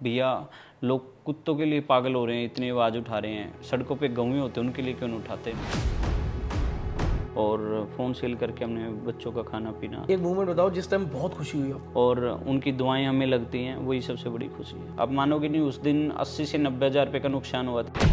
भैया लोग कुत्तों के लिए पागल हो रहे हैं, इतनी आवाज़ उठा रहे हैं, सड़कों पे गौएं होते हैं उनके लिए क्यों नहीं उठाते। और फ़ोन सेल करके हमने बच्चों का खाना पीना। एक मूवमेंट बताओ जिस टाइम बहुत खुशी हुई हो। और उनकी दुआएं हमें लगती हैं, वही सबसे बड़ी खुशी है। अब मानोगे नहीं, उस दिन 80 से 90 हज़ार रुपये का नुकसान हुआ था।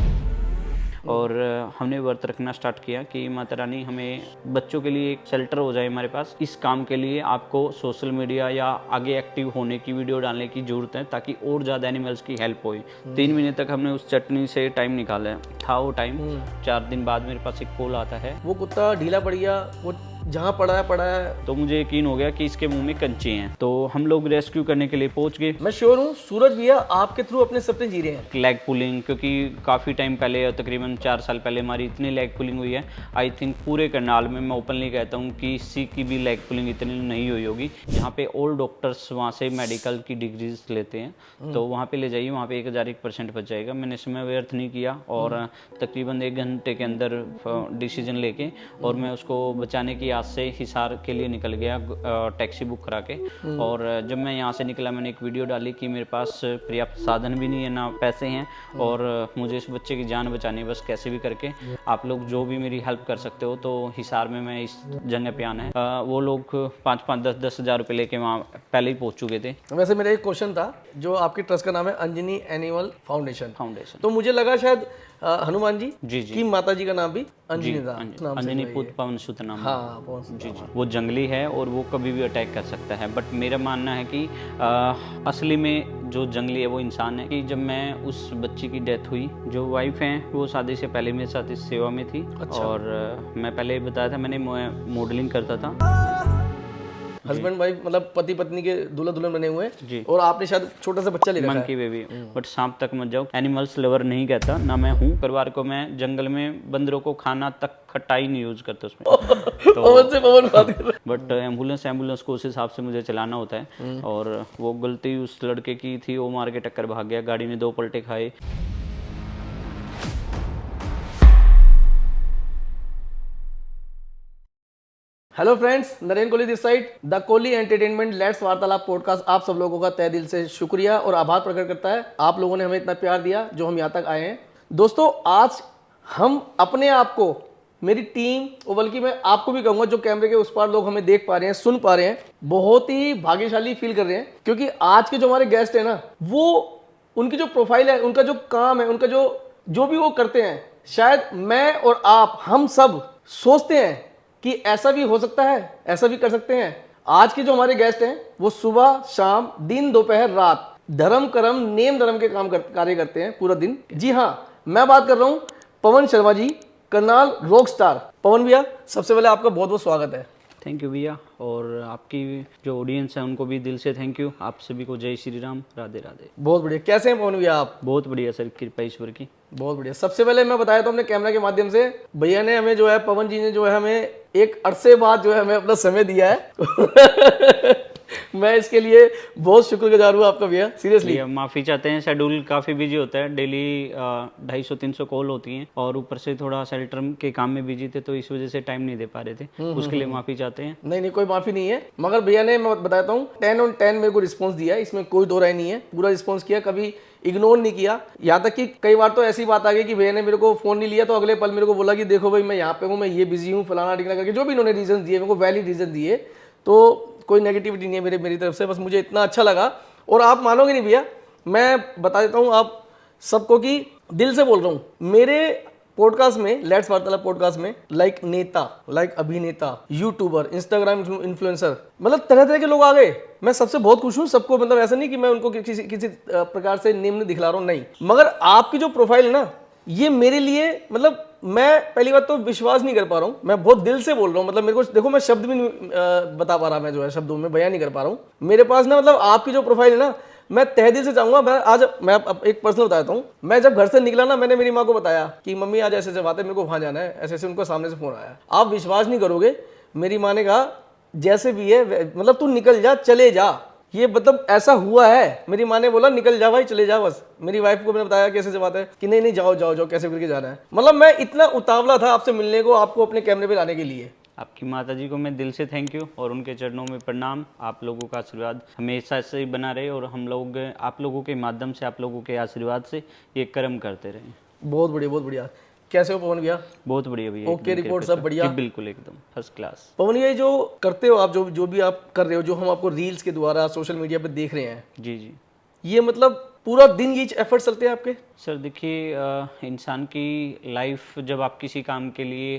और हमने व्रत रखना स्टार्ट किया कि माता रानी हमें बच्चों के लिए एक शेल्टर हो जाए हमारे पास। इस काम के लिए आपको सोशल मीडिया या आगे एक्टिव होने की, वीडियो डालने की ज़रूरत है ताकि और ज़्यादा एनिमल्स की हेल्प हो। 3 महीने तक हमने उस चटनी से टाइम निकाला था। वो टाइम 4 दिन बाद मेरे पास एक कॉल आता है, वो कुत्ता ढीला पड़ गया, वो जहाँ पड़ा है। तो मुझे यकीन हो गया कि इसके मुंह में कंचे हैं। तो हम लोग रेस्क्यू करने के लिए पहुंच गए। मैं श्योर हूँ सूरज भैया आपके थ्रू अपने सपने जी रहे हैं। लेग पुलिंग, क्योंकि काफ़ी टाइम पहले, तकरीबन 4 साल पहले हमारी इतनी लेग पुलिंग हुई है। आई थिंक पूरे करनाल में मैं ओपनली कहता हूँ कि किसी की भी लेग पुलिंग इतनी नहीं हुई होगी। यहाँ पे ऑल डॉक्टर्स वहाँ से मेडिकल की डिग्रीज लेते हैं, तो वहाँ पे ले जाइए, वहाँ पे 1001% बच जाएगा। मैंने समय व्यर्थ नहीं किया और तकरीबन 1 घंटे के अंदर डिसीजन लेके और मैं उसको बचाने की आस से हिसार के लिए निकल गया, टैक्सी बुक करा के। और जब मैं यहाँ से निकला, मैंने एक वीडियो डाली कि मेरे पास पर्याप्त साधन भी नहीं है, ना पैसे हैं, और मुझे इस बच्चे की जान बचानी है, बस कैसे भी करके आप लोग जो भी मेरी हेल्प कर सकते हो। तो हिसार में मैं इस जगह पे आना है। वो लोग 5-5, 10-10 हज़ार रुपये लेके वहाँ पहले ही पहुँच चुके थे। वैसे मेरा एक क्वेश्चन था, जो आपकी ट्रस्ट का नाम है अंजनी एनिमल फाउंडेशन, तो मुझे लगा शायद हनुमान जी की माता जी का नाम भी अंजनी था। अंजनी पुत्र पवन सुत नाम। हाँ, जी। वो जंगली है और वो कभी भी अटैक कर सकता है, बट मेरा मानना है कि असली में जो जंगली है वो इंसान है। कि जब मैं उस बच्ची की डेथ हुई, जो वाइफ है वो शादी से पहले मेरे साथ इस सेवा में थी। अच्छा। और मैं पहले बताया था, मैंने मॉडलिंग करता था। हस्बैंड वाइफ मतलब पति पत्नी के दूल्हा दुल्हन बने हुए हैं, और आपने शायद छोटा सा बच्चा ले रखा है। Monkey baby. बट सांप तक मत जाओ, एनिमल्स लवर नहीं कहता ना मैं हूँ। परिवार को मैं जंगल में बंदरों को खाना तक खटाई नहीं यूज करता उसमें। तो बट एम्बुलेंस को उस हिसाब से मुझे चलाना होता है। और वो गलती उस लड़के की थी, वो मार के टक्कर भाग गया, गाड़ी ने 2 पलटे खाए। Hello friends, Narendra Kohli this side, the Kohli entertainment let's वार्तालाप पॉडकास्ट आप सब लोगों का तहे दिल से शुक्रिया और आभार प्रकट करता है। आप लोगों ने हमें इतना प्यार दिया जो हम यहाँ तक आए हैं। दोस्तों, आज हम अपने आप को, मेरी टीम और बल्कि मैं आपको भी कहूँगा जो कैमरे के उस पार लोग हमें देख पा रहे हैं, सुन पा रहे हैं, बहुत ही भाग्यशाली फील कर रहे हैं। क्योंकि आज के जो हमारे गेस्ट हैं ना, वो उनकी जो प्रोफाइल है, उनका जो काम है, उनका जो भी वो करते हैं, शायद मैं और आप, हम सब सोचते हैं कि ऐसा भी हो सकता है, ऐसा भी कर सकते हैं। आज के जो हमारे गेस्ट हैं वो सुबह शाम, दिन दोपहर रात, धर्म कर्म नेम धर्म के कार्य करते हैं पूरा दिन। जी हाँ, मैं बात कर रहा हूँ पवन शर्मा जी, करनाल रॉक स्टार। पवन भैया, सबसे पहले आपका बहुत बहुत स्वागत है। थैंक यू भैया, और आपकी जो ऑडियंस है उनको भी दिल से थैंक यू। आप सभी को जय श्री राम, राधे राधे। बहुत बढ़िया। कैसे हैं पवन भैया आप? बहुत बढ़िया सर, कृपा ईश्वर की। बहुत बढ़िया। सबसे पहले मैं बताया तो अपने कैमरा के माध्यम से, भैया ने हमें जो है, पवन जी ने जो है हमें एक अरसे बाद जो है हमें अपना समय दिया है। मैं इसके लिए बहुत शुक्रगुजार हूँ आपका भैया, सीरियसली। माफ़ी चाहते हैं, शेड्यूल काफ़ी बिजी होता है, डेली 250-300 कॉल होती हैं, और ऊपर से थोड़ा शेल्टर के काम में बिजी थे, तो इस वजह से टाइम नहीं दे पा रहे थे। उसके लिए माफ़ी चाहते हैं। नहीं, कोई माफ़ी नहीं है, मगर भैया ने, मैं बताता हूँ, 10 on 10 मेरे को रिस्पॉन्स दिया है, इसमें कोई दो राय नहीं है। पूरा रिस्पॉन्स किया, कभी इग्नोर नहीं किया। यहाँ तक कि कई बार तो ऐसी बात आ गई कि भैया ने मेरे को फोन नहीं लिया, तो अगले पल मेरे को बोला कि देखो भाई, मैं यहाँ पे हूँ, मैं ये बिजी हूँ, फलाना टिकना करके जो भी इन्होंने रीजन दिए, मेरे को वैलिड रीजन दिए। तो कोई नेगेटिविटी नहीं है मेरी तरफ से, बस मुझे इतना अच्छा लगा। और आप मानोगे नहीं भैया, मैं बता देता हूँ आप सबको कि दिल से बोल रहा हूँ, मेरे पॉडकास्ट में, लेट्स वार्तालाप पॉडकास्ट में, लाइक नेता, लाइक अभिनेता, यूट्यूबर, इंस्टाग्राम इन्फ्लुएंसर, मतलब तरह तरह के लोग आ गए। मैं सबसे बहुत खुश हूँ, सबको, मतलब ऐसा नहीं कि मैं उनको किसी प्रकार से निम्न दिखला रहा हूँ, नहीं। मगर आपकी जो प्रोफाइल है ना, ये मेरे लिए, मतलब मैं पहली बात तो विश्वास नहीं कर पा रहा हूँ, मैं बहुत दिल से बोल रहा हूँ। मतलब मेरे को देखो, मैं शब्द भी नहीं बता पा रहा, मैं जो है शब्दों में बयान नहीं कर पा रहा हूँ। मेरे पास ना, मतलब आपकी जो प्रोफाइल है ना, मैं तहे दिल से चाहूंगा। मैं एक पर्सनल बताता हूँ, मैं जब घर से निकला ना, मैंने मेरी माँ को बताया कि मम्मी आज ऐसे बात है, मेरे को वहां जाना है, ऐसे उनको सामने से फोन आया। आप विश्वास नहीं करोगे, मेरी माँ ने कहा जैसे भी है, मतलब तू निकल जा, चले जा। ये मतलब ऐसा हुआ है, मेरी माँ ने बोला निकल जा भाई, चले जा बस। मेरी वाइफ को मैंने बताया कैसे बात है कि नहीं जाओ कैसे करके जाना है। मतलब मैं इतना उतावला था आपसे मिलने को, आपको अपने कैमरे पे लाने के लिए। आपकी माताजी को मैं दिल से थैंक यू और उनके चरणों में प्रणाम। आप लोगों का आशीर्वाद हमेशा ऐसे ही बना रहे और हम लोग आप लोगों के माध्यम से, आप लोगों के आशीर्वाद से ये कर्म करते रहें। बहुत बढ़िया, बहुत बढ़िया। कैसे हो पवन भैया? बहुत बढ़िया भैया। ओके, एकदम रिपोर्ट कृपया सब बढ़िया? जी बिल्कुल एकदम फर्स्ट क्लास। पवन भैया, ये जो करते हो आप, जो भी आप कर रहे हो, जो हम आपको रील्स के द्वारा सोशल मीडिया पे देख रहे हैं, जी जी ये मतलब पूरा दिन ये एफर्ट चलते हैं आपके? सर देखिए, इंसान की लाइफ जब आप किसी काम के लिए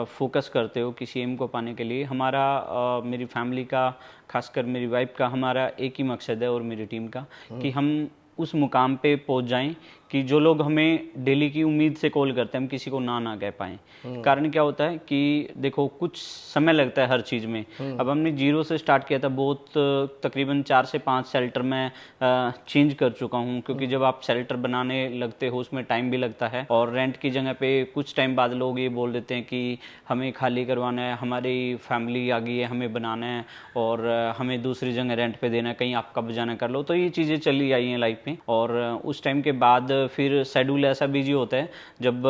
फोकस करते हो, किसी एम को पाने के लिए, हमारा मेरी फैमिली का, खासकर मेरी वाइफ का, हमारा एक ही मकसद है और मेरी टीम का कि हम उस मुकाम पे पहुंच जाएं कि जो लोग हमें डेली की उम्मीद से कॉल करते हैं हम किसी को ना कह पाएं। कारण क्या होता है कि देखो कुछ समय लगता है हर चीज़ में। अब हमने जीरो से स्टार्ट किया था, बहुत तकरीबन 4 से 5 शेल्टर में चेंज कर चुका हूं, क्योंकि जब आप शेल्टर बनाने लगते हो उसमें टाइम भी लगता है और रेंट की जगह पे कुछ टाइम बाद लोग ये बोल देते हैं कि हमें खाली करवाना है, हमारी फैमिली आ गई है, हमें बनाना है और हमें दूसरी जगह रेंट पे देना है, कहीं आप कब जाना कर लो। तो ये चीज़ें चली आई हैं लाइफ में और उस टाइम के बाद फिर शेड्यूल ऐसा बिजी होता है जब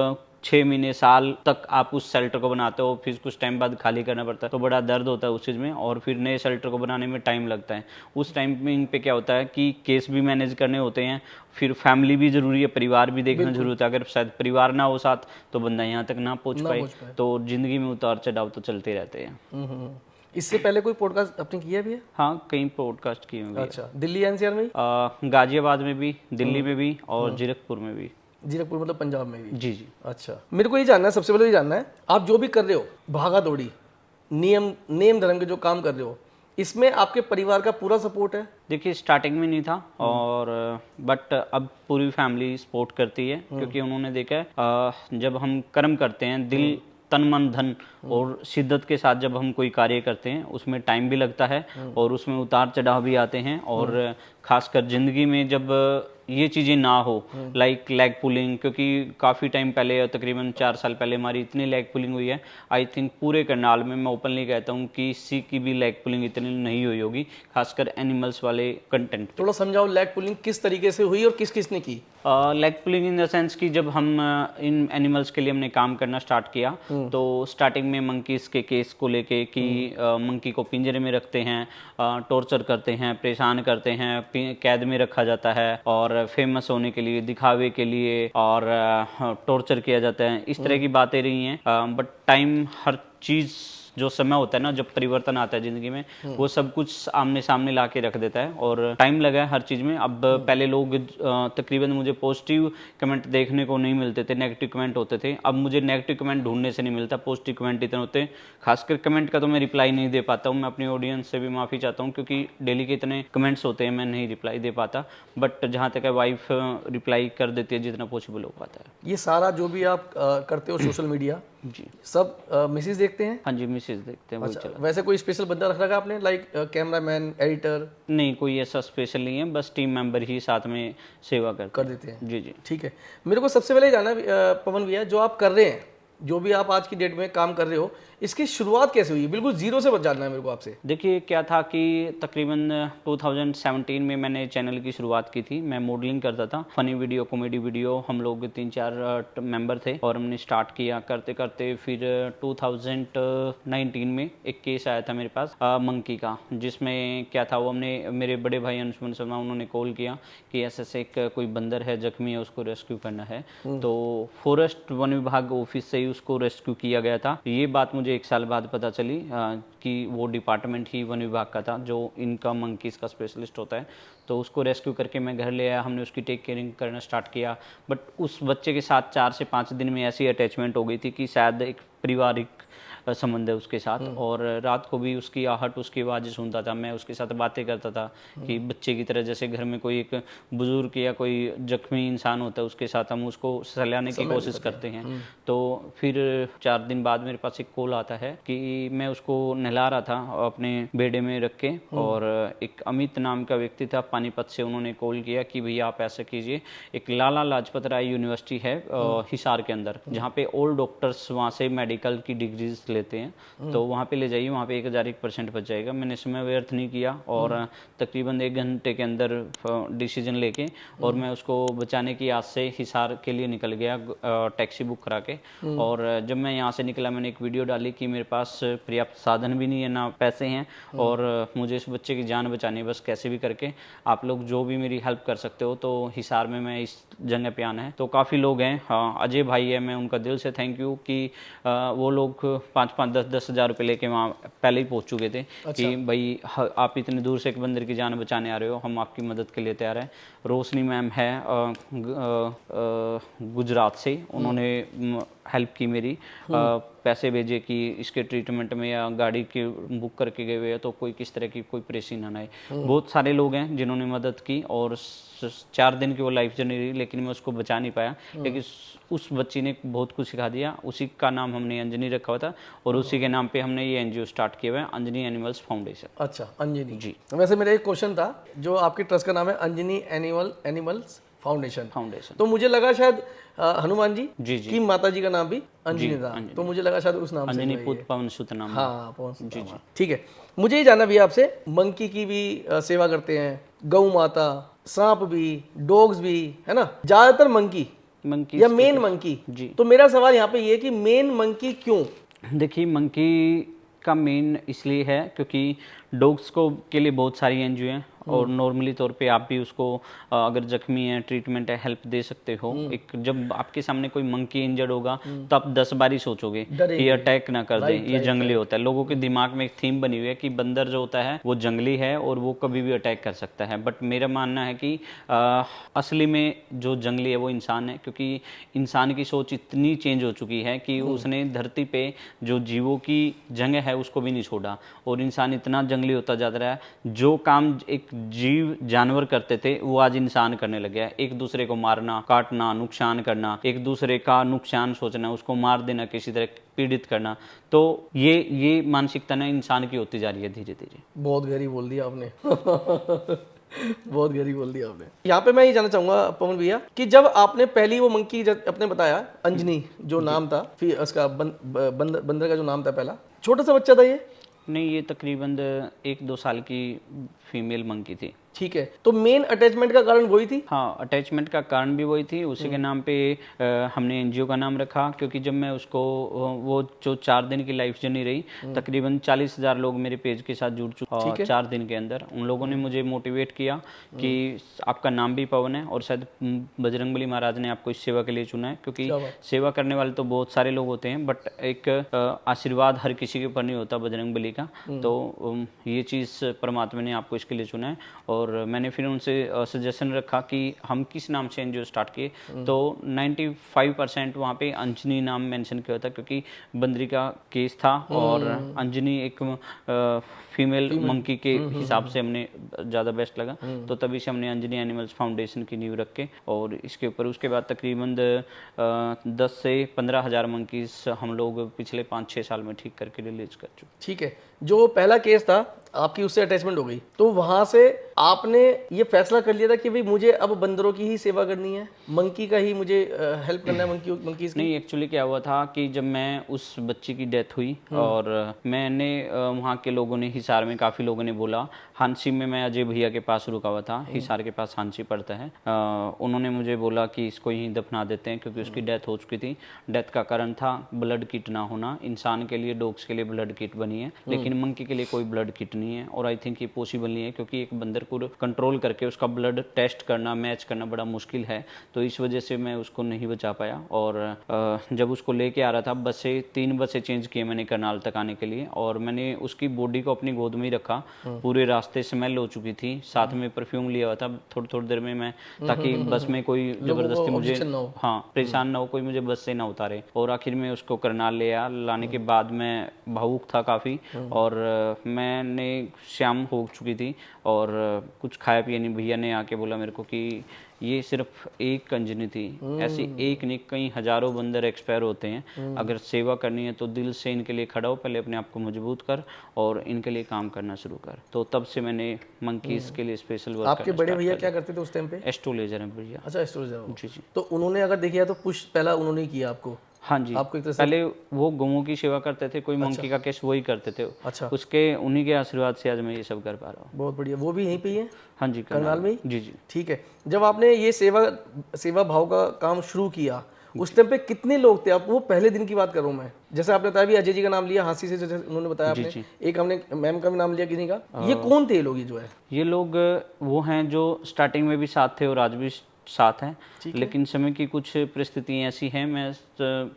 6 महीने साल तक आप उस शेल्टर को बनाते हो, फिर कुछ टाइम बाद खाली करना पड़ता है, तो बड़ा दर्द होता है उस चीज़ में और फिर नए शेल्टर को बनाने में टाइम लगता है। उस टाइम में इन पे क्या होता है कि केस भी मैनेज करने होते हैं, फिर फैमिली भी ज़रूरी है, परिवार भी देखना जरूरी है। अगर शायद परिवार ना हो साथ तो बंदा यहाँ तक ना पहुँच पाए। तो ज़िंदगी में उतार चढ़ाव तो चलते रहते हैं। इससे पहले कोई पॉडकास्ट आपने किया भी है? हाँ, कई पॉडकास्ट किए हुए। अच्छा, दिल्ली एनसीआर में? गाजियाबाद में भी, दिल्ली में भी और जीरकपुर में भी। जीरकपुर मतलब पंजाब में भी? जी जी। अच्छा, मेरे को ये जानना है, सबसे पहले ये जानना है, आप जो भी कर रहे हो, भागा दौड़ी, नेम धर्म के जो काम कर रहे हो, इसमें आपके परिवार का पूरा सपोर्ट है? देखिए स्टार्टिंग में नहीं था और बट अब पूरी फैमिली सपोर्ट करती है, क्योंकि उन्होंने देखा है जब हम कर्म करते हैं, दिल तन मन धन और शिद्दत के साथ जब हम कोई कार्य करते हैं उसमें टाइम भी लगता है और उसमें उतार चढ़ाव भी आते हैं। और खासकर ज़िंदगी में जब ये चीज़ें ना हो, लाइक लेग पुलिंग, क्योंकि काफ़ी टाइम पहले, तकरीबन 4 साल पहले हमारी इतनी लेग पुलिंग हुई है, आई थिंक पूरे करनाल में, मैं ओपनली कहता हूँ कि किसी की भी लेग पुलिंग इतनी नहीं हुई होगी, खासकर एनिमल्स वाले कंटेंट। थोड़ा समझाओ लेग पुलिंग किस तरीके से हुई और किस किस ने की? Leg pulling in the sense कि जब हम इन एनिमल्स के लिए हमने काम करना स्टार्ट किया तो स्टार्टिंग में मंकीज़ के केस को लेके कि मंकी को पिंजरे में रखते हैं, टॉर्चर करते हैं, परेशान करते हैं, कैद में रखा जाता है और फेमस होने के लिए, दिखावे के लिए और टॉर्चर किया जाता है, इस तरह की बातें रही हैं। बट टाइम, हर चीज़ जो समय होता है ना, जब परिवर्तन आता है ज़िंदगी में, वो सब कुछ आमने सामने ला के रख देता है और टाइम लगा है हर चीज़ में। अब पहले लोग तकरीबन मुझे पॉजिटिव कमेंट देखने को नहीं मिलते थे, नेगेटिव कमेंट होते थे। अब मुझे नेगेटिव कमेंट ढूंढने से नहीं मिलता, पॉजिटिव कमेंट इतने होते हैं। खासकर कमेंट का तो मैं रिप्लाई नहीं दे पाता हूँ, मैं अपनी ऑडियंस से भी माफ़ी चाहता हूँ, क्योंकि डेली के इतने कमेंट्स होते हैं, मैं नहीं रिप्लाई दे पाता। बट जहाँ तक है वाइफ रिप्लाई कर देती है जितना पॉसिबल हो पाता है। ये सारा जो भी आप करते हो सोशल मीडिया, जी सब मिसेज देखते हैं? हाँ जी, मिसेज देखते हैं। अच्छा, वैसे कोई स्पेशल बंदा रख रखा आपने, लाइक कैमरामैन, एडिटर? नहीं, कोई ऐसा स्पेशल नहीं है, बस टीम मेंबर ही साथ में सेवा कर देते हैं? जी जी। ठीक है। मेरे को सबसे पहले जानना है पवन भैया, जो आप कर रहे हैं, जो भी आप आज की डेट में काम कर रहे हो, इसकी शुरुआत कैसे हुई? बिल्कुल जीरो से जानना है मेरे को आपसे। देखिए क्या था कि तकरीबन 2017 में मैंने चैनल की शुरुआत की थी। मैं मॉडलिंग करता था, फनी वीडियो, कॉमेडी वीडियो, हम लोग 3-4 मेंबर थे और हमने स्टार्ट किया। करते करते फिर 2019 में एक केस आया था मेरे पास मंकी का, जिसमें क्या था, वो हमने, मेरे बड़े भाई अंशुमन शर्मा, उन्होंने कॉल किया कि ऐसे एक कोई बंदर है, जख्मी है, उसको रेस्क्यू करना है। तो फॉरेस्ट वन विभाग ऑफिस से ही उसको रेस्क्यू किया गया था। ये बात मुझे 1 साल बाद पता चली कि वो डिपार्टमेंट ही वन विभाग का था जो इनका मंकीज़ का स्पेशलिस्ट होता है। तो उसको रेस्क्यू करके मैं घर ले आया, हमने उसकी टेक केयरिंग करना स्टार्ट किया। बट उस बच्चे के साथ 4 से 5 दिन में ऐसी अटैचमेंट हो गई थी कि शायद एक पारिवारिक संबंध है उसके साथ। और रात को भी उसकी आहट, उसकी आवाज़ सुनता था, मैं उसके साथ बातें करता था कि बच्चे की तरह, जैसे घर में कोई एक बुजुर्ग या कोई जख्मी इंसान होता है उसके साथ हम उसको सहलाने की कोशिश करते हैं। तो फिर 4 दिन बाद मेरे पास एक कॉल आता है कि मैं उसको नहला रहा था अपने बेडे में रख के और एक अमित नाम का व्यक्ति था, पानी पानीपत से उन्होंने कॉल किया कि भैया आप ऐसा कीजिए, एक लाला लाजपत राय यूनिवर्सिटी है हिसार के अंदर, जहाँ पे ओल्ड डॉक्टर्स वहाँ से मेडिकल की डिग्रीज लेते हैं, तो वहाँ पे ले जाइए, वहाँ पे 1001% बच जाएगा। मैंने समय व्यर्थ नहीं किया और तकरीबन 1 घंटे के अंदर डिसीजन लेके और मैं उसको बचाने की आस से हिसार के लिए निकल गया टैक्सी बुक करा के। और जब मैं यहाँ से निकला मैंने एक वीडियो डाली कि मेरे पास पर्याप्त साधन भी नहीं है, ना पैसे हैं, और मुझे इस बच्चे की जान बचानी है, बस कैसे भी करके आप लोग जो भी मेरी हेल्प कर सकते हो। तो हिसार में मैं इस जगह पे आना है, तो काफ़ी लोग हैं। हाँ, अजय भाई है, मैं उनका दिल से थैंक यू कि वो लोग 5-5, 10-10 हज़ार रुपये लेके वहाँ पहले ही पहुँच चुके थे। कि भाई आप इतनी दूर से एक बंदर की जान बचाने आ रहे हो, हम आपकी मदद के लिए तैयार हैं। रोशनी मैम है गुजरात से, उन्होंने हेल्प की मेरी, पैसे भेजे कि इसके ट्रीटमेंट में या गाड़ी के बुक करके गए हुए हैं तो कोई किस तरह की कोई परेशानी ना आए। बहुत सारे लोग हैं जिन्होंने मदद की और 4 दिन की वो लाइफ जर्नी रही, लेकिन मैं उसको बचा नहीं पाया। लेकिन उस बच्ची ने बहुत कुछ सिखा दिया। उसी का नाम हमने अंजनी रखा हुआ था और उसी के नाम पे हमने ये एनजीओ स्टार्ट किया हुआ है, अंजनी एनिमल्स फाउंडेशन। अच्छा, अंजनी जी। वैसे मेरा एक क्वेश्चन था, जो आपके ट्रस्ट का नाम है अंजनी एनिमल्स फाउंडेशन, तो मुझे लगा शायद हनुमान जी जी की माता जी का नाम भी अंजनी था, तो मुझे लगा शायद उस नाम से अंजनी पुत्र पवन सुत नाम। हाँ, पवन सुत। जी जी, ठीक है। मुझे ये जानना भी आपसे, मंकी की भी सेवा करते हैं, गौ माता, सांप भी, डॉग्स भी, है ना, ज्यादातर मंकी या मेन मंकी जी। तो मेरा सवाल यहाँ पे ये कि मेन मंकी क्यों? देखिए, मंकी का मेन इसलिए है क्योंकि डॉग्स को के लिए बहुत सारी एनजीओ हैं और नॉर्मली तौर पे आप भी उसको अगर जख्मी है, ट्रीटमेंट है, हेल्प दे सकते हो। एक जब आपके सामने कोई मंकी इंजर्ड होगा तो आप 10 बार ही सोचोगे कि अटैक ना कर दे, ये जंगली होता है। लोगों के दिमाग में एक थीम बनी हुई है कि बंदर जो होता है वो जंगली है और वो कभी भी अटैक कर सकता है। बट मेरा मानना है कि असली में जो जंगली है वो इंसान है, क्योंकि इंसान की सोच इतनी चेंज हो चुकी है कि उसने धरती पे जो जीवों की जगह है उसको भी नहीं छोड़ा और इंसान इतना जंगली होता जा रहा है। जो काम एक जीव जानवर करते थे वो आज इंसान करने लगे हैं। एक दूसरे को मारना, काटना, नुकसान करना, एक दूसरे का नुकसान सोचना, उसको मार देना, किसी तरह पीड़ित करना, तो ये मानसिकता ना इंसान की होती जा रही है धीरे धीरे। बहुत गहरी बोल दिया आपने बहुत गहरी बोल दिया आपने। यहाँ पे मैं ये जानना चाहूंगा पवन भैया कि जब आपने पहली वो मंकी आपने बताया अंजनी जो नाम था, फिर उसका बंदर का जो नाम था पहला, छोटा सा बच्चा था ये? नहीं, ये तकरीबन 1-2 साल की फीमेल मंकी थी। ठीक है, तो मेन अटैचमेंट का कारण वही थी? हाँ, अटैचमेंट का कारण भी वही थी। उसी के नाम पे हमने एनजीओ का नाम रखा, क्योंकि जब मैं उसको वो जो 4 दिन की लाइफ जर्नी रही, तकरीबन 40,000 लोग मेरे पेज के साथ जुड़ चुके 4 दिन के अंदर। उन लोगों ने मुझे मोटिवेट किया कि आपका नाम भी पवन है और शायद बजरंगबली महाराज ने आपको इस सेवा के लिए चुना है, क्योंकि सेवा करने वाले तो बहुत सारे लोग होते हैं, बट एक आशीर्वाद हर किसी के ऊपर नहीं होता बजरंगबली का। तो ये चीज़ परमात्मा ने आपको इसके लिए चुना है। और मैंने फिर उनसे सजेशन रखा कि हम किस नाम से एनजीओ स्टार्ट किए, तो 95% वहाँ पे अंजनी नाम मेंशन किया था, क्योंकि बंदरी का केस था और अंजनी एक फीमेल मंकी के हिसाब से हमने ज़्यादा बेस्ट लगा, तो तभी से हमने अंजनी एनिमल्स फाउंडेशन की नींव रख के और इसके ऊपर उसके बाद तकरीबन 10 से 15 हज़ार मंकीज हम लोग पिछले 5-6 साल में ठीक करके रिलीज कर चुके। ठीक है, जो पहला केस था आपकी उससे अटैचमेंट हो गई, तो वहां से आपने ये फैसला कर लिया था कि भाई मुझे अब बंदरों की ही सेवा करनी है, मंकी का ही मुझे हेल्प करना है, मंकीज की? नहीं, एक्चुअली क्या हुआ था कि जब मैं उस बच्ची की डेथ हुई और मैंने वहाँ के लोगों ने, हिसार में काफ़ी लोगों ने बोला, हांसी में मैं अजय भैया के पास रुका हुआ था, हिसार के पास हांसी पड़ता है, उन्होंने मुझे बोला कि इसको यहीं दफना देते हैं, क्योंकि उसकी डेथ हो चुकी थी। डेथ का कारण था ब्लड किट ना होना। इंसान के लिए, डॉग्स के लिए ब्लड किट बनी है, लेकिन मंकी के लिए कोई ब्लड किट नहीं है, और आई थिंक ये पॉसिबल नहीं है, क्योंकि एक बंदर को कंट्रोल करके उसका ब्लड टेस्ट करना, मैच करना बड़ा मुश्किल है। तो इस वजह से मैं उसको नहीं बचा पाया। और जब उसको लेके आ रहा था, 3 बसें चेंज किए मैंने करनाल तक आने के लिए, और मैंने उसकी बॉडी को अपनी गोद में ही रखा। पूरे रास्ते स्मेल हो चुकी थी, साथ में परफ्यूम लिया हुआ था थोड़ी देर में मैं, ताकि बस में कोई जबरदस्ती मुझे परेशान ना हो, कोई मुझे बस से ना उतारे। और आखिर में उसको करनाल ले आया। लाने के बाद मैं भावुक था काफ़ी, और मैंने शाम हो चुकी थी और कुछ खाया पिया नहीं। भैया ने आके बोला मेरे को कि ये सिर्फ एक अंजनी थी, ऐसी एक नहीं, कई हजारों बंदर एक्सपायर होते हैं। अगर सेवा करनी है तो दिल से इनके लिए खड़ा हो, पहले अपने आप को मजबूत कर और इनके लिए काम करना शुरू कर। तो तब से मैंने मंकीज के लिए स्पेशल वर्क आपके बड़े भैया क्या करते थे उस टाइम पे? एस्ट्रोलेजर हैं भैया। अच्छा, एस्ट्रोलॉजर। जी जी। तो उन्होंने अगर देखिए तो पुश पहला उन्होंने ही किया आपको? हाँ जी, आपको एक तरह से? पहले वो गौओं की सेवा करते थे, कोई मंकी का केस वही करते थे। अच्छा, उसके उन्हीं के आशीर्वाद से आज मैं ये सब कर पा रहा हूँ। बहुत बढ़िया। वो भी यहीं पे ही है, हाँ जी, करनाल में ही? जी जी। ठीक है। जब आपने ये सेवा भाव का काम शुरू किया, उस टाइम पे कितने लोग थे? आप वो पहले दिन की बात कर रहा हूँ मैं। जैसे आपने बताया भी अजय जी का नाम लिया, हाँसी से जैसे उन्होंने बताया जी, आपने, जी। एक हमने मैम का भी नाम लिया किन्हीं का। ये कौन थे ये लोग, ये जो है? ये लोग वो हैं जो स्टार्टिंग में भी साथ थे और आज भी साथ हैं, लेकिन समय की कुछ परिस्थितियाँ ऐसी हैं, मैं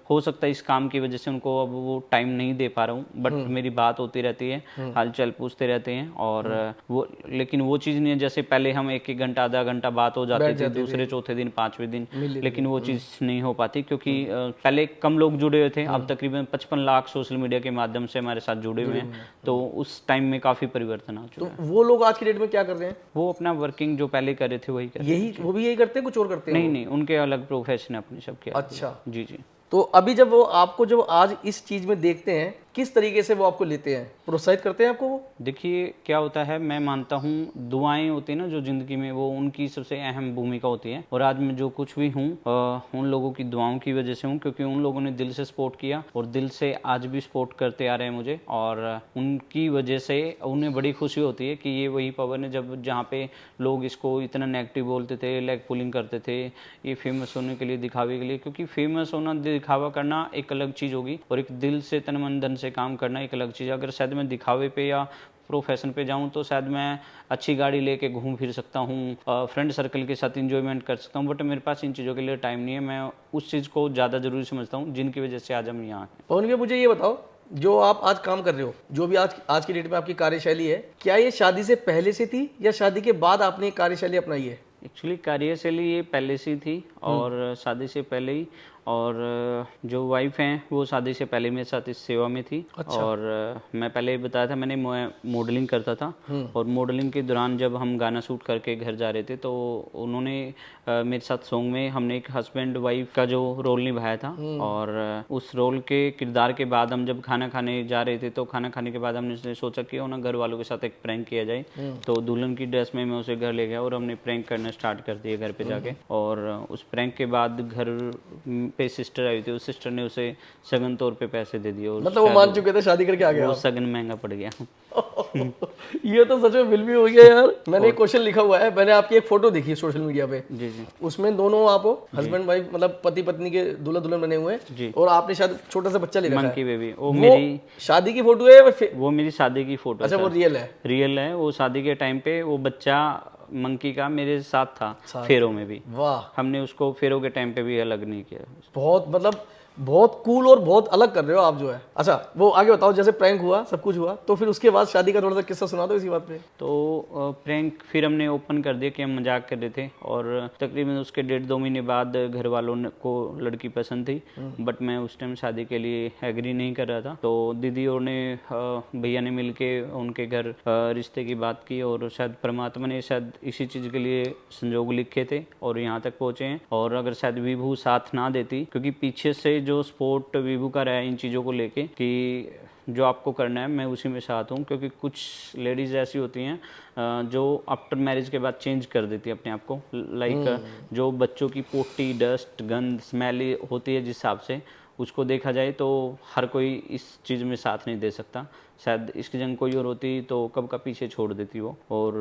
हो सकता है इस काम की वजह से उनको अब वो टाइम नहीं दे पा रहा हूँ, बट मेरी बात होती रहती है, हालचाल पूछते रहते हैं। और वो, लेकिन वो चीज़ नहीं है जैसे पहले हम 1-1 घंटा आधा घंटा बात हो जाती थी, दूसरे चौथे दिन 5वें दिन, लेकिन वो चीज़ नहीं हो पाती क्योंकि पहले कम लोग जुड़े हुए थे, अब तकरीबन 55 लाख सोशल मीडिया के माध्यम से हमारे साथ जुड़े हुए हैं, तो उस टाइम में काफ़ी परिवर्तन आ चुका है। तो वो लोग आज की डेट में क्या कर रहे हैं? वो अपना वर्किंग जो पहले कर रहे थे वही कर रहे हैं। यही, वो भी यही करते हैं, कुछ और करते हैं? नहीं नहीं, उनके अलग प्रोफेशन है अपने सबके। अच्छा। जी जी। तो अभी जब वो आपको, जब आज इस चीज में देखते हैं, किस तरीके से वो आपको लेते हैं, प्रोत्साहित करते हैं आपको वो? देखिए क्या होता है, मैं मानता हूँ दुआएं होती है ना जो जिंदगी में, वो उनकी सबसे अहम भूमिका होती है। और आज मैं जो कुछ भी हूँ उन लोगों की दुआओं की वजह से हूँ, क्योंकि उन लोगों ने दिल से सपोर्ट किया और दिल से आज भी सपोर्ट करते आ रहे हैं मुझे। और उनकी वजह से उन्हें बड़ी खुशी होती है कि ये वही पावर है जब जहाँ पे लोग इसको इतना नेगेटिव बोलते थे, लेग पुलिंग करते थे, ये फेमस होने के लिए, दिखावे के लिए। क्योंकि फेमस होना, दिखावा करना एक अलग चीज़ होगी, और एक दिल से तन मन धन से काम करना एक अलग चीज़। अगर शायद मैं दिखावे पे या प्रोफेशन पे जाऊं तो शायद मैं अच्छी गाड़ी लेके घूम फिर सकता हूं, फ्रेंड सर्कल के साथ इंजॉयमेंट कर सकता हूं, बट मेरे पास इन चीज़ों के लिए टाइम नहीं है। मैं उस चीज़ को ज़्यादा ज़रूरी समझता हूं जिनकी वजह से आज हम यहाँ हैं। पवन भैया, मुझे ये बताओ, जो आप आज काम कर रहे हो, जो भी आज की डेट में आपकी कार्यशैली है, क्या ये शादी से पहले से थी या शादी के बाद आपने कार्यशैली अपनाई है? एक्चुअली कार्यशैली ये पहले से थी और शादी से पहले ही। और जो वाइफ हैं वो शादी से पहले मेरे साथ इस सेवा में थी। अच्छा। और मैं पहले बताया था, मैंने मॉडलिंग करता था, और मॉडलिंग के दौरान जब हम गाना शूट करके घर जा रहे थे तो उन्होंने मेरे साथ सॉन्ग में हमने एक हस्बैंड वाइफ का जो रोल निभाया था। और उस रोल के किरदार के बाद हम जब खाना खाने जा रहे थे तो खाना खाने के बाद हमने सोचा कि ना घर वालों के साथ एक प्रैंक किया जाए। तो दुल्हन की ड्रेस में मैं उसे घर ले गया और हमने प्रैंक करना स्टार्ट कर दिया घर पे जाके। और उस प्रैंक के बाद घर पे सिस्टर आई थी, उस सिस्टर ने उसे सगन तौर पे पैसे दे दिए। और मतलब वो मान चुके थे, शादी करके आ गया? वो सगन महंगा पड़ गया। ये तो सच में फिल्मी हो गया यार। मैंने एक क्वेश्चन लिखा हुआ है, मैंने आपकी एक फोटो देखी है सोशल मीडिया पे। जी जी। उसमें दोनों आप हस्बैंड वाइफ, मतलब पति पत्नी के दूल्हा दुल्हन बने हुए हैं, और आपने शायद छोटा सा बच्चा ले रखा है। Monkey baby. वो मेरी शादी की फोटो है? वो मेरी शादी की फोटो। अच्छा, वो रियल है? रियल है। वो शादी के टाइम पे वो बच्चा मंकी का मेरे साथ था, फेरों में भी। वाह। हमने उसको फेरों के टाइम पे भी अलग नहीं किया। बहुत, मतलब बहुत कूल और बहुत अलग कर रहे हो आप जो है। अच्छा, वो आगे बताओ, जैसे प्रैंक हुआ, सब कुछ हुआ, तो फिर उसके बाद शादी का थोड़ा सा किस्सा सुना दो इसी बात पे। तो प्रैंक फिर हमने ओपन कर दिया कि हम मजाक कर रहे थे, और तकरीबन उसके 1.5-2 महीने बाद घर वालों को लड़की पसंद थी, बट मैं उस टाइम शादी के लिए एग्री नहीं कर रहा था। तो दीदी और ने भैया ने मिल के उनके घर रिश्ते की बात की, और शायद परमात्मा ने शायद इसी चीज़ के लिए संजोग लिखे थे और यहाँ तक पहुँचे हैं। और अगर शायद विभू साथ ना देती, क्योंकि पीछे से जो सपोर्ट विभू का रहा है इन चीज़ों को लेके कि जो आपको करना है मैं उसी में साथ हूँ, क्योंकि कुछ लेडीज़ ऐसी होती हैं जो आफ्टर मैरिज के बाद चेंज कर देती है अपने आप को। लाइक जो बच्चों की पोटी, डस्ट, गंद, स्मेली होती है, जिस हिसाब से उसको देखा जाए तो हर कोई इस चीज़ में साथ नहीं दे सकता। शायद इसकी जंग कोई और होती तो कब का पीछे छोड़ देती वो, और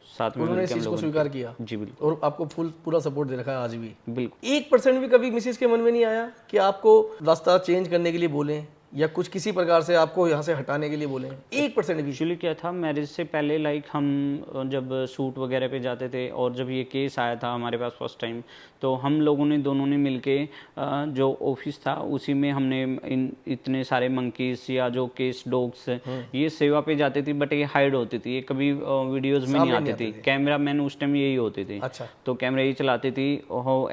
साथ में उन्होंने इस चीज को स्वीकार किया। जी बिल्कुल। और आपको पूरा सपोर्ट दे रखा है आज भी। बिल्कुल। 1% भी कभी मिसेज के मन में नहीं आया कि आपको रास्ता चेंज करने के लिए बोलें या कुछ किसी प्रकार से आपको यहाँ से हटाने के लिए बोलें? 1% भी? एक्चुअली क्या था, मैरिज से पहले लाइक हम जब शूट वगैरह पे जाते थे और जब ये केस आया था हमारे पास फर्स्ट टाइम, तो हम लोगों ने दोनों ने मिलके जो ऑफिस था उसी में हमने इतने सारे मंकीज या जो केस डॉग्स ये सेवा पे जाते थे, बट ये हाइड होती थी, ये कभी वीडियोज में नहीं आती थी। कैमरा मैन उस टाइम यही होती थी। अच्छा। तो कैमरा यही चलाती थी।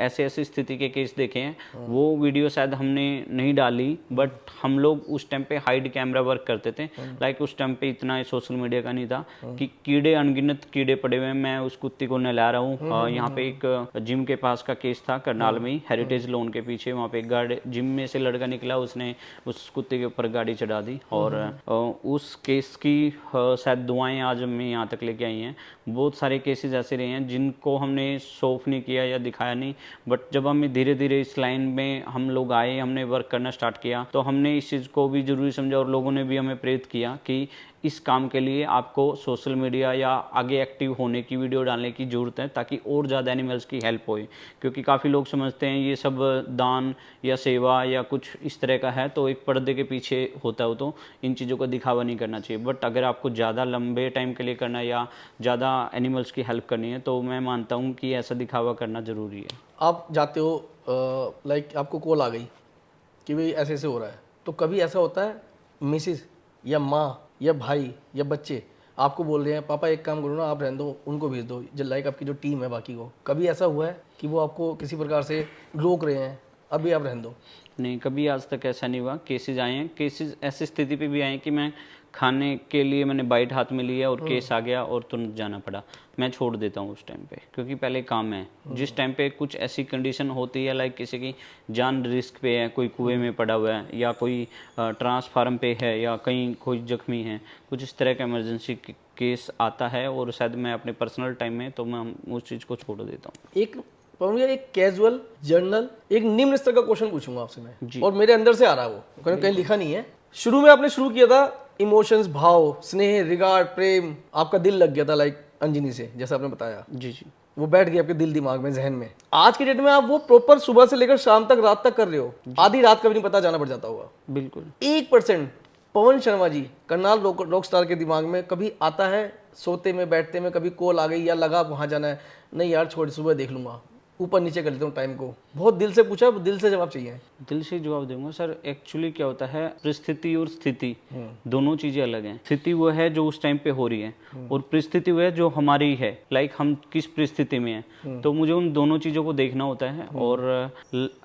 ऐसे ऐसी स्थिति के केस देखे हैं, वो वीडियो शायद हमने नहीं डाली, बट हम लोग लोग उस टाइम पे हाइड कैमरा वर्क करते थे, लाइक उस टाइम पे इतना सोशल मीडिया का नहीं था कि कीड़े, अनगिनत कीड़े पड़े हुए हैं, मैं उस कुत्ते को नहला रहा हूँ। यहाँ पे एक जिम के पास का केस था करनाल में ही, हेरिटेज लोन के पीछे, वहाँ पे एक गाड़ी, जिम में से लड़का निकला, उसने उस कुत्ते के ऊपर गाड़ी चढ़ा दी, और उस केस की शायद दुआएं आज हमें यहाँ तक लेके आई हैं। बहुत सारे केसेस ऐसे रहे हैं जिनको हमने सॉल्व नहीं किया या दिखाया नहीं, बट जब हमें धीरे धीरे इस लाइन में हम लोग आए, हमने वर्क करना स्टार्ट किया, तो हमने इस चीज़ को भी जरूरी समझा, और लोगों ने भी हमें प्रेरित किया कि इस काम के लिए आपको सोशल मीडिया या आगे एक्टिव होने की, वीडियो डालने की ज़रूरत है, ताकि और ज़्यादा एनिमल्स की हेल्प होए। क्योंकि काफ़ी लोग समझते हैं ये सब दान या सेवा या कुछ इस तरह का है, तो एक पर्दे के पीछे होता हो, तो इन चीज़ों का दिखावा नहीं करना चाहिए। बट अगर आपको ज़्यादा लंबे टाइम के लिए करना है या ज़्यादा एनिमल्स की हेल्प करनी है, तो मैं मानता हूँ कि ऐसा दिखावा करना ज़रूरी है। आप जाते हो, लाइक आपको कॉल आ गई कि भाई ऐसे ऐसे हो रहा है, तो कभी ऐसा होता है मिसिस या माँ या भाई या बच्चे आपको बोल रहे हैं पापा एक काम करो ना, आप रहने दो, उनको भेज दो, जो लाइक आपकी जो टीम है बाकी को, कभी ऐसा हुआ है कि वो आपको किसी प्रकार से रोक रहे हैं, अभी आप रहने दो? नहीं, कभी आज तक ऐसा नहीं हुआ। केसेस आए हैं, केसेस ऐसी स्थिति पे भी आए हैं कि मैं खाने के लिए मैंने बाइट हाथ में लिया और केस आ गया और तुरंत जाना पड़ा। मैं छोड़ देता हूँ उस टाइम पे, क्योंकि पहले काम है। जिस टाइम पे कुछ ऐसी कंडीशन होती है, लाइक किसी की जान रिस्क पे है, कोई कुएं में पड़ा हुआ है, या कोई ट्रांसफार्म पे है, या कहीं कोई जख्मी है, कुछ इस तरह का इमरजेंसी केस आता है, और शायद मैं अपने पर्सनल टाइम में, तो मैं उस चीज़ को छोड़ देता हूँ। एक पवन भैया, एक कैजुअल जर्नल, एक निम्न स्तर का क्वेश्चन पूछूंगा आपसे मैं, जी। और मेरे अंदर से आ रहा है वो, कहीं लिखा नहीं है। शुरू में आपने शुरू किया था इमोशंस, भाव, स्नेह, रिगार्ड, प्रेम, आपका दिल लग गया था लाइक अंजनी से, जैसा आपने बताया, जी जी। वो बैठ गया आपके दिल दिमाग में, जहन में। आज के डेट में आप वो प्रॉपर सुबह से लेकर शाम तक, रात तक कर रहे हो, आधी रात का भी नहीं पता, जाना पड़ जाता होगा। बिल्कुल। 1% पवन शर्मा जी, करनाल रॉक स्टार के दिमाग में कभी आता है सोते में, बैठते में, कभी कॉल आ गई या लगा वहां जाना है, नहीं यार छोड़, सुबह देख लूंगा, ऊपर नीचे कर लेता हूँ टाइम को? बहुत दिल से पूछा, दिल से जवाब चाहिए। दिल से जवाब दूंगा सर। एक्चुअली क्या होता है, परिस्थिति और स्थिति दोनों चीजें अलग हैं। स्थिति वो है जो उस टाइम पे हो रही है, और परिस्थिति वो है जो हमारी है, लाइक हम किस परिस्थिति में हैं। तो मुझे उन दोनों चीजों को देखना होता है। और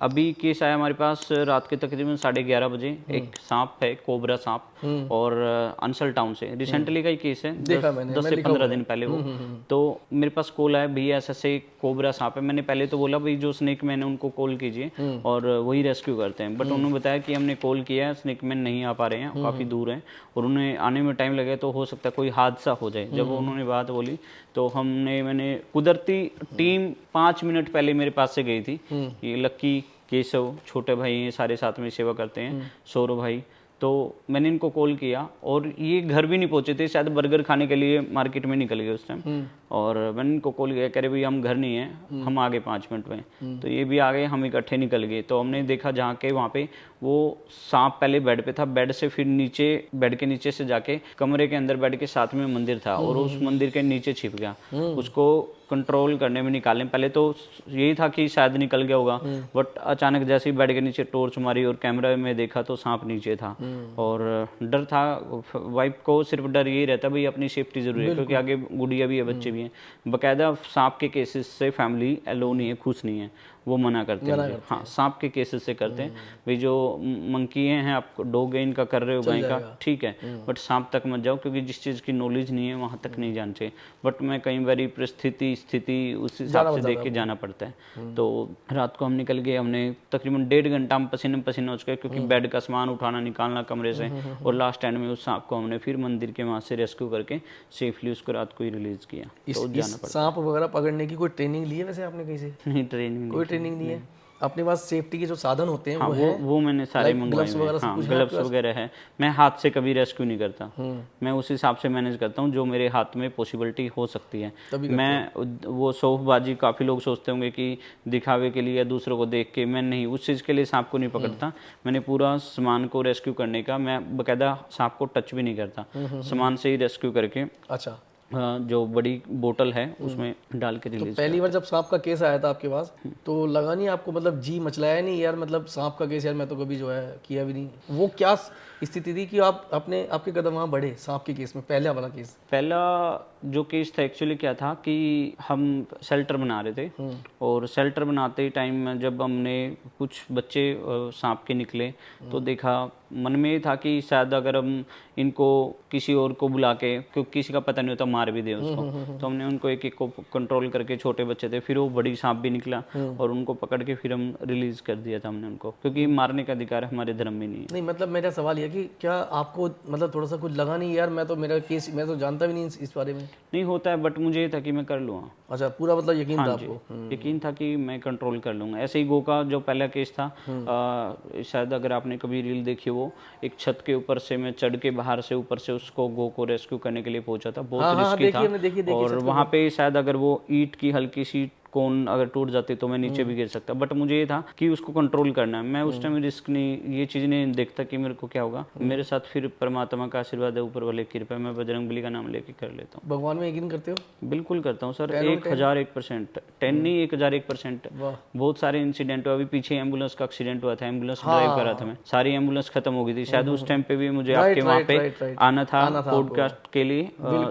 अभी केस आया हमारे पास रात के तकरीबन 11:30 बजे, एक सांप है, कोबरा सांप, और अंसल टाउन से रिसेंटली का ही केस है, 10 से 15 दिन पहले वो। तो मेरे पास कॉल आया, भैया ऐसा ऐसे कोबरा सांप है। मैंने पहले तो बोला भाई जो स्नेक मैन है उनको कॉल कीजिए और वही रेस्क्यू करते हैं, बट उन्होंने बताया कि हमने कॉल किया है, स्नेक मैन नहीं आ पा रहे हैं, काफ़ी दूर हैं, और उन्हें आने में टाइम लगे, तो हो सकता है कोई हादसा हो जाए। जब उन्होंने बात बोली तो मैंने कुदरती टीम 5 मिनट पहले मेरे पास से गई थी। ये लक्की, केशव, छोटे भाई हैं, सारे साथ में सेवा करते हैं, सौरभ भाई। तो मैंने इनको कॉल किया, और ये घर भी नहीं पहुंचे थे, शायद बर्गर खाने के लिए मार्केट में निकल गए उस टाइम। और मैंने इनको कॉल किया, कह रहे भाई हम घर नहीं हैं, हम आ गए 5 मिनट में। तो ये भी आ गए, हम इकट्ठे निकल गए। तो हमने देखा जहाँ के वहाँ पे वो सांप पहले बेड पे था, बेड से फिर नीचे, बेड के नीचे से जाके कमरे के अंदर बेड के साथ में मंदिर था, और उस मंदिर के नीचे छिप गया। उसको कंट्रोल करने में निकालने, पहले तो यही था कि शायद निकल गया होगा, बट अचानक जैसे ही बेड के नीचे टॉर्च मारी और कैमरा में देखा तो सांप नीचे था। और डर था वाइफ को, सिर्फ डर यही रहता भाई अपनी सेफ्टी जरूरी है, क्योंकि आगे गुड़िया भी है, बच्चे भी हैं। बकायदा सांप के केसेस से फैमिली अलो नहीं है, खुश नहीं है, वो मना करते हैं। हाँ, सांप के केसेस से करते हैं भाई, जो मंकी हैं, आप डॉग है इनका कर रहे हो, गाय का ठीक है, बट सांप तक मत जाओ, क्योंकि जिस चीज़ की नॉलेज नहीं है वहाँ तक नहीं जाना चाहिए। बट मैं कई बार परिस्थिति, स्थिति उस हिसाब से देख के जाना पड़ता है। तो रात को हम निकल गए, हमने तकरीबन 1.5 घंटा हम पसीने पसीने हो चुके, क्योंकि बेड का सामान उठाना, निकालना कमरे से, और लास्ट एंड में उस सांप को हमने फिर मंदिर के वहाँ से रेस्क्यू करके सेफली उसको रात को ही रिलीज किया। तो जाना पड़ा। सांप वगैरह पकड़ने की कोई ट्रेनिंग ली है वैसे आपने कहीं से? नहीं, ट्रेनिंग कोई ट्रेनिंग नहीं है। अपने पास सेफ्टी के जो साधन होते हैं, हाँ, वो मैंने सारे मंगवाए हुए हैं। हाँ, ग्लव्स वगैरह है। मैं हाथ से कभी रेस्क्यू नहीं करता, मैं उस हिसाब से मैनेज करता हूँ जो मेरे हाथ में पॉसिबिलिटी हो सकती है। मैं वो शौकबाजी, काफ़ी लोग सोचते होंगे कि दिखावे के लिए या दूसरों को देख के, मैं नहीं, उस चीज़ के लिए सांप को नहीं पकड़ता। मैंने पूरा सामान को रेस्क्यू करने का, मैं बाकायदा सांप को टच भी नहीं करता, सामान से ही रेस्क्यू करके। अच्छा, जो बड़ी बोतल है उसमें डाल के रिलीज। तो पहली बार जब सांप का केस आया था आपके पास, तो लगा नहीं आपको, मतलब जी मचलाया नहीं यार, मतलब सांप का केस यार मैं तो कभी जो है किया भी नहीं? वो क्या स्थिति थी कि आप आपके कदम वहाँ बढ़े सांप के केस में, पहला वाला केस? पहला जो केस था एक्चुअली क्या था कि हम शेल्टर बना रहे थे और शेल्टर बनाते ही टाइम जब हमने कुछ बच्चे सांप के निकले तो देखा, मन में ये था कि शायद अगर हम इनको किसी और को बुला के, क्योंकि किसी का पता नहीं होता, मार भी दे उसको, तो हमने उनको एक एक को कंट्रोल करके, छोटे बच्चे थे, फिर वो बड़ी सांप भी निकला और उनको पकड़ के फिर हम रिलीज कर दिया था हमने उनको, क्योंकि मारने का अधिकार हमारे धर्म में नहीं है। नहीं मतलब मेरा सवाल ये कि क्या आपको मतलब थोड़ा सा कुछ लगा नहीं यार, मैं तो मेरा केस मैं तो जानता भी नहीं इस बारे में? नहीं होता है, बट मुझे ये था कि मैं कर लूँगा। अच्छा, पूरा मतलब यकीन था हाँ जी, आपको? यकीन था कि मैं कंट्रोल कर लूँगा। ऐसे ही गो का जो पहला केस था, शायद अगर आपने कभी रील देखी, वो एक छत के ऊपर से मैं चढ़ के बाहर से ऊपर से उसको गो को रेस्क्यू करने के लिए पहुंचा था, बहुत रिस्की था। और वहाँ पे शायद अगर वो ईंट की हल्की सी कोन अगर टूट जाती तो मैं नीचे भी गिर सकता, बट मुझे ये था कि उसको कंट्रोल करना है। मैं उस टाइम रिस्क नहीं, ये चीज़ नहीं देखता कि मेरे को क्या होगा। मेरे साथ फिर परमात्मा का आशीर्वाद है, ऊपर वाले की कृपा, मैं बजरंगबली का नाम लेके कर लेता हूँ। भगवान में यकीन करते हो? बिल्कुल करता हूँ सर, 1001%। 10 नहीं, 1001%। बहुत सारे इंसिडेंट हुआ, अभी पीछे एम्बुलेंस का एक्सीडेंट हुआ था, एम्बुलेंस ड्राइव करा था मैं, सारी एम्बुलेंस खत्म हो गई थी, शायद उस टाइम पे भी मुझे आपके वहाँ पे आना था पॉडकास्ट के लिए,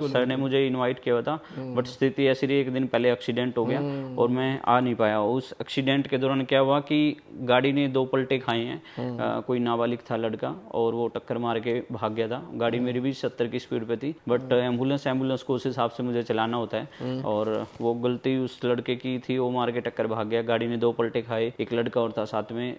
सर ने मुझे इन्वाइट किया था, बट स्थिति ऐसी रही, एक दिन पहले एक्सीडेंट हो गया और मैं आ नहीं पाया। उस एक्सीडेंट के दौरान क्या हुआ कि गाड़ी ने 2 पलटे खाए हैं, कोई नाबालिग था लड़का और वो टक्कर मार के भाग गया था। गाड़ी मेरी भी 70 की स्पीड पे थी, बट एम्बुलेंस को उस हिसाब से मुझे चलाना होता है, और वो गलती उस लड़के की थी, वो मार के टक्कर भाग गया। गाड़ी ने 2 पलटे खाए, एक लड़का और था साथ में।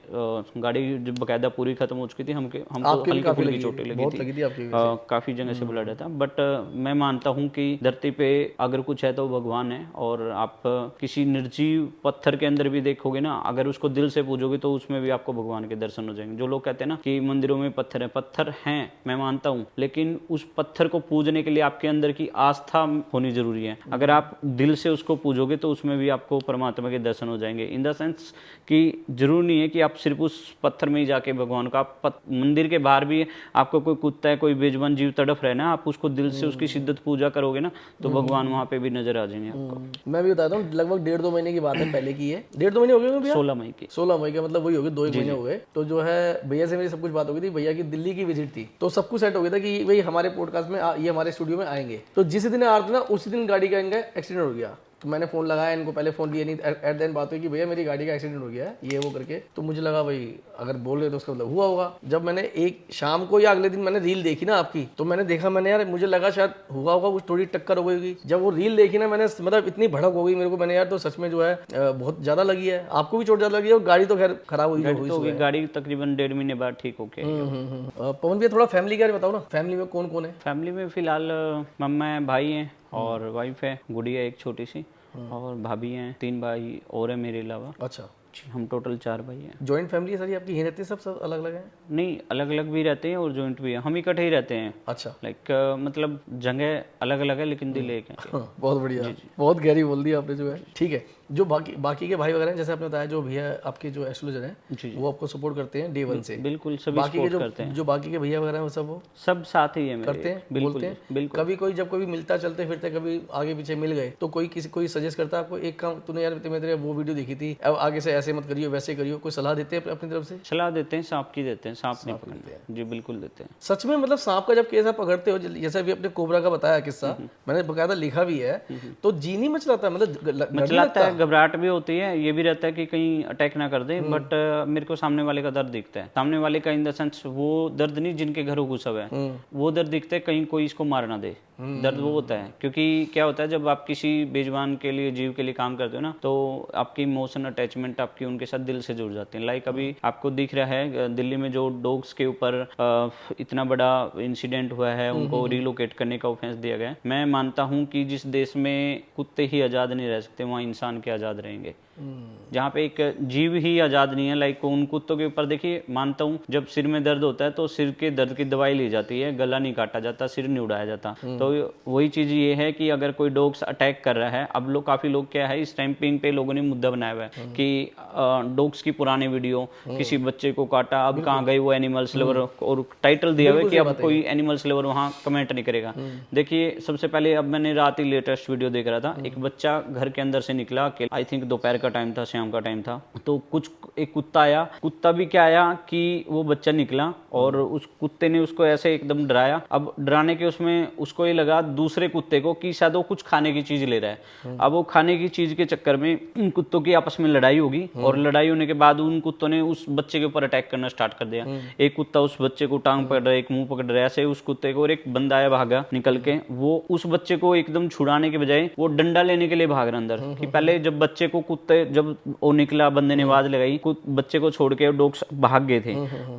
गाड़ी जब बकायदा पूरी खत्म हो चुकी थी, हमको हल्की फुल्की चोटें लगी थी, काफी जगह से ब्लड था। बट मैं मानता हूँ कि धरती पे अगर कुछ है तो भगवान है, और आप किसी निर्जीव पत्थर के अंदर भी देखोगे ना, अगर उसको दिल से पूजोगे तो उसमें भी आपको भगवान के दर्शन हो जाएंगे। जो लोग कहते हैं ना कि मंदिरों में पत्थर है, पत्थर हैं, मैं मानता हूँ, लेकिन उस पत्थर को पूजने के लिए आपके अंदर की आस्था होनी जरूरी है। अगर आप दिल से उसको पूजोगे तो उसमें भी आपको परमात्मा के दर्शन हो जाएंगे। इन द सेंस कि जरूरी नहीं है कि आप सिर्फ उस पत्थर में ही जाके भगवान का, आप मंदिर के बाहर भी आपको कोई कुत्ता है, कोई बेजुबान जीव तड़फ रहे ना, आप उसको दिल से उसकी शिद्दत पूजा करोगे ना, तो भगवान वहाँ पे भी नजर आ जाएंगे आपको। मैं भी बताता हूँ, लगभग 1.5-2 महीने की बात है, पहले की है। 1.5-2 महीने हो गए भैया? 16 मई की। 16 मई का मतलब वही हो गए, 2 महीने हो गए। तो जो है भैया से मेरी सब कुछ बात हो गई थी, भैया की दिल्ली की विजिट थी, तो सब कुछ सेट हो गया था कि भाई हमारे पॉडकास्ट में ये हमारे स्टूडियो में आएंगे। तो जिस दिन आ रहे थे ना, उसी दिन गाड़ी का इनका एक्सीडेंट हो गया। तो मैंने फोन लगाया इनको, पहले फोन लिया नहीं, एट द एंड बात हुई कि भैया मेरी गाड़ी का एक्सीडेंट हो गया है, ये वो करके। तो मुझे लगा भाई अगर बोल रहे तो उसका मतलब हुआ होगा। जब मैंने एक शाम को या अगले दिन मैंने रील देखी ना आपकी, तो मैंने देखा, मैंने यार मुझे लगा शायद हुआ होगा कुछ, थोड़ी टक्कर हो गई होगी। जब वो रील देखी ना मैंने, मतलब इतनी भड़क हो गई मेरे को, मैंने यार तो सच में जो है बहुत ज्यादा लगी है। आपको भी चोट ज्यादा लगी है, और गाड़ी तो खैर खराब हुई, गाड़ी तकरीबन 1.5 महीने बाद ठीक हो गई। पवन भैया थोड़ा फैमिली के बारे में बताओ ना, फैमिली में कौन कौन है? फैमिली में फिलहाल मम्मा है, भाई हैं और वाइफ है, गुड़िया एक छोटी सी, और भाभी हैं, 3 भाई और है मेरे अलावा। अच्छा, हम टोटल 4 भाई हैं। जॉइंट फैमिली है सारी आपकी? यहीं रहते हैं सब अलग अलग हैं? नहीं, अलग अलग भी रहते हैं और जॉइंट भी है, हम इकट्ठे ही रहते हैं। अच्छा, लाइक मतलब जगह अलग अलग है लेकिन दिल एक है। बहुत बढ़िया, बहुत गहरी बोल दी आपने जो है। ठीक है, जो बाकी के भाई वगैरह हैं, जैसे आपने बताया जो भैया आपके जो एस्ट्रोलॉजर हैं वो आपको सपोर्ट करते हैं डे 1 से? बिल्कुल, सभी बाकी के करते हैं। जो बाकी के भैया वगैरह हैं वो सब साथ ही है मेरे, करते हैं, बोलते हैं। बिल्कुल। कभी कोई जब कभी मिलता चलते फिरते कभी आगे पीछे मिल गए तो कोई सजेस्ट करता है आपको, एक काम तूने यार तेरे वो वीडियो देखी थी, अब आगे से ऐसे मत करियो, वैसे करियो, कोई सलाह देते हैं अपनी तरफ से? सलाह देते हैं, सांप की देते हैं, सांप नहीं पकड़ते जी, बिल्कुल देते हैं। सच में मतलब सांप का जब केस आप पकड़ते हो, जैसे अभी अपने कोबरा का बताया किस्सा, मैंने बकायदा लिखा भी है, तो जी नहीं मचलाता, मतलब मचलाता है, घबराहट भी होती है, ये भी रहता है कि कहीं अटैक ना कर दे, बट मेरे को सामने वाले का दर्द दिखता है। सामने वाले का इन द सेंस वो दर्द नहीं जिनके घरों घुसा हुआ है, वो दर्द दिखता है, कहीं कोई इसको मार ना दे, दर्द वो होता है। क्योंकि क्या होता है, जब आप किसी बेजुबान के लिए, जीव के लिए काम करते हो ना, तो आपकी इमोशन अटैचमेंट आपकी उनके साथ दिल से जुड़ जाती है। लाइक अभी आपको दिख रहा है दिल्ली में जो डॉग्स के ऊपर इतना बड़ा इंसिडेंट हुआ है, उनको रिलोकेट करने का ऑफेंस दिया गया है। मैं मानता हूं कि जिस देश में कुत्ते ही आज़ाद नहीं रह सकते, वहाँ इंसान के आज़ाद रहेंगे। जहाँ पे एक जीव ही आज़ाद नहीं है, लाइक उन कुत्तों के ऊपर देखिए, मानता हूँ जब सिर में दर्द होता है तो सिर के दर्द की दवाई ली जाती है, गला नहीं काटा जाता, सिर नहीं उड़ाया जाता। तो वही चीज़ ये है कि अगर कोई डॉग्स अटैक कर रहा है, अब काफ़ी लोग क्या है, इस टाइम पे लोगों ने मुद्दा बनाया हुआ है कि डॉग्स की पुराने वीडियो, किसी बच्चे को काटा, अब कहाँ गए वो एनिमल्स लवर, और टाइटल दिया हुआ है कि अब कोई एनिमल्स लवर वहाँ कमेंट नहीं करेगा। देखिए, सबसे पहले अब मैंने रात ही लेटेस्ट वीडियो देख रहा था, एक बच्चा घर के अंदर से निकला, आई थिंक दोपहर का टाइम था, शाम का टाइम था, तो एक कुत्ता आया। कुत्ता भी क्या आया कि वो बच्चा निकला और उस कुत्ते ने उसको ऐसे एकदम डराया। अब डराने के उसमें उसको ये लगा दूसरे कुत्ते को कि शायद वो कुछ खाने की चीज ले रहा है। अब वो खाने की चीज के चक्कर में इन कुत्तों की आपस में लड़ाई होगी और लड़ाई होने के बाद उन कुत्तों ने उस बच्चे के ऊपर अटैक करना स्टार्ट कर दिया। एक कुत्ता उस बच्चे को टांग पकड़ रहा है, एक मुंह पकड़ रहा है, ऐसे उस कुत्ते को, और एक बंदा आया भागा निकल के, वो उस बच्चे को एकदम छुड़ाने के बजाय वो डंडा लेने के लिए भाग रहा अंदर। कि पहले जब बच्चे को कुत्ते, जब वो निकला, बंदे ने आवाज लगाई, बच्चे को छोड़ के डॉग्स भाग गए थे,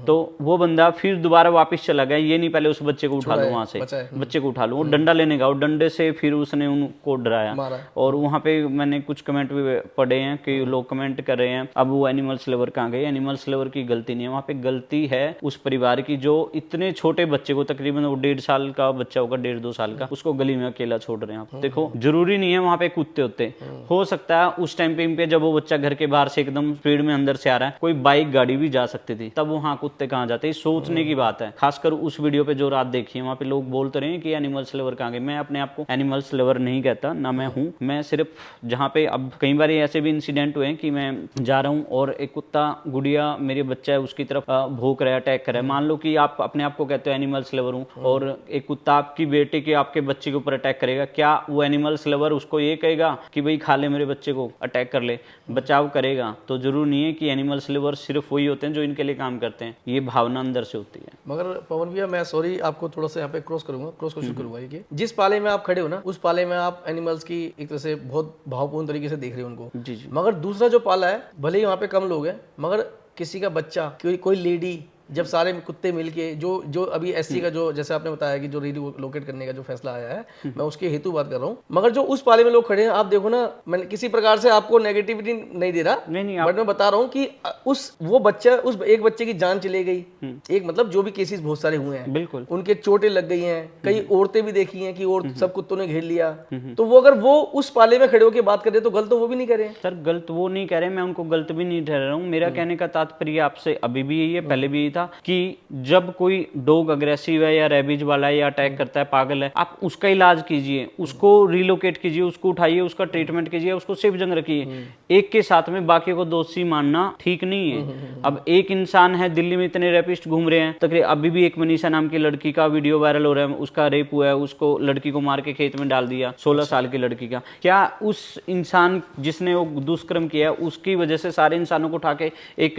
तो वो बंदा फिर दोबारा वापस चला गया, ये नहीं पहले उस बच्चे को उठा लो वहां से, बच्चे को उठा लो, वो डंडा लेने का, और डंडे से फिर उसने उनको डराया। और वहां पे मैंने कुछ कमेंट भी पढ़े हैं कि लोग कमेंट कर रहे हैं अब वो एनिमल्स लवर कहाँ गए। एनिमल्स लवर की गलती नहीं है, वहां पे गलती है उस परिवार की जो इतने छोटे बच्चे को, तकरीबन वो 1.5 साल का बच्चा होगा, 1.5-2 साल का, उसको गली में अकेला छोड़ रहे हैं। आप देखो, जरूरी नहीं है वहां पे कुत्ते होते, हो सकता है उस टाइम पे जब वो बच्चा घर के बाहर से एकदम स्पीड में अंदर से आ रहा है, कोई बाइक गाड़ी भी जा सकती थी, तब वहां कुत्ते कहाँ जाते, सोचने की बात है। खासकर उस वीडियो पे जो रात देखी है, वहां पे लोग बोलते रहे कि एनिमल्स लवर कहाँ गए। मैं अपने आप को एनिमल्स लवर नहीं कहता, ना मैं हूँ, मैं सिर्फ जहाँ पे, अब कई बार ऐसे भी इंसिडेंट हुए कि मैं जा रहा हूँ और एक कुत्ता, गुड़िया मेरे बच्चा है, उसकी तरफ भौंक रहा है, अटैक कर रहा है। मान लो कि आप अपने आप को कहते हो एनिमल्स लवर हूँ, और एक कुत्ता आपकी बेटे के, आपके बच्चे के ऊपर अटैक करेगा, क्या वो एनिमल्स लवर उसको ये कहेगा कि भाई खा ले मेरे बच्चे को, अटैक कर ले, बचाव करेगा? तो जरूर नहीं है कि एनिमल्स लवर सिर्फ वही होते हैं जो इनके लिए काम करते हैं, ये भावना अंदर से होती है। मगर पवन भैया, मैं सॉरी आपको थोड़ा सा यहाँ पे क्रॉस क्वेश्चन करूंगा कि जिस पाले में आप खड़े हो ना, उस पाले में आप एनिमल्स की एक तरह से बहुत भावपूर्ण तरीके से देख रहे हो उनको। जी जी। मगर दूसरा जो पाला है, भले ही वहाँ पे कम लोग हैं, मगर किसी का बच्चा, कोई लेडी, जब सारे कुत्ते मिलके जो अभी एससी का, जो जैसे आपने बताया कि जो रिलोकेट करने का जो फैसला आया है, मैं उसके हेतु बात कर रहा हूँ। मगर जो उस पाले में लोग खड़े हैं, आप देखो ना, मैं किसी प्रकार से आपको नेगेटिविटी नहीं दे रहा, नहीं, बट मैं बता रहा हूँ कि उस एक बच्चे की जान चली गई, एक मतलब जो भी केसेस बहुत सारे हुए हैं, बिल्कुल, उनके चोटें लग गई हैं, कई औरतें भी देखी हैं कि और सब कुत्तों ने घेर लिया, तो वो अगर वो उस पाले में खड़े होकर बात कर रहे तो गलत तो वो भी नहीं करे। सर गलत वो नहीं कह रहे, मैं उनको गलत भी नहीं ठहरा रहा हूँ। मेरा कहने का तात्पर्य आपसे अभी भी यही है, पहले भी यही था कि जब कोई डॉग अग्रेसिव है या रेबीज वाला है या अटैक करता है, पागल है, आप उसका इलाज कीजिए, उसको रिलोकेट कीजिए, उसको उठाइए, उसका ट्रीटमेंट कीजिए, उसको सेफ जगह रखिए। एक के साथ में बाकी को दोषी मानना ठीक नहीं है। अब एक इंसान है, दिल्ली में इतने रेपिस्ट घूम रहे हैं, तकरीबन अभी भी एक मनीषा नाम की लड़की का वीडियो वायरल हो रहा है, उसका रेप हुआ है, उसको लड़की को मार के खेत में डाल दिया, 16 साल की लड़की का। क्या उस इंसान जिसने वो दुष्कर्म किया उसकी वजह से सारे इंसानों को उठा के एक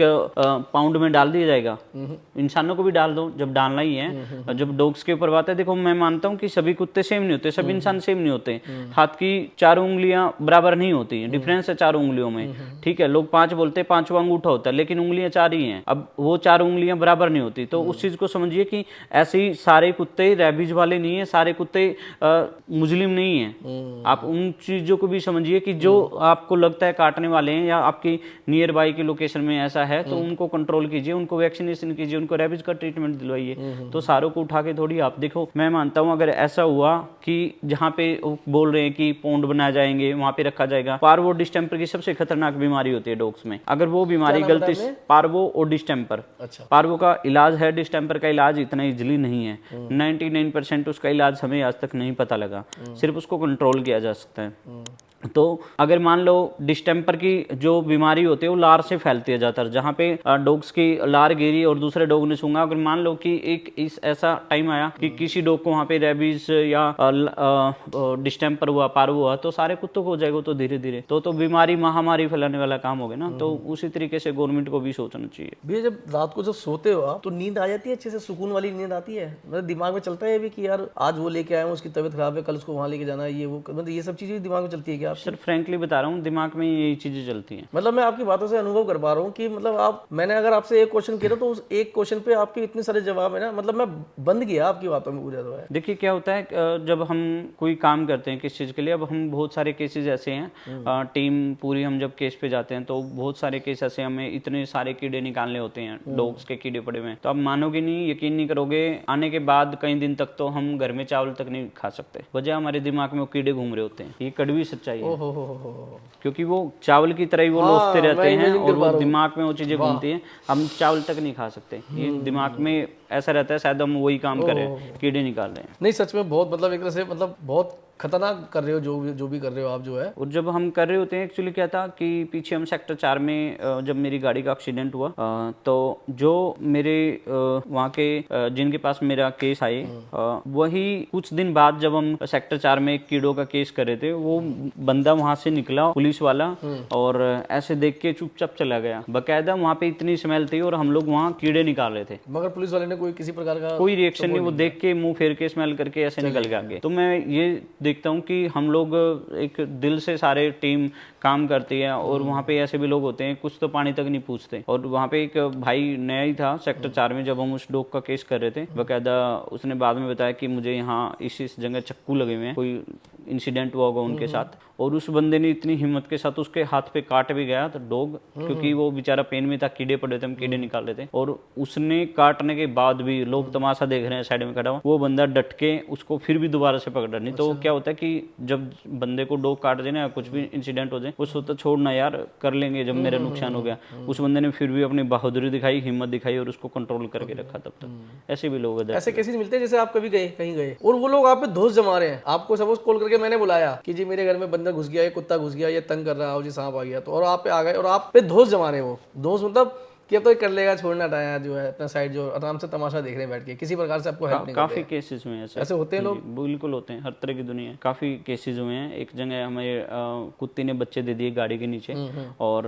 पाउंड में डाल दिया जाएगा? इंसानों को भी डाल दो जब डालना ही है। जब डॉग्स के ऊपर बात है, देखो मैं मानता हूँ कि सभी कुत्ते सेम नहीं होते, सभी इंसान सेम नहीं होते, हाथ की 4 उंगलियां बराबर नहीं होती, डिफरेंस है 4 उंगलियों में, ठीक है। लोग 5 बोलते हैं, 5वां अंगूठा होता है, लेकिन उंगलियां 4 ही हैं। अब वो 4 उंगलियां बराबर नहीं होती, तो उस चीज को समझिए कि ऐसे ही सारे कुत्ते रैबिज वाले नहीं है, सारे कुत्ते मुस्लिम नहीं है। आप उन चीजों को भी समझिए कि जो आपको लगता है काटने वाले हैं या आपकी नियर बाई की लोकेशन में ऐसा है, तो उनको कंट्रोल कीजिए, उनको वैक्सीनेशन कीजिए, उनको रैबिज का ट्रीटमेंट दिलवाइए। तो सारों को उठा के थोड़ी आप देखो, मैं मानता हूं अगर ऐसा हुआ कि जहां पे बोल रहे हैं कि पोंड बनाए जाएंगे, वहां पे रखा जाएगा, पार्वो डिस्टेम्पर की सबसे खतरनाक बीमारी होती है डॉग्स में। अगर वो बीमारी गलती से, पार्वो और डिस्टेम्पर, अच्छा, पार्वो का इलाज है, डिस्टेम्पर का इलाज इतना इजिली नहीं है, 99% उसका इलाज हमें आज तक नहीं पता लगा, सिर्फ उसको कंट्रोल किया जा सकता है। तो अगर मान लो डिस्टेम्पर की जो बीमारी होती है वो लार से फैलती है ज़्यादातर, जहाँ पे डॉग्स की लार गिरी और दूसरे डॉग ने सूंघा, अगर मान लो कि इस ऐसा टाइम आया कि किसी डॉग को वहाँ पे रेबीज या डिस्टेम्पर हुआ, पार्वो हुआ, तो सारे कुत्तों को हो जाएगा, तो धीरे धीरे तो बीमारी महामारी फैलाने वाला काम हो गया ना। तो उसी तरीके से गवर्नमेंट को भी सोचना चाहिए। भैया जब रात को जब सोते हो आप, तो नींद आ जाती है अच्छे से, सुकून वाली नींद आती है? मतलब दिमाग में चलता है भी कि यार आज वो लेके आया हूँ, उसकी तबीयत खराब है, कल उसको वहाँ लेके जाना है, ये वो, मतलब ये सब चीजें दिमाग में चलती है क्या? सर फ्रैंकली बता रहा हूँ, दिमाग में यही चीजें चलती हैं। मतलब मैं आपकी बातों से अनुभव कर पा रहा हूँ कि मतलब मैंने अगर आपसे एक क्वेश्चन किया तो उस एक क्वेश्चन पे आपके इतने सारे जवाब है ना, मतलब मैं बंद गया आपकी बातों में पूरा। देखिए क्या होता है, जब हम कोई काम करते हैं किस चीज के लिए, अब हम बहुत सारे केसेस ऐसे हैं, टीम पूरी हम जब केस पे जाते हैं तो बहुत सारे केस ऐसे, हमें इतने सारे कीड़े निकालने होते हैं, डॉग्स के कीड़े पड़े हुए हैं। तो आप मानोगे नहीं, यकीन नहीं करोगे, आने के बाद कई दिन तक तो हम घर में चावल तक नहीं खा सकते, वजह हमारे दिमाग में वो कीड़े घूम रहे होते हैं। ये कड़वी सच्चाई है, क्योंकि वो चावल की तरह ही वो लोचते रहते हैं और वो दिमाग में वो चीजें घूमती हैं, हम चावल तक नहीं खा सकते। ये दिमाग में ऐसा रहता है शायद हम वही काम कर रहे हैं, कीड़े निकाल रहे हैं। नहीं सच में बहुत मतलब एक तरह से मतलब बहुत खतरनाक कर रहे हो जो भी कर रहे हो आप जो है। और जब हम कर रहे होते हैं एक्चुअली क्या था कि पीछे हम सेक्टर 4 में जब मेरी गाड़ी का एक्सीडेंट हुआ तो जो मेरे वहाँ के जिनके पास मेरा केस आए वही कुछ दिन बाद जब हम सेक्टर 4 में एक कीड़ों का केस कर रहे थे, वो बंदा वहाँ से निकला पुलिस वाला और ऐसे देख के चुपचाप चला गया। बकायदा वहाँ पे इतनी स्मेल थी और हम लोग वहाँ कीड़े निकाल रहे थे, मगर पुलिस वाले ने कोई किसी प्रकार का कोई रिएक्शन नहीं। वो देख के मुंह फेर के स्मेल करके ऐसे निकल के आगे। तो मैं ये देखता हूँ कि हम लोग एक दिल से सारे टीम काम करती है और वहाँ पे ऐसे भी लोग होते हैं कुछ तो पानी तक नहीं पूछते। और वहाँ पे एक भाई नया ही था सेक्टर 4 में जब हम उस डॉग का केस कर रहे थे, बकायदा उसने बाद में बताया कि मुझे यहाँ इस जगह चक्कू लगे हुए हैं, कोई इंसिडेंट हुआ होगा उनके साथ। और उस बंदे ने इतनी हिम्मत के साथ उसके हाथ पे काट भी गया तो डॉग, क्योंकि वो बेचारा पेन में था, कीड़े पड़े थे, हम कीड़े निकाल रहे थे। और उसने काटने के बाद भी लोग तमाशा देख रहे हैं साइड में खड़ा हुआ, वो बंदा डट के उसको फिर भी दोबारा से पकड़ा। नहीं तो क्या होता है कि जब बंदे को डॉग काट देना, कुछ भी इंसिडेंट हो जाए, वो सोचता छोड़ना यार कर लेंगे जब मेरा नुकसान हो गया। उस बंदे ने फिर भी अपनी बहादुरी दिखाई, हिम्मत दिखाई और उसको कंट्रोल करके रखा तब तक। ऐसे भी लोग ऐसे केसेस मिलते हैं जैसे आप कभी गए कहीं गए और वो लोग आप पे दोष जमा रहे हैं, आपको सपोज कॉल करके मैंने बुलाया कि जी मेरे घर में बंदर घुस गया, ये कुत्ता घुस गया, ये तंग कर रहा है, जी सांप आ गया, तो और आप पे आ गए और आप पे दोष जमा रहे हैं। वो दोष मतलब कि अब तो ये कर लेगा, छोड़ना हटाया जो है अपना साइड, जो आराम से तमाशा देख रहे हैं बैठ के, किसी प्रकार से आपको हेल्प नहीं काफी केसेस हुए हैं ऐसे होते हैं लोग, बिल्कुल होते हैं, हर तरह की दुनिया है। काफी केसेस हुए हैं। एक जगह हमें कुत्ते ने बच्चे दे दिए गाड़ी के नीचे और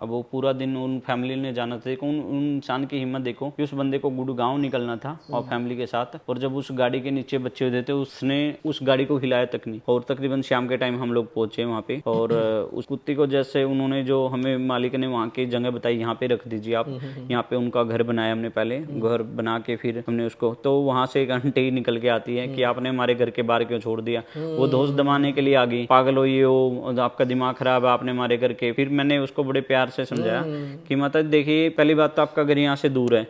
अब वो पूरा दिन उन फैमिली ने जाना था। उन इंसान की हिम्मत देखो कि उस बंदे को गुड़गांव निकलना था और फैमिली के साथ, और जब उस गाड़ी के नीचे बच्चे देते उसने उस गाड़ी को हिलाया तक नहीं। और तकरीबन शाम के टाइम हम लोग पहुंचे वहाँ पे और उस कुत्ते को जैसे उन्होंने जो हमें मालिक ने वहाँ की जगह बताई, यहाँ पे रख दीजिए आप, यहाँ पे उनका घर बनाया हमने, पहले घर बना के फिर हमने उसको, तो वहां से एक आंटी निकल के आती है कि आपने हमारे घर के बाहर क्यों छोड़ दिया। वो दोस्त दबाने के लिए आ गई, पागल हो ये हो, आपका दिमाग खराब है, आपने हमारे घर के। फिर मैंने उसको बड़े प्यार से समझाया कि माता देखिए पहली बात तो आपका घर यहाँ से दूर है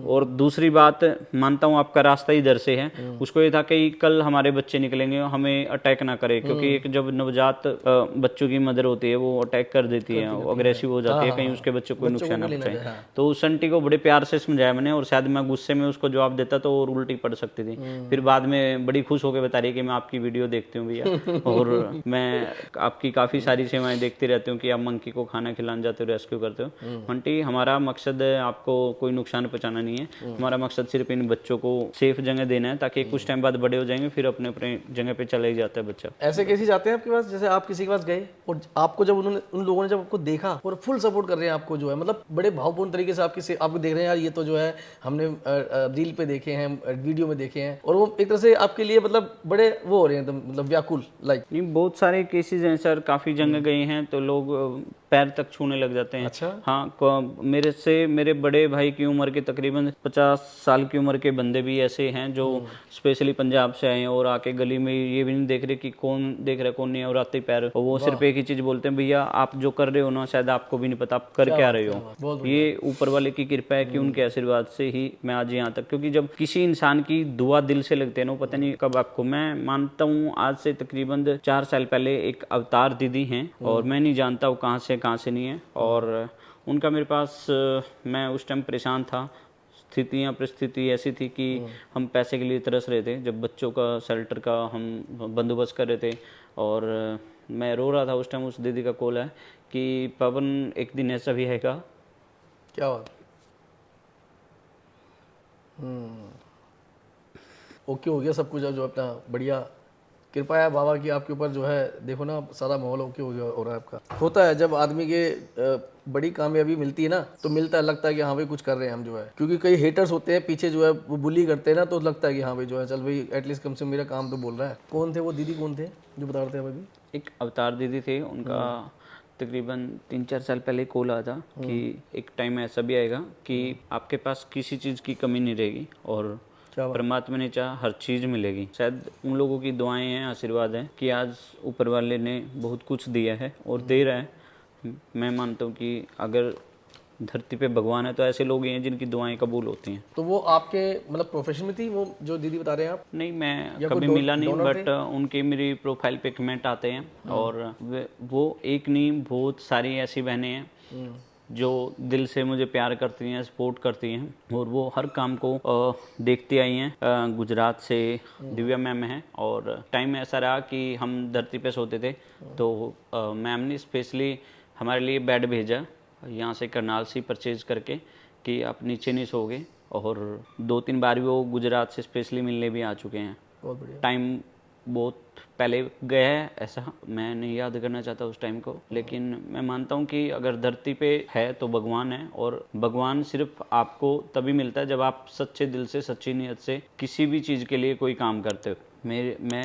और दूसरी बात मानता हूँ आपका रास्ता इधर से है। उसको ये था कि कल हमारे बच्चे निकलेंगे हमें अटैक ना करे, क्योंकि एक जब नवजात बच्चों की मदर होती है वो अटैक कर देती है, अग्रेसिव हो जाती है, कहीं उसके बच्चे को नुकसान ना पहुंचाए। तो उस आंटी को बड़े प्यार से समझाया मैंने और शायद मैं गुस्से में उसको जवाब देता तो और उल्टी पड़ सकती थी। फिर बाद में बड़ी खुश होकर बता रही है कि मैं आपकी वीडियो देखती हूँ भैया और मैं आपकी काफ़ी सारी सेवाएं देखती रहती हूँ कि आप मंकी को खाना खिलाने जाते हो, रेस्क्यू करते हो। आंटी हमारा मकसद है आपको कोई नुकसान पहुंचाना नहीं है, हमारा मकसद सिर्फ इन बच्चों को सेफ जगह देना है ताकि कुछ टाइम बाद बड़े हो जाएंगे फिर अपने अपने जगह पे चले ही जाता है बच्चा। ऐसे केसेस आते हैं आपके पास जैसे आप किसी के पास गए और आपको जब उन्होंने उन लोगों ने जब आपको देखा और फुल सपोर्ट कर रहे हैं आपको, जो है मतलब बड़े भावपूर्ण तरीके से आपको देख रहे हैं, यार ये तो जो है हमने रील पे देखे हैं, वीडियो में देखे हैं, और वो एक तरह से आपके लिए मतलब बड़े वो हो रहे हैं मतलब व्याकुल लाइक। नहीं बहुत सारे केसेस हैं सर, काफ़ी जगह गए हैं तो लोग पैर तक छूने लग जाते हैं। अच्छा। हाँ मेरे बड़े भाई की उम्र के तकरीबन 50 साल की उम्र के बंदे भी ऐसे हैं जो स्पेशली पंजाब से आए हैं और आके गली में ये भी नहीं देख रहे कि कौन देख रहा है कौन नहीं है, और आते पैर और वो सिर्फ एक ही चीज बोलते हैं, भैया आप जो कर रहे हो ना शायद आपको भी नहीं पता आप कर क्या रहे हो। ये ऊपर वाले की कृपा है कि उनके आशीर्वाद से ही मैं आज यहाँ तक, क्योंकि जब किसी इंसान की दुआ दिल से लगते हैं ना, पता नहीं कब आपको, मैं मानता हूँ आज से तकरीबन 4 साल पहले एक अवतार दीदी हैं और मैं नहीं जानता वो कहाँ से नहीं है, और उनका मेरे पास मैं उस टाइम परेशान था, परिस्थिति ऐसी थी कि हम पैसे के लिए तरस रहे थे, जब बच्चों का शेल्टर का हम बंदोबस्त कर रहे थे और मैं रो रहा था उस टाइम। उस दीदी का कॉल है कि पवन एक दिन ऐसा भी हैगा। क्या बात। ओके हो गया सब कुछ, जो अपना बढ़िया कृपा है बाबा की आपके ऊपर, जो है देखो ना सारा माहौल ओके हो रहा है आपका। होता है जब आदमी के बड़ी कामयाबी मिलती है ना तो मिलता है, लगता है कि हाँ भाई कुछ कर रहे हैं हम जो है, क्योंकि कई हेटर्स होते हैं पीछे जो है वो बुली करते हैं ना, तो लगता है कि हाँ भाई जो है चल भाई एटलीस्ट कम से मेरा काम तो बोल रहा है। कौन थे वो दीदी, कौन थे जो बता रहे थे अभी? एक अवतार दीदी थे, उनका तकरीबन 3-4 साल पहले कॉल आया था कि एक टाइम ऐसा भी आएगा कि आपके पास किसी चीज़ की कमी नहीं रहेगी और परमात्मा ने चाहा हर चीज़ मिलेगी। शायद उन लोगों की दुआएं हैं, आशीर्वाद है कि आज ऊपर वाले ने बहुत कुछ दिया है और दे रहा है। मैं मानता हूँ कि अगर धरती पे भगवान है तो ऐसे लोग हैं जिनकी दुआएं कबूल होती हैं। तो वो आपके मतलब प्रोफेशन में थी वो जो दीदी बता रहे हैं आप? नहीं, मैं कभी मिला नहीं, बट उनके मेरी प्रोफाइल पे कमेंट आते हैं और वो एक नहीं बहुत सारी ऐसी बहनें हैं जो दिल से मुझे प्यार करती हैं, सपोर्ट करती हैं और वो हर काम को देखती आई हैं। गुजरात से दिव्या मैम हैं और टाइम ऐसा रहा कि हम धरती पे सोते थे तो मैम ने स्पेशली हमारे लिए बेड भेजा यहाँ से करनाल से परचेज करके कि आप नीचे नहीं सोओगे, और 2-3 बार भी वो गुजरात से स्पेशली मिलने भी आ चुके हैं। बहुत बढ़िया। टाइम बहुत पहले गया है, ऐसा मैं नहीं याद करना चाहता उस टाइम को, लेकिन मैं मानता हूँ कि अगर धरती पे है तो भगवान है, और भगवान सिर्फ आपको तभी मिलता है जब आप सच्चे दिल से, सच्ची नीयत से किसी भी चीज़ के लिए कोई काम करते हो। मैं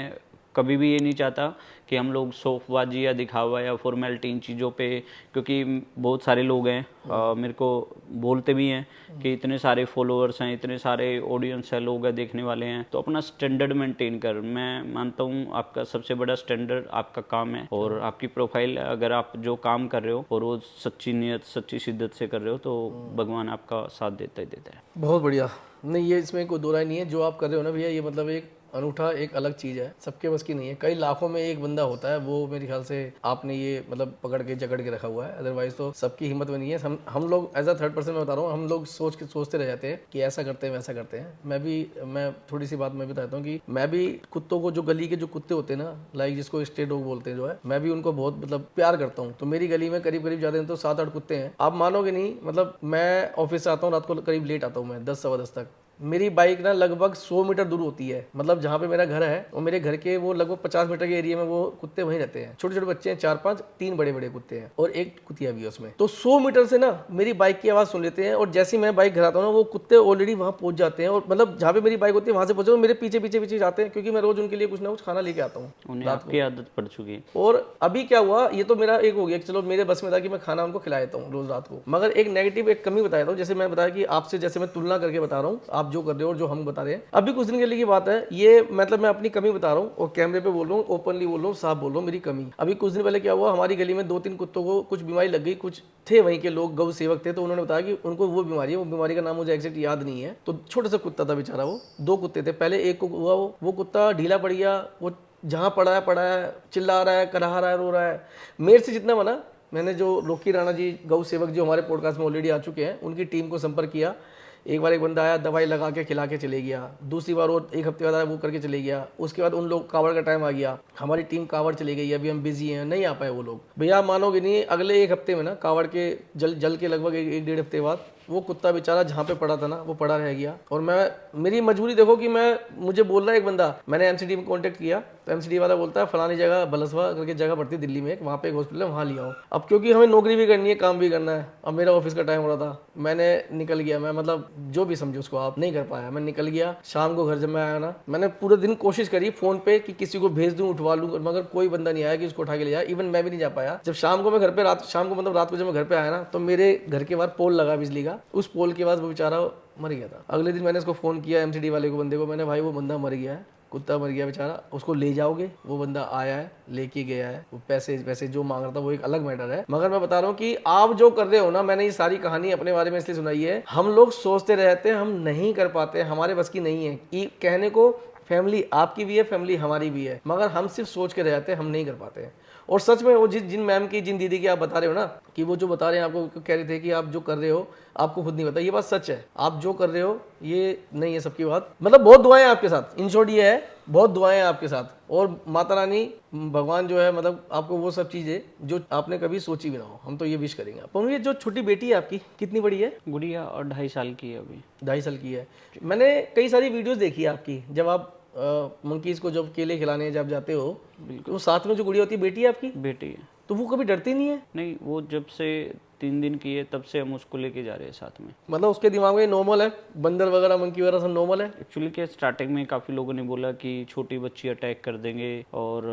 कभी भी ये नहीं चाहता कि हम लोग शौकबाजी या दिखावा या फॉर्मेलिटी इन चीज़ों पे, क्योंकि बहुत सारे लोग हैं मेरे को बोलते भी हैं कि इतने सारे फॉलोअर्स हैं, इतने सारे ऑडियंस है, लोग हैं, देखने वाले हैं, तो अपना स्टैंडर्ड मेंटेन कर। मैं मानता हूँ आपका सबसे बड़ा स्टैंडर्ड आपका काम है और आपकी प्रोफाइल है। अगर आप जो काम कर रहे हो और वो सच्ची नीयत, सच्ची शिद्दत से कर रहे हो तो भगवान आपका साथ देता ही देता है। बहुत बढ़िया। नहीं, ये इसमें कोई दो राय नहीं है। जो आप कर रहे हो ना भैया, ये मतलब एक अनूठा, एक अलग चीज़ है, सबके बस की नहीं है। कई लाखों में एक बंदा होता है, वो मेरे ख्याल से आपने ये मतलब पकड़ के जकड़ के रखा हुआ है। अदरवाइज तो सबकी हिम्मत में नहीं है। हम लोग एज अ थर्ड पर्सन में बता रहा हूँ, हम लोग सोचते रह जाते हैं कि ऐसा करते हैं, वैसा करते हैं। मैं थोड़ी सी बात मैं बताता हूँ कि मैं भी कुत्तों को, जो गली के जो कुत्ते होते हैं ना, लाइक जिसको स्ट्रे डॉग बोलते हैं जो है, मैं भी उनको बहुत मतलब प्यार करता हूँ। तो मेरी गली में करीब करीब जाते हैं तो 7-8 कुत्ते हैं। आप मानोगे नहीं, मतलब मैं ऑफिस से आता हूँ रात को, करीब लेट आता हूँ मैं 10 सवा 10 तक। मेरी बाइक ना लगभग 100 मीटर दूर होती है, मतलब जहाँ पे मेरा घर है और मेरे घर के वो लगभग 50 मीटर के एरिया में वो कुत्ते वहीं रहते हैं। छोटे छोटे बच्चे हैं, 4-5, 3 बड़े बड़े कुत्ते हैं और एक कुतिया भी है उसमें। तो 100 मीटर से ना मेरी बाइक की आवाज़ सुन लेते हैं, और जैसे ही मैं बाइक घर आता हूँ ना, वो कुत्ते ऑलरेडी वहाँ पहुंच जाते हैं, और मतलब जहाँ पे मेरी बाइक होती है वहाँ से पहुंचे, मेरे पीछे पीछे पीछे जाते हैं, क्योंकि मैं रोज उनके लिए कुछ ना कुछ खाना लेके आता हूँ। उन्हें आपकी आदत पड़ चुकी है। और अभी क्या हुआ, ये तो मेरा एक हो गया कि चलो मेरे बस में था कि मैं खाना उनको खिला देता हूँ रोज रात को, मगर एक नेगेटिव, एक कमी बता देता हूँ। जैसे मैं बताया कि आपसे, जैसे मैं तुलना करके बता रहा हूँ, आप जो कर रहे हो और जो हम बता रहे हैं, अभी कुछ दिन के लिए की बात है ये, मतलब मैं अपनी कमी बता रहा हूँ और कैमरे पे बोल रहा हूँ, ओपनली बोल रहा हूँ, साफ बोल रहा हूँ, मेरी कमी। अभी कुछ दिन पहले क्या हुआ, हमारी गली में 2-3 कुत्तों को कुछ बीमारी लग गई। कुछ थे वहीं के लोग, गौ सेवक थे, तो उन्होंने बताया कि उनको वो बीमारी है। वो बीमारी का नाम मुझे एग्जैक्ट याद नहीं है। तो छोटा सा कुत्ता था बेचारा, वो 2 कुत्ते थे। पहले एक को हुआ, वो कुत्ता ढीला पड़ गया, वो जहाँ पड़ा है, चिल्ला रहा है, कराह रहा है, रो रहा है। मेरे से जितना बना, मैंने जो रोकी राणा जी गौ सेवक जो हमारे पॉडकास्ट में ऑलरेडी आ चुके हैं, उनकी टीम को संपर्क किया। एक बार एक बंदा आया, दवाई लगा के खिला के चले गया। दूसरी बार और 1 हफ्ते बाद आया, वो करके चले गया। उसके बाद उन लोग कावड़ का टाइम आ गया, हमारी टीम कावड़ चली गई। अभी हम बिजी हैं, नहीं आ पाए वो लोग। भैया मानोगे नहीं, अगले 1 हफ्ते में ना, कावड़ के जल के लगभग 1-1.5 हफ्ते बाद वो कुत्ता बेचारा जहाँ पे पड़ा था ना, वो पड़ा रह गया। और मेरी मजबूरी देखो कि मुझे बोल रहा है एक बंदा, मैंने एमसीडी में कांटेक्ट किया तो एमसीडी वाला बोलता है फलानी जगह बलसवा करके जगह पड़ती है दिल्ली में, वहाँ पे एक हॉस्पिटल है, वहाँ ले आओ। अब क्योंकि हमें नौकरी भी करनी है, काम भी करना है, अब मेरा ऑफिस का टाइम हो रहा था, मैंने निकल गया। मैं मतलब जो भी समझे उसको आप, नहीं कर पाया, मैं निकल गया। शाम को घर जब मैं आया ना, मैंने पूरे दिन कोशिश करी फोन पे कि किसी को भेज दूं, उठवा लूं, मगर कोई बंदा नहीं आया कि उसको उठा के ले जाए। इवन मैं भी नहीं जा पाया। जब शाम को मैं घर पे, शाम को मतलब रात को जब मैं घर पे आया ना, तो मेरे घर के बाहर पोल लगा बिजली का, उस पोल के बाद वो बेचारा मर गया था। अगले दिन मैंने उसको फोन किया, एमसीडी वाले को, बंदे को, मैंने, भाई वो बंदा मर गया है, कुत्ता मर गया बेचारा, उसको ले जाओगे? वो बंदा आया है, लेके गया है। वो पैसे जो मांग रहा था वो एक अलग मैटर है, मगर मैं बता रहा हूँ कि आप जो कर रहे हो ना, मैंने ये सारी कहानी अपने बारे में इसलिए सुनाई है, हम लोग सोचते रहते हैं, हम नहीं कर पाते, हमारे बस की नहीं है। कहने को फैमिली आपकी भी है, फैमिली हमारी भी है, मगर हम सिर्फ सोच के रह जाते हैं, हम नहीं कर पाते हैं। और सच में वो जिन मैम की, जिन दीदी की आप बता रहे हो ना, कि वो जो बता रहे हैं आपको, कह रहे थे कि आप जो कर रहे हो आपको खुद नहीं पता, ये बात सच है। आप जो कर रहे हो ये नहीं है सबकी बात, मतलब बहुत दुआएं आपके साथ, इन शॉर्ट ये है, बहुत दुआएं हैं आपके साथ। और माता रानी, भगवान जो है, मतलब आपको वो सब चीजें जो आपने कभी सोची भी ना हो, हम तो ये विश करेंगे। पर ये जो छोटी बेटी है आपकी, कितनी बड़ी है? गुड़िया और 2.5 साल की है अभी। 2.5 साल की है। मैंने कई सारी वीडियोस देखी है आपकी, जब आप मंकीज को जब केले खिलाने जब जाते हो, तो साथ में जो गुड़िया होती है, बेटी है आपकी? बेटी है। तो वो कभी डरती नहीं है? नहीं, वो जब से 3 दिन की है तब से हम उसको लेके जा रहे हैं साथ में। मतलब उसके दिमाग में नॉर्मल है, बंदर वगैरह, मंकी वगैरह सब नॉर्मल है? एक्चुअली क्या, स्टार्टिंग में काफ़ी लोगों ने बोला कि छोटी बच्ची अटैक कर देंगे और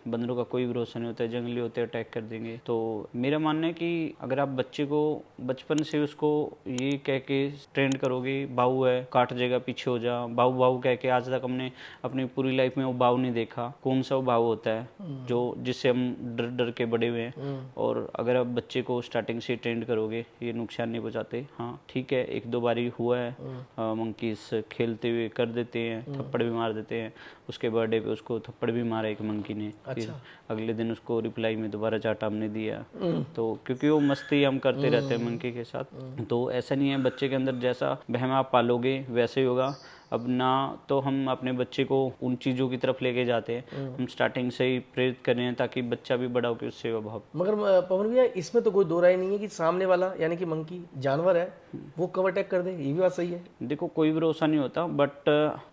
बंदरों का कोई भरोसा नहीं होता है, जंगली होते हैं, अटैक कर देंगे। तो मेरा मानना है कि अगर आप बच्चे को बचपन से उसको ये कह के ट्रेंड करोगे, बाऊ है, काट जाएगा, पीछे हो जा, बाऊ बाऊ कह के, आज तक हमने अपनी पूरी लाइफ में वो बाऊ नहीं देखा। कौन सा वो बाऊ होता है जो जिससे हम डर डर के बड़े हुए हैं। और अगर आप बच्चे को स्टार्टिंग से से ट्रेंड करोगे ये नुकसान नहीं पहुंचाते। हाँ ठीक है, एक दो बारी हुआ है, मंकीज खेलते हुए कर देते हैं, थप्पड़ भी मार देते हैं। उसके बर्थडे पे उसको थप्पड़ भी मारा एक मंकी ने। फिर अगले दिन उसको रिप्लाई में दोबारा चाटा हमने दिया। तो क्योंकि वो मस्ती हम करते रहते हैं मंकी के साथ, तो ऐसा नहीं है, बच्चे के अंदर जैसा वहम आप पालोगे वैसे ही होगा। अब ना तो हम अपने बच्चे को उन चीज़ों की तरफ लेके जाते हैं, हम स्टार्टिंग से ही प्रेरित कर रहे हैं ताकि बच्चा भी बड़ा होकर उससे भाव। मगर पवन भैया इसमें तो कोई दो राय नहीं है कि सामने वाला यानी कि मंकी जानवर है वो कब अटैक कर दे, ये भी बात सही है। देखो कोई भरोसा नहीं होता, बट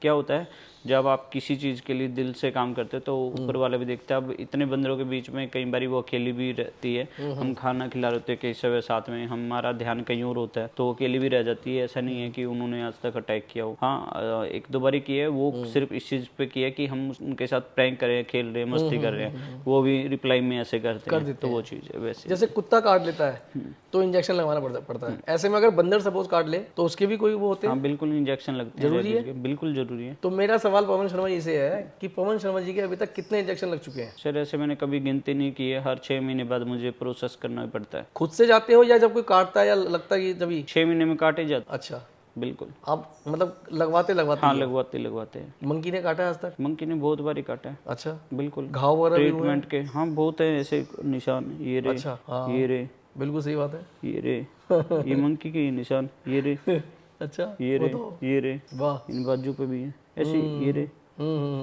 क्या होता है जब आप किसी चीज़ के लिए दिल से काम करते हो तो ऊपर वाला भी देखता है। अब इतने बंदरों के बीच में कई बार वो अकेली भी रहती है, हम खाना खिला रहे होते हैं कई सब साथ में, हमारा ध्यान कहीं और होता है तो वो अकेली भी रह जाती है। ऐसा नहीं है कि उन्होंने आज तक अटैक किया हो। हाँ एक दो बारी किया है, वो सिर्फ इस चीज़ पे किया कि हम उनके साथ प्रैंक कर रहे हैं, खेल रहे हैं, मस्ती कर रहे हैं, वो भी रिप्लाई में ऐसे करते हैं, तो वो चीज़ है। वैसे जैसे कुत्ता काट लेता है तो इंजेक्शन लगवाना पड़ता है, ऐसे में अगर बंदर सपोज काट ले तो उसके भी कोई वो होते हैं? हाँ बिल्कुल इंजेक्शन लगते हैं, जरूरी है? बिल्कुल जरूरी है। तो मेरा सवाल पवन शर्मा जी से है कि पवन शर्मा जी के अभी तक कितने इंजेक्शन लग चुके हैं? सर ऐसे मैंने कभी गिनती नहीं की है, हर 6 महीने बाद मुझे प्रोसेस करना भी पड़ता है। खुद से जाते हो या जब कोई काटता है या लगता है कि जब? 6 महीने में काटे जाते। अच्छा बिल्कुल। आप मतलब लगवाते हाँ लगवाते हैं। मंकी ने काटा है आज तक? मंकी ने बहुत बारी काटा है। अच्छा बिल्कुल। घाव वगैरह भी हुए? ट्रीटमेंट के हाँ बहुत है ऐसे निशान, ये रे। अच्छा हाँ ये रे, बिल्कुल सही बात है। ये रे, ये मंकी के निशान, ये रे, अच्छा ये रे, ये रे, वाह। इन बाजू पे भी है ऐसे, ये रे,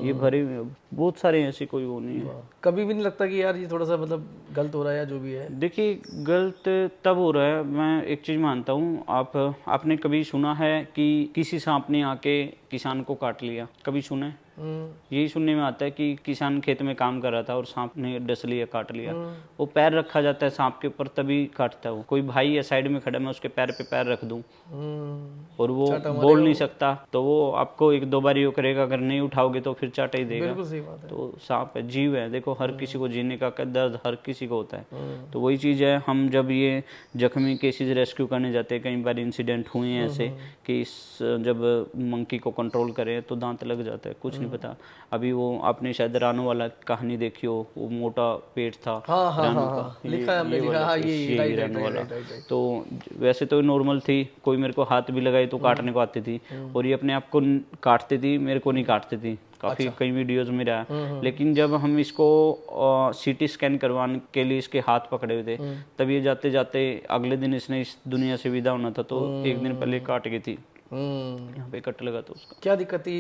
ये भरे हुए हैं। बहुत सारे ऐसे, कोई वो नहीं है। कभी भी नहीं लगता कि यार ये थोड़ा सा मतलब गलत हो रहा है या जो भी है? देखिए गलत तब हो रहा है, मैं एक चीज़ मानता हूँ, आपने कभी सुना है कि किसी सांप ने आके किसान को काट लिया? कभी सुना है? यही सुनने में आता है कि किसान खेत में काम कर रहा था और सांप ने डस लिया, काट लिया। वो पैर रखा जाता है सांप के ऊपर तभी काटता है वो। कोई भाई या साइड में खड़ा, मैं उसके पैर पे पैर रख दूं और वो बोल नहीं सकता तो वो आपको एक दो बार यो करेगा, अगर नहीं उठाओगे तो फिर चाटा ही देगा। बिल्कुल सही बात है। तो सांप है, जीव है, देखो हर किसी को जीने का दर्द हर किसी को होता है। तो वही चीज़ है, हम जब ये जख्मी केसेस रेस्क्यू करने जाते हैं, कई बार इंसिडेंट हुए हैं ऐसे कि जब मंकी को कंट्रोल करें तो दांत लग जाता है, कुछ नहीं पता। अभी वो आपने शायद रानू वाला कहानी देखी हो, वो मोटा पेट था रानू का, लिखा है हमने, लिखा है ये रानू वाला। तो वैसे तो नॉर्मल थी, कोई मेरे को हाथ भी लगाई तो काटने को आती थी, और ये अपने आप को काटती थी, मेरे को नहीं काटती थी। काफ़ी कई वीडियोस में रहा। लेकिन जब हम इसको सीटी स्कैन करवाने के लिए इसके हाथ पकड़े हुए थे, तब ये जाते जाते अगले दिन इसने इस दुनिया से विदा होना था, तो एक दिन पहले काट गई थी, यहाँ पे कट लगा था उसका। क्या दिक्कत थी?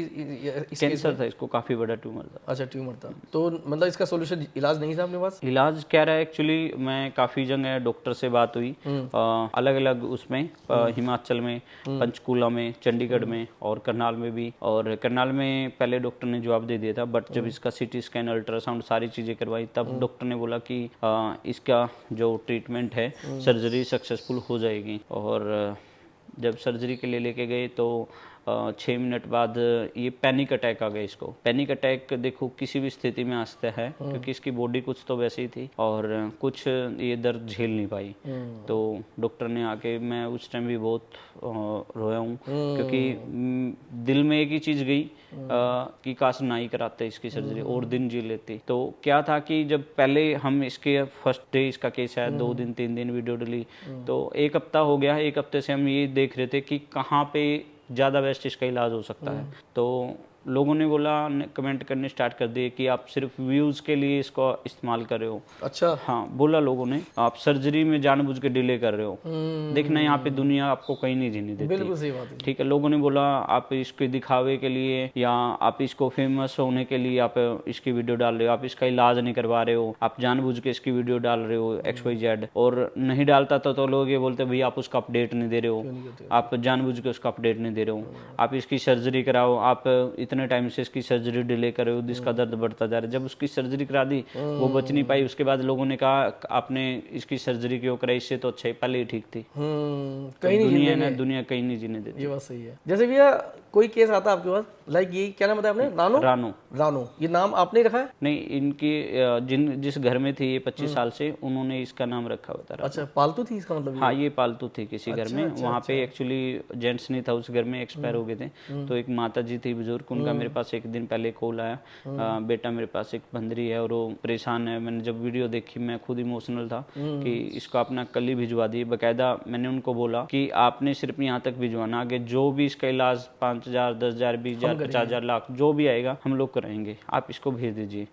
कैंसर था इसको, काफी बड़ा ट्यूमर था। अच्छा ट्यूमर था, तो मतलब इसका सोल्यूशन इलाज नहीं था अपने पास? इलाज क्या रहा है एक्चुअली, मैं काफी जगह डॉक्टर से बात हुई, अलग अलग उसमें, हिमाचल में, पंचकूला में, चंडीगढ़ में और करनाल में भी। और करनाल में पहले डॉक्टर ने जवाब दे दिया था, बट जब इसका सीटी स्कैन, अल्ट्रासाउंड सारी चीजें करवाई, तब डॉक्टर ने बोला कि इसका जो ट्रीटमेंट है, सर्जरी सक्सेसफुल हो जाएगी। और जब सर्जरी के लिए लेके गए तो 6 मिनट बाद ये पैनिक अटैक आ गया इसको। पैनिक अटैक देखो किसी भी स्थिति में आ सकता है, क्योंकि इसकी बॉडी कुछ तो वैसे ही थी और कुछ ये दर्द झेल नहीं पाई। तो डॉक्टर ने आके, मैं उस टाइम भी बहुत रोया हूँ, क्योंकि दिल में एक ही चीज़ गई कि काश ना ही कराते इसकी सर्जरी और दिन जी लेती। तो क्या था कि जब पहले हम इसके फर्स्ट डे इसका केस आया, 2 दिन 3 दिन वीडियो डली, तो 1 हफ्ता हो गया, 1 हफ्ते से हम ये देख रहे थे कि कहाँ पे ज़्यादा बेस्ट इसका इलाज हो सकता है। तो लोगों ने बोला, कमेंट करने स्टार्ट कर दिए कि आप सिर्फ व्यूज़ के लिए इसको इस्तेमाल कर रहे हो। अच्छा हाँ बोला लोगों ने, आप सर्जरी में जानबूझ के डिले कर रहे हो। देखना यहाँ पे दुनिया आपको कहीं नहीं जीने देती। बिल्कुल सही बात है। ठीक है, लोगों ने बोला आप इसके दिखावे के लिए या आप इसको फेमस होने के लिए आप इसकी वीडियो डाल रहे हो, आप इसका इलाज नहीं करवा रहे हो, आप जानबूझ के इसकी वीडियो डाल रहे हो XYZ। और नहीं डालता तो लोग ये बोलते भैया आप उसका अपडेट नहीं दे रहे हो, आप जानबूझ के उसका अपडेट नहीं दे रहे हो, आप इसकी सर्जरी कराओ, आप इतने टाइम से इसकी सर्जरी डिले कर रहे हो, जिसका दर्द बढ़ता जा रहा है। जब उसकी सर्जरी करा दी वो बच नहीं पाई, उसके बाद लोगों ने कहा आपने इसकी सर्जरी क्यों कराई, इससे तो अच्छा ही पहले ही ठीक थी। कहीं नहीं दुनिया कहीं नहीं जीने देती। ये बात सही है। जैसे भैया कोई केस आता है आपके पास, लाइक ये क्या नाम बताया आपने? रानू, ये नाम आपने रखा है? नहीं, इनकी जिस घर में थी ये 25 साल से, उन्होंने इसका नाम रखा हुआ था। अच्छा पालतू थी इसका मतलब? हाँ ये पालतू थी किसी घर में। वहाँ पे एक्चुअली जेंट्स नहीं था उस घर में, एक्सपायर हो गए थे। तो एक माता जी थी बुजुर्ग, उनके का मेरे पास एक दिन पहले कॉल आया, बेटा मेरे पास एक बंदरी है और वो परेशान है। मैंने जब वीडियो देखी मैं खुद इमोशनल था कि इसको अपना कल ही भिजवा दी। बाकायदा मैंने उनको बोला कि आपने सिर्फ यहाँ तक भिजवाना, आगे जो भी इसका इलाज 5,000, 10,000, 20,000, 50,000, लाख जो भी आएगा हम लोग कराएंगे, आप इसको भेज दीजिए।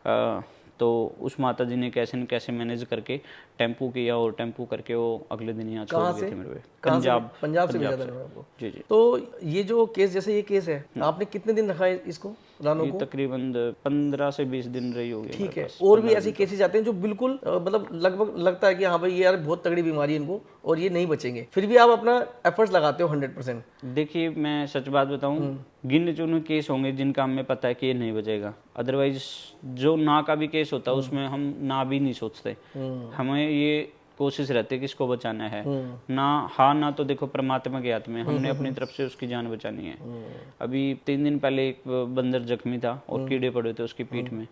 तो उस माता जी ने कैसे न कैसे मैनेज करके टेम्पू किया और टेम्पू करके वो अगले दिन यहाँ छोड़ गए थे मेरे पे। पंजाब से भेजा था आपको? जी जी। तो ये जो केस, जैसे ये केस है, आपने कितने दिन रखा है इसको, रानो को? तकरीबन 15 से 20 दिन रही होगी। ठीक है। और भी ऐसे केसेस आते हैं जो बिल्कुल मतलब लगभग लगता है कि हाँ भाई ये यार बहुत तगड़ी बीमारी है इनको और ये नहीं बचेंगे, फिर भी आप अपना एफर्ट्स लगाते हो 100%? देखिए मैं सच बात बताऊं, गिने चुने केस होंगे जिनका हमें पता है कि ये नहीं बचेगा। अदरवाइज जो ना का भी केस होता है उसमें हम ना भी नहीं सोचते, हमें ये कोशिश रहती है कि इसको बचाना है ना। हाँ ना तो देखो परमात्मा के हाथ में, हमने अपनी तरफ से उसकी जान बचानी है। अभी 3 दिन पहले एक बंदर जख्मी था और कीड़े पड़े थे उसकी पीठ में।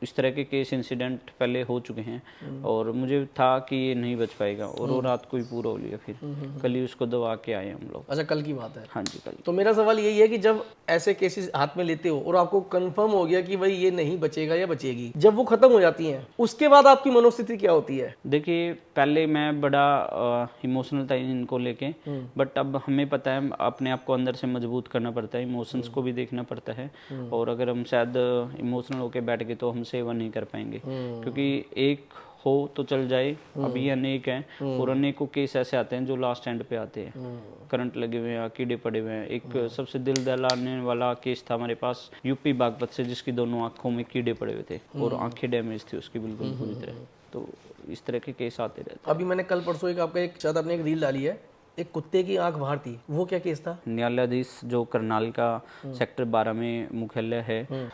इस तरह के केस इंसिडेंट पहले हो चुके हैं और मुझे था कि ये नहीं बच पाएगा और वो रात को ही पूरा हो लिया। फिर कल ही उसको दवा के आए हम लोग। अच्छा, कल की बात है? हाँ जी, कल। तो मेरा सवाल यही है कि जब ऐसे केसेस हाथ में लेते हो और आपको कंफर्म हो गया कि भाई ये नहीं बचेगा या बचेगी, जब वो खत्म हो जाती हैं उसके बाद आपकी मनोस्थिति क्या होती है? देखिए पहले मैं बड़ा इमोशनल था इनको लेके, बट अब हमें पता है अपने आप को अंदर से मजबूत करना पड़ता है, इमोशंस को भी देखना पड़ता है। और अगर हम शायद इमोशनल होके बैठ गए तो हम सेवा नहीं कर पाएंगे, क्योंकि एक हो तो चल जाए, अभी अनेक हैं और अनेकों केस ऐसे आते हैं जो लास्ट एंड पे आते हैं, करंट लगे हुए हैं, कीड़े पड़े हुए हैं। एक सबसे दिल दहलाने वाला केस था हमारे पास यूपी बागपत से, जिसकी दोनों आंखों में कीड़े पड़े हुए थे और आंखें डैमेज थी उसकी बिल्कुल पूरी तरह। तो इस तरह के केस आते रहते। अभी मैंने कल परसों एक आपका एक शायद आपने एक रील डाली है, एक कुत्ते की आंख बाहर थी, वो क्या केस था? न्यायाधीश जो करनाल का सेक्टर 12 में मुख्यालय है,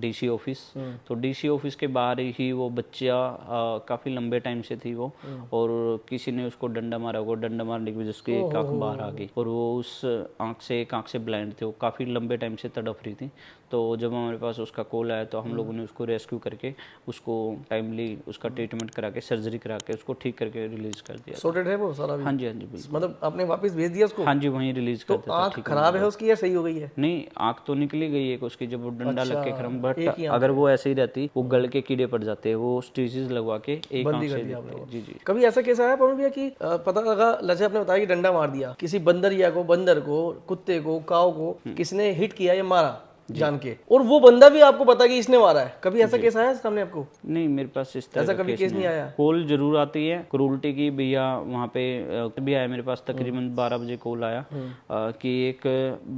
डीसी ऑफिस, तो डीसी ऑफिस के बाहर ही वो बच्चा काफ़ी लंबे टाइम से थी वो, और किसी ने उसको डंडा मारा, वो डंडा मारने की वजह से उसकी एक आंख बाहर आ गई और वो उस एक आंख से ब्लाइंड थे। वो काफ़ी लंबे टाइम से तड़प रही थी। तो जब हमारे पास उसका कॉल आया तो हम लोगों ने उसको रेस्क्यू करके उसको टाइमली उसका ट्रीटमेंट करा के, सर्जरी करा के उसको ठीक करके रिलीज कर दिया। सॉर्टेड है वो सारा? हाँ जी, हाँ जी, बिल्कुल। मतलब आपने वापस भेज दिया उसको? हाँ जी, वहीं रिलीज कर दिया। आंख खराब है उसकी या सही हो गई है? नहीं, आंख तो निकली गई है उसकी जब वो डंडा लग के खत्म, बट अगर वो ऐसे ही रहती वो गल के कीड़े पड़ जाते हैं, वो स्टिचेस लगवा के एक आंख से जी जी। कभी ऐसा केस आया पवन भैया कि पता लगा, जैसे आपने बताया कि डंडा मार दिया, किसी बंदरिया को, बंदर को, कुत्ते को, काऊ को किसने हिट किया या मारा जान के, और वो बंदा भी आपको पता कि इसने मारा है, कभी ऐसा केस आया सामने आपको? नहीं, मेरे पास इस तरह ऐसा कभी केस नहीं आया। कॉल जरूर आती है क्रूरटी की, भैया वहाँ पे भी आया मेरे पास तकरीबन 12 बजे कॉल आया कि एक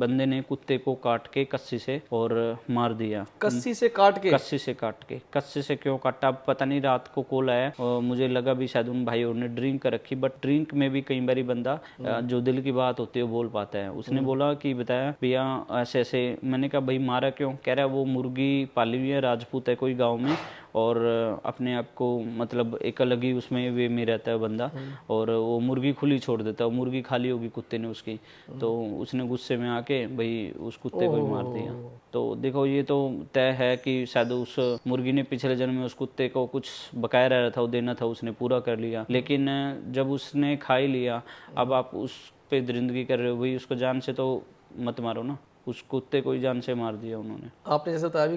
बंदे ने कुत्ते को काट के कस्सी से और मार दिया। कस्सी से काट के? कस्सी से काट के। कस्सी से क्यों काटा पता नहीं, रात को कॉल आया और मुझे लगा भी शायद उन भाइयों ने ड्रिंक कर रखी, बट ड्रिंक में भी कई बारी बंदा जो दिल की बात होती है वो बोल पाता है। उसने बोला कि बताया भैया ऐसे ऐसे। मैंने कहा भाई मारा क्यों? कह रहा है वो मुर्गी पाली हुई है, राजपूत है कोई गांव में, और अपने आप को मतलब एक अलग ही उसमें वे में रहता है बंदा, और वो मुर्गी खुली छोड़ देता है, मुर्गी खाली होगी कुत्ते ने उसकी, तो उसने गुस्से में आके भाई उस कुत्ते को ही मार दिया। तो देखो ये तो तय है कि शायद उस मुर्गी ने पिछले जन्म में उस कुत्ते को कुछ बकाया रहा था, वो देना था, उसने पूरा कर लिया, लेकिन जब उसने खा ही लिया अब आप उस पे दरिंदगी कर रहे हो, भाई उसको जान से तो मत मारो ना, उस कुत्ते को ही जान से मार दिया उन्होंने। आपने जैसे बताया अभी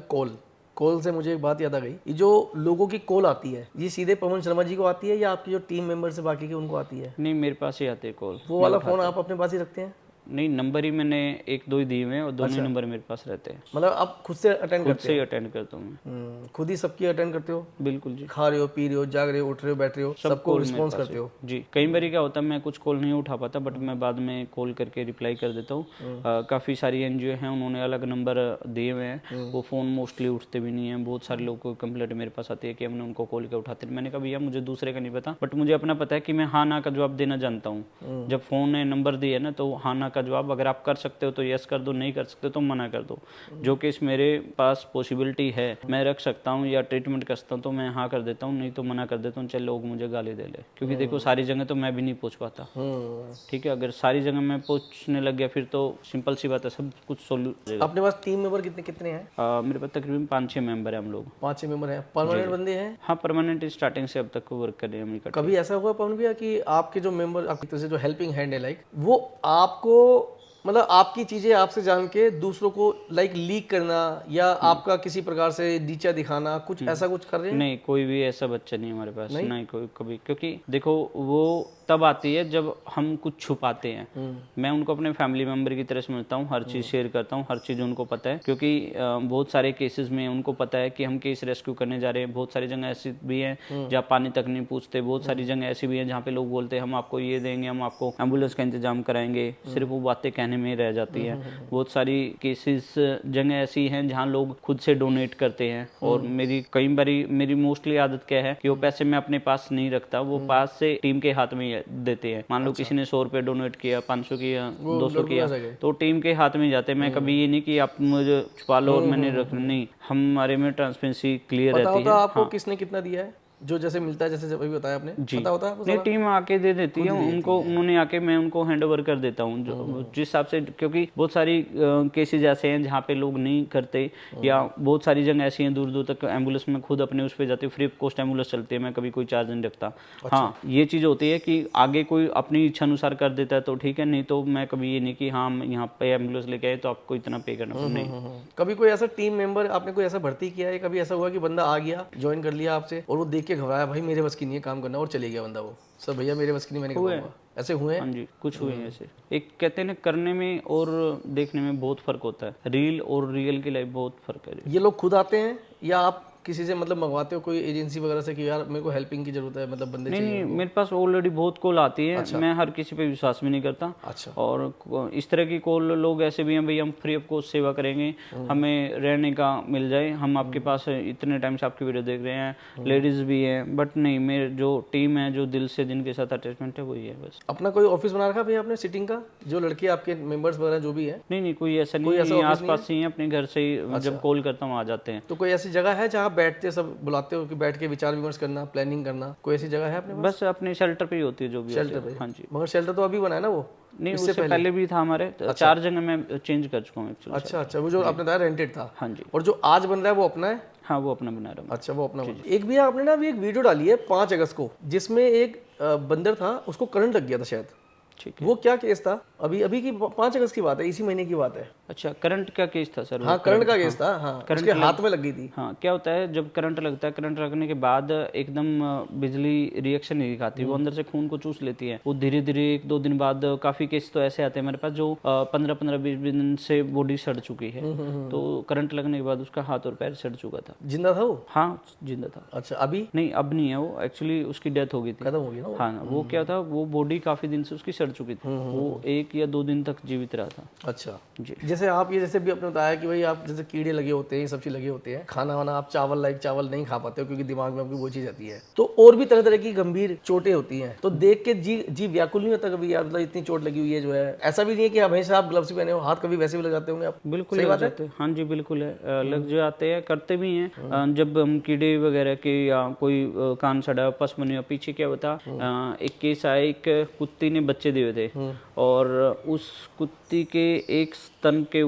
कॉल से मुझे एक बात याद आ गई, ये जो लोगों की कॉल आती है ये सीधे पवन शर्मा जी को आती है या आपकी जो टीम मेंबर्स है बाकी के उनको आती है? नहीं, मेरे पास ही आते कॉल। वो वाला फोन आप अपने पास ही रखते हैं? नहीं, नंबर ही मैंने 1-2 ही दिए हुए हैं और दोनों नंबर मेरे पास रहते हैं। मतलब आप खुद से अटेंड करते हो? खुद से ही अटेंड करता हूँ मैं। खुद ही सबकी अटेंड करते हो? बिल्कुल जी। खा रहे हो, पी रहे हो, जाग रहे हो, उठ रहे हो, बैठ रहे हो, सबको रिस्पॉन्स करते हो? जी। कई बार क्या होता है मैं कुछ कॉल नहीं उठा पाता, बट मैं बाद में कॉल करके रिप्लाई कर देता हूँ। काफ़ी सारी एनजीओ हैं, उन्होंने अलग नंबर दिए हुए हैं, वो फ़ोन मोस्टली उठते भी नहीं है। बहुत सारे लोगों को कंप्लेंट मेरे पास आती है कि हमने उनको कॉल किया उठाते नहीं। मैंने कहा भैया मुझे दूसरे का नहीं पता, बट मुझे अपना पता है कि मैं हाँ ना का जवाब देना जानता हूँ। जब फ़ोन ने नंबर दिया ना तो हाँ ना का जवाब अगर आप कर सकते हो तो यस कर दो, नहीं कर सकते तो मना कर दो। जो केस मेरे पास पॉसिबिलिटी है मैं रख सकता हूँ या ट्रीटमेंट कर सकता हूँ तो मैं हाँ कर देता हूँ, नहीं तो मना कर देता हूँ, चाहे लोग मुझे गाली दे ले, क्योंकि देखो सारी जगह तो मैं भी नहीं पहुँच पाता। ठीक है, अगर सारी जगह मैं पहुँचने लग गया फिर तो सिंपल सी बात है, सब कुछ सोल्व। अपने पास टीम मेंबर कितने हैं? मेरे पास तकरीबन 5-6 मेंबर हैं हम लोग। 5-6 मेंबर हैं। परमानेंट बंदे हैं? हाँ, परमानेंट स्टार्टिंग से अब तक वर्क कर रहे हैं हम। कभी ऐसा हुआ पवन भैया कि आपके जो मेंबर, आपकी तरफ से जो हेल्पिंग हैंड है लाइक, वो आपको मतलब आपकी चीजें आपसे जान के दूसरों को लाइक लीक करना या आपका किसी प्रकार से नीचा दिखाना, कुछ ऐसा कुछ कर रहे हैं? नहीं, कोई भी ऐसा बच्चा नहीं हमारे पास, नहीं कोई कभी, क्योंकि देखो वो तब आती है जब हम कुछ छुपाते हैं। मैं उनको अपने फैमिली मेंबर की तरह समझता हूँ, हर चीज़ शेयर करता हूँ, हर चीज़ उनको पता है, क्योंकि बहुत सारे केसेस में उनको पता है कि हम केस रेस्क्यू करने जा रहे हैं। बहुत सारी जगह ऐसी भी हैं जहाँ पानी तक नहीं पूछते, बहुत सारी जगह ऐसी भी हैं जहाँ पे लोग बोलते हैं हम आपको ये देंगे, हम आपको एम्बुलेंस का इंतजाम कराएंगे, सिर्फ वो बातें कहने में रह जाती है। बहुत सारी केसेस जगह ऐसी हैं जहाँ लोग खुद से डोनेट करते हैं, और मेरी कई बारी मेरी मोस्टली आदत क्या है कि वो पैसे मैं अपने पास नहीं रखता, वो पास से टीम के हाथ में देते हैं। मान लो किसी ने 100 रुपये डोनेट किया, 500 किया, 200 किया, तो टीम के हाथ में जाते हैं। मैं कभी ये नहीं कि आप मुझे छुपा लो और मैंने रख, नहीं, हमारे में ट्रांसपेरेंसी क्लियर पता रहती होता है। आपको किसने कितना दिया है, जो जैसे मिलता है, जैसे अभी बताया आपने, पता होता है आपको? नहीं, टीम आके दे देती है उनको, उन्होंने आके, मैं उनको हैंड ओवर कर देता हूँ जिस हिसाब से, क्योंकि बहुत सारी केसेस ऐसे हैं जहाँ पे लोग नहीं करते, या बहुत सारी जगह ऐसी हैं दूर दूर तक एम्बुलेंस में खुद अपने उस पर जाती है, फ्री ऑफ कॉस्ट एम्बुलेंस चलती है, मैं कभी कोई चार्ज नहीं रखता। हाँ, ये चीज़ होती है कि आगे कोई अपनी इच्छा अनुसार कर देता है तो ठीक है, नहीं तो मैं कभी ये नहीं कि हाँ यहाँ पे एम्बुलेंस लेके आए तो आपको इतना पे करना पड़ेगा, नहीं। कभी कोई ऐसा टीम मेंबर आपने कोई ऐसा भर्ती किया है, कभी ऐसा हुआ कि बंदा आ गया, ज्वाइन कर लिया आपसे, और वो देख के घबराया, भाई मेरे बस की नहीं है काम करना, और चले गया बंदा, वो सर भैया मेरे बस की नहीं, मैंने करूँगा, ऐसे हुए हैं? हाँ जी, कुछ हुए हैं ऐसे। एक कहते हैं ना, करने में और देखने में बहुत फर्क होता है, रील और रियल की लाइफ बहुत फर्क है। ये लोग खुद आते हैं या आप किसी से मतलब मंगवाते हो, कोई एजेंसी वगैरह से कि यार मेरे को हेल्पिंग की जरूरत है, मतलब बंदे चाहिए? नहीं, मेरे पास ऑलरेडी बहुत कॉल आती है। मैं हर किसी पे विश्वास भी नहीं करता। अच्छा। और इस तरह की कॉल लोग ऐसे भी हैं, भाई हम फ्री ऑफ कॉस्ट सेवा करेंगे, हमें रहने का मिल जाए, हम आपके पास इतने टाइम से आपकी वीडियो देख रहे हैं, लेडीज भी हैं, बट नहीं, मेरे जो टीम है, जो दिल से जिनके साथ अटैचमेंट है, वही है बस। अपना कोई ऑफिस बना रखा भैया आपने सिटिंग का, जो लड़के आपके मेंबर्स वगैरह जो भी है? नहीं, कोई ऐसा नहीं है, आस-पास ही है, अपने घर से ही जब कॉल करता हूँ आ जाते हैं। तो कोई ऐसी जगह है जहाँ बैठते सब, बुलाते हो कि बैठ के विचार विमर्श करना, प्लानिंग करना, कोई ऐसी जगह है अपने पास? बस अपने शेल्टर पे ही होती है जो भी शेल्टर होती है। पे? हाँ जी। मगर शेल्टर तो अभी बना है ना वो? नहीं, उससे पहले भी था हमारे। 4 जगह मैं चेंज कर चुका हूँ एक्चुअली। अच्छा, वो जो आपने बताया रेंटेड था। हाँ जी। और जो आज बन रहा है वो अपना है? हाँ, वो अपना बना रहा हूँ। अच्छा, वो अपना एक भैया आपने ना अभी एक वीडियो डाली है 5 अगस्त को, जिसमें एक बंदर था, उसको करंट लग गया था शायद, ठीक है, वो क्या केस था? अभी की 5 अगस्त की बात है, इसी महीने की बात है। अच्छा, करंट का केस था सर? हाँ, करंट का केस था। हाँ, उसके हाथ में लग गई थी। हाँ, क्या होता है जब करंट लगता है, करंट लगने के बाद एकदम बिजली रिएक्शन नहीं दिखाती, वो अंदर से खून को चूस लेती है। वो धीरे धीरे 1-2 दिन बाद, काफी केस तो ऐसे आते हैं मेरे पास जो 15-20 दिन से बॉडी सड़ चुकी है, तो करंट लगने के बाद उसका हाथ और पैर सड़ चुका था। जिंदा था वो? हाँ, जिंदा था। अच्छा, अभी नहीं, अब नहीं है वो, एक्चुअली उसकी डेथ हो गई थी, खत्म हो गया ना? हाँ, वो क्या था, वो बॉडी काफी दिन से उसकी सड़ चुकी थी, वो 1 या 2 दिन तक जीवित रहा था। अच्छा जी। जैसे आप ये जैसे भी आपने बताया कि भाई आप जैसे कीड़े लगे होते हैं, ये सब चीज लगे होते हैं, खाना वाना आप चावल नहीं खा पाते हो क्योंकि दिमाग में आपकी वो चीज आती है, तो और भी तरह तरह की गंभीर चोटें होती हैं, तो देख के जी व्याकुल नहीं होता कभी यार, मतलब इतनी चोट लगी हुई है जो है? ऐसा भी नहीं है कि हमेशा आप ग्लव्स पहने हो, हाथ कभी वैसे भी लग जाते होंगे आप? बिल्कुल लग जाते हैं। हाँ जी, बिल्कुल है, लग जाते हैं, करते भी हैं। जब हम कीड़े वगैरह के या कोई कान सड़ा, पसमनी, पीछे क्या बता, एक केस आया, एक कुत्ती ने बच्चे दिए थे, और उस कुत्ती के एक थन के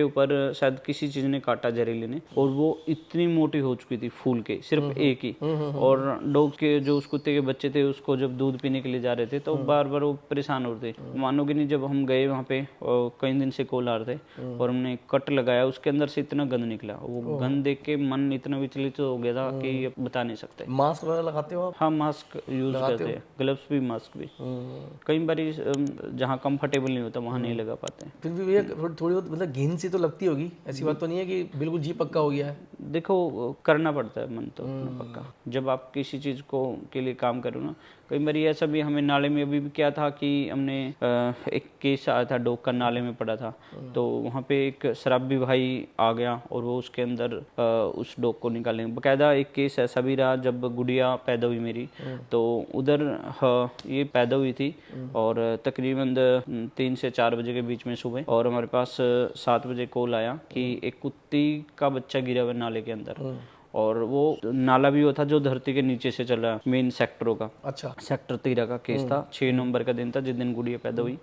ऊपर शायद किसी चीज ने काटा, जहरीले ने, और वो इतनी मोटी हो चुकी थी, फूल के, सिर्फ एक ही। और डॉग के जो उस कुत्ते के बच्चे थे, उसको जब दूध पीने के लिए जा रहे थे तो बार बार वो परेशान हो रहे थे, मानोगे नहीं। जब हम गए वहाँ पे, कई दिन से कॉल आ रहे थे, और हमने कट लगाया, उसके अंदर से इतना गंद निकला, वो गंद देख के मन इतना विचलित हो गया था कि अब बता नहीं सकते। मास्क वगैरह लगाते हो आप? हाँ, मास्क यूज करते हैं, ग्लव्स भी, मास्क भी। कई बार जहाँ कंफर्टेबल नहीं होता वहाँ नहीं लगा पाते हैं। फिर भी भैया थोड़ी बहुत मतलब घिन सी तो लगती होगी, ऐसी बात तो नहीं है कि बिल्कुल जी पक्का हो गया है? देखो, करना पड़ता है मन तो अपना पक्का, जब आप किसी चीज़ को के लिए काम करो ना। कई बार ऐसा भी हमें नाले में अभी भी क्या था कि हमने एक केस आया था, डॉग का नाले में पड़ा था, तो वहाँ पे एक शराबी भाई आ गया और वो उसके अंदर उस डॉग को निकालने, बकायदा एक केस ऐसा भी रहा जब गुड़िया पैदा हुई मेरी, तो उधर ये पैदा हुई थी, और तकरीबन 3 से 4 बजे के बीच में सुबह, और हमारे पास 7 बजे कॉल आया कि एक कुत्ती का बच्चा गिरा हुआ नाले के अंदर, और वो नाला भी वो था जो धरती के नीचे से चल रहा, मेन सेक्टरों का। अच्छा। सेक्टर 13 का केस था। 6 नवंबर का दिन था जिस दिन गुड़िया पैदा हुई।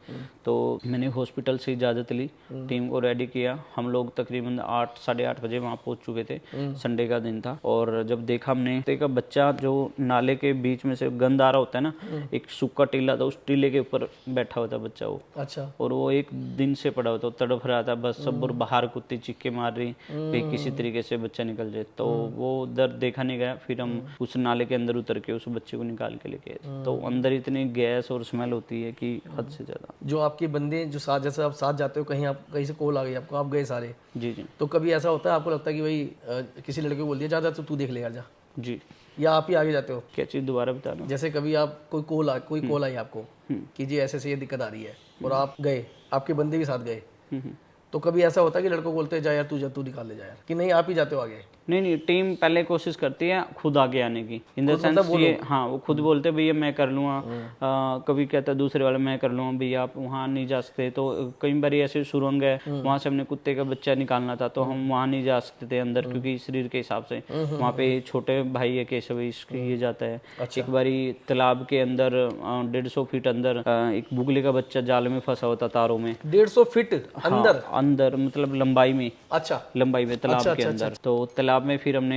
तो मैंने हॉस्पिटल से इजाज़त ली, टीम को रेडी किया। हम लोग तकरीबन 8 साढ़े 8 बजे वहाँ पहुँच चुके थे। संडे का दिन था और जब देखा हमने देखा बच्चा जो नाले के बीच में से गंद आ रहा होता है ना, एक सूखा टीला था, उस टीले के ऊपर बैठा हुआ था बच्चा वो। अच्छा। और वो एक दिन से पड़ा हुआ था, तड़प रहा था बस सब, और बाहर कुत्ते चिक्के मार रही कि किसी तरीके से बच्चा निकल जाए। तो वो दर्द देखा नहीं गया, फिर हम उस नाले के अंदर उतर के उस बच्चे को निकाल के लेके आए। तो अंदर इतनी गैस और स्मेल होती है कि हद से ज़्यादा। जो आपके बंदे जो साथ, जैसे आप साथ जाते हो कहीं, आप कहीं से कॉल आ गई आपको, आप गए सारे, जी जी तो कभी ऐसा होता है आपको लगता है कि भाई किसी लड़के को बोल दिया जा जा तो तू देख ले यार जा, जी। या आप ही आगे जाते हो? क्या चीज़ दोबारा बताना? जैसे कभी आप कोई कॉल आई आपको कि जी ऐसे ये दिक्कत आ रही है, और आप गए, आपके बंदे भी साथ गए, तो कभी ऐसा होता है कि लड़कों को बोलते हैं जा यार तू निकाल ले जा यार, कि नहीं आप ही जाते हो आगे? नहीं, टीम पहले कोशिश करती है खुद आगे आने की, इन द सेंस ये, हाँ वो खुद बोलते भैया मैं कर लूँगा। कभी कहता है दूसरे वाला मैं कर लूँगा, भैया आप वहाँ नहीं जा सकते। तो कई बार ऐसे सुरंग है, वहाँ से हमने कुत्ते का बच्चा निकालना था तो हम वहाँ नहीं जा सकते थे अंदर, क्योंकि शरीर के हिसाब से वहाँ पे छोटे भाई है केशव, इसके ये जाता है। एक बारी तालाब के अंदर 150 फीट अंदर एक बुगले का बच्चा जाल में फंसा होता तारों में। 150 फीट अंदर? अंदर मतलब लंबाई में। अच्छा। लंबाई में तालाब के अंदर। तो तालाब में फिर हमने